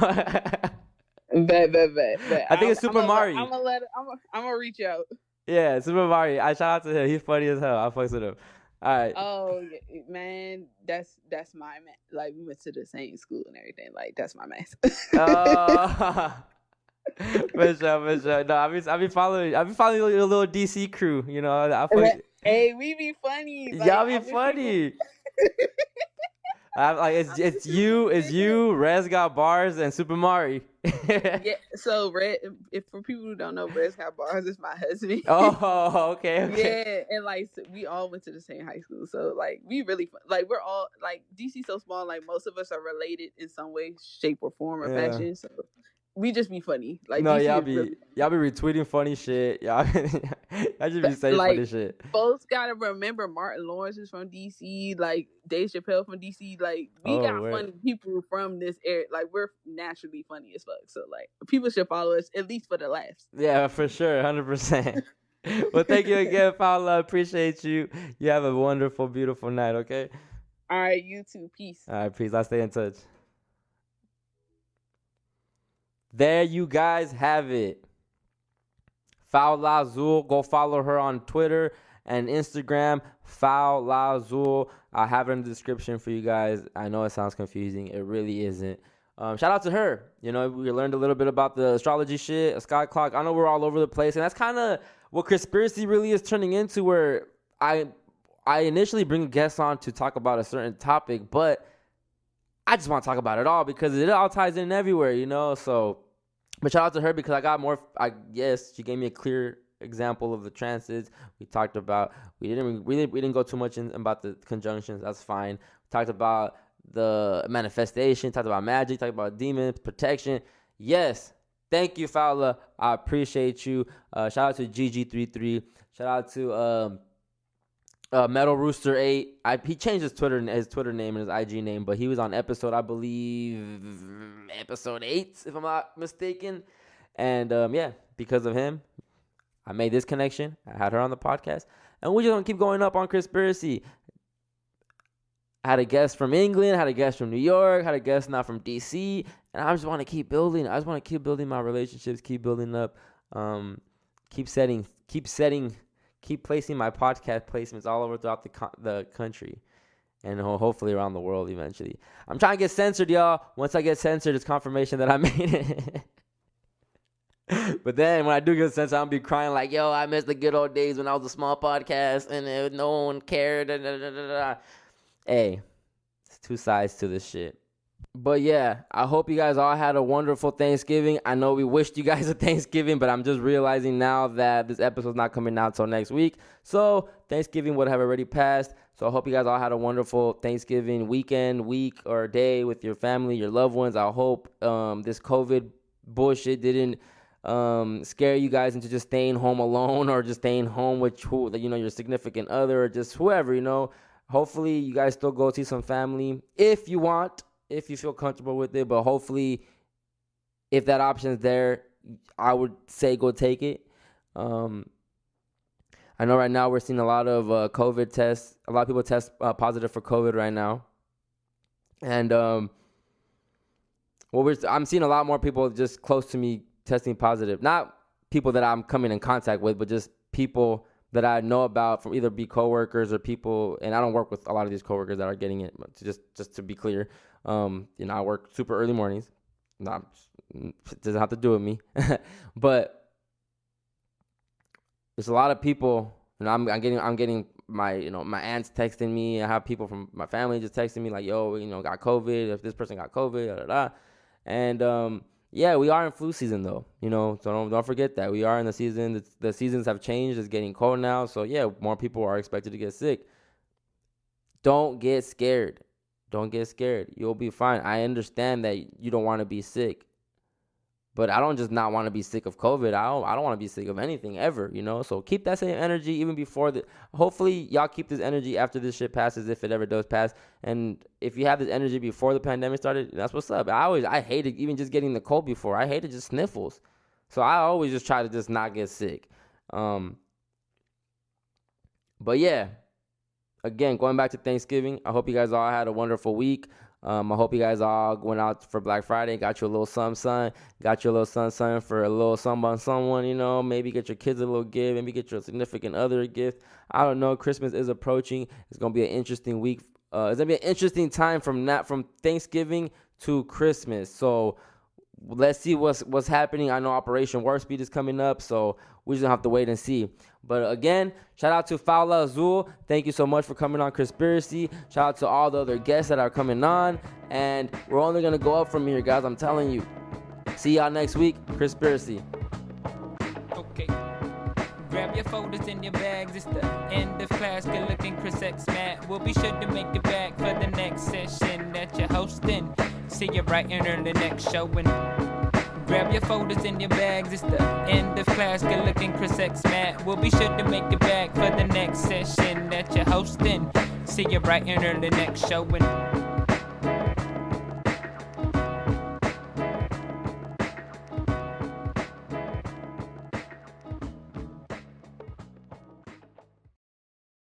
Bet. I think it's Super Mario. I'm gonna reach out. Yeah, Super Mario. I shout out to him. He's funny as hell. I fucks with him. All right. Oh man, that's my man. Like we went to the same school and everything. Like that's my man. For sure. No, I be following your little DC crew. Hey, we be funny. Like, y'all be funny. It's you, Rez got bars, and Super Mario. Yeah. So Red, if for people who don't know, Rez got bars is my husband. Oh, okay. Yeah, and like so we all went to the same high school, so like we really like we're all like DC so small. Like most of us are related in some way, shape, or form or fashion. So we just be funny. Like no, DC y'all be retweeting funny shit. Y'all just be saying funny shit. Folks gotta remember Martin Lawrence is from DC, like Dave Chappelle from DC. Like we got funny people from this area. Like we're naturally funny as fuck. So like people should follow us at least for the laughs. Yeah, for sure, 100%. Well, thank you again, Paula. Appreciate you. You have a wonderful, beautiful night. Okay. All right, you too. Peace. All right, peace. I'll stay in touch. There you guys have it. FOWLAZULE. Go follow her on Twitter and Instagram. FOWLAZULE. I'll have it in the description for you guys. I know it sounds confusing. It really isn't. Shout out to her. We learned a little bit about the astrology shit, a sky clock. I know we're all over the place, and that's kind of what CHRISPIRACY really is turning into, where I initially bring guests on to talk about a certain topic, but I just want to talk about it all because it all ties in everywhere, So, but shout out to her because I got more. She gave me a clear example of the transits. We talked about. We didn't go too much in about the conjunctions. That's fine. We talked about the manifestation. Talked about magic. Talked about demons, protection. Yes. Thank you, Fowler. I appreciate you. Shout out to GG33. Shout out to Metal Rooster 8. He changed his Twitter name and his IG name, but he was on episode, I believe, episode 8, if I'm not mistaken. And because of him, I made this connection. I had her on the podcast, and we're just gonna keep going up on CHRISPIRACY. I had a guest from England, had a guest from New York, had a guest now from DC, and I just want to keep building. I just want to keep building my relationships, keep building up, keep placing my podcast placements all over throughout the country, and hopefully around the world eventually. I'm trying to get censored, y'all. Once I get censored, it's confirmation that I made it. But then when I do get censored, I'll be crying like, yo, I miss the good old days when I was a small podcast and no one cared. Hey, it's two sides to this shit. But yeah, I hope you guys all had a wonderful Thanksgiving. I know we wished you guys a Thanksgiving, but I'm just realizing now that this episode's not coming out till next week. So Thanksgiving would have already passed. So I hope you guys all had a wonderful Thanksgiving weekend, week, or day with your family, your loved ones. I hope this COVID bullshit didn't scare you guys into just staying home alone or just staying home with your significant other or just whoever, Hopefully you guys still go see some family if you want, if you feel comfortable with it, but hopefully if that option's there, I would say go take it. I know right now we're seeing a lot of COVID tests. A lot of people test positive for COVID right now. And I'm seeing a lot more people just close to me testing positive. Not people that I'm coming in contact with, but just people that I know about from either be coworkers or people. And I don't work with a lot of these coworkers that are getting it. But just to be clear, I work super early mornings. It doesn't have to do with me, but there's a lot of people. I'm getting my my aunts texting me. I have people from my family just texting me like, yo, got COVID. If this person got COVID, da da da. And yeah, we are in flu season though. So don't forget that we are in the season. The seasons have changed. It's getting cold now, so yeah, more people are expected to get sick. Don't get scared. Don't get scared. You'll be fine. I understand that you don't want to be sick. But I don't just not want to be sick of COVID. I don't want to be sick of anything ever, So keep that same energy even before the. Hopefully, y'all keep this energy after this shit passes, if it ever does pass. And if you have this energy before the pandemic started, that's what's up. I hated even just getting the cold before. I hated just sniffles. So I always just try to just not get sick. But yeah, again, going back to Thanksgiving, I hope you guys all had a wonderful week. I hope you guys all went out for Black Friday, got you a little something, got you a little something for a little something on someone, maybe get your kids a little gift, maybe get your significant other a gift. I don't know. Christmas is approaching. It's going to be an interesting week. It's going to be an interesting time from Thanksgiving to Christmas. So let's see what's happening. I know Operation Warp Speed is coming up, so we just have to wait and see. But again, shout out to FOWLAZULE. Thank you so much for coming on Conspiracy. Shout out to all the other guests that are coming on. And we're only going to go up from here, guys. I'm telling you. See y'all next week. Conspiracy. Okay. Grab your folders in your bags. It's the end of class. Good looking Chris X Matt. We'll be sure to make it back for the next session that you're hosting. See you right in the next showing. Grab your folders in your bags. It's the end of class. Good looking Chris X Matt. We'll be sure to make it back for the next session that you're hosting. See you right in the next showing.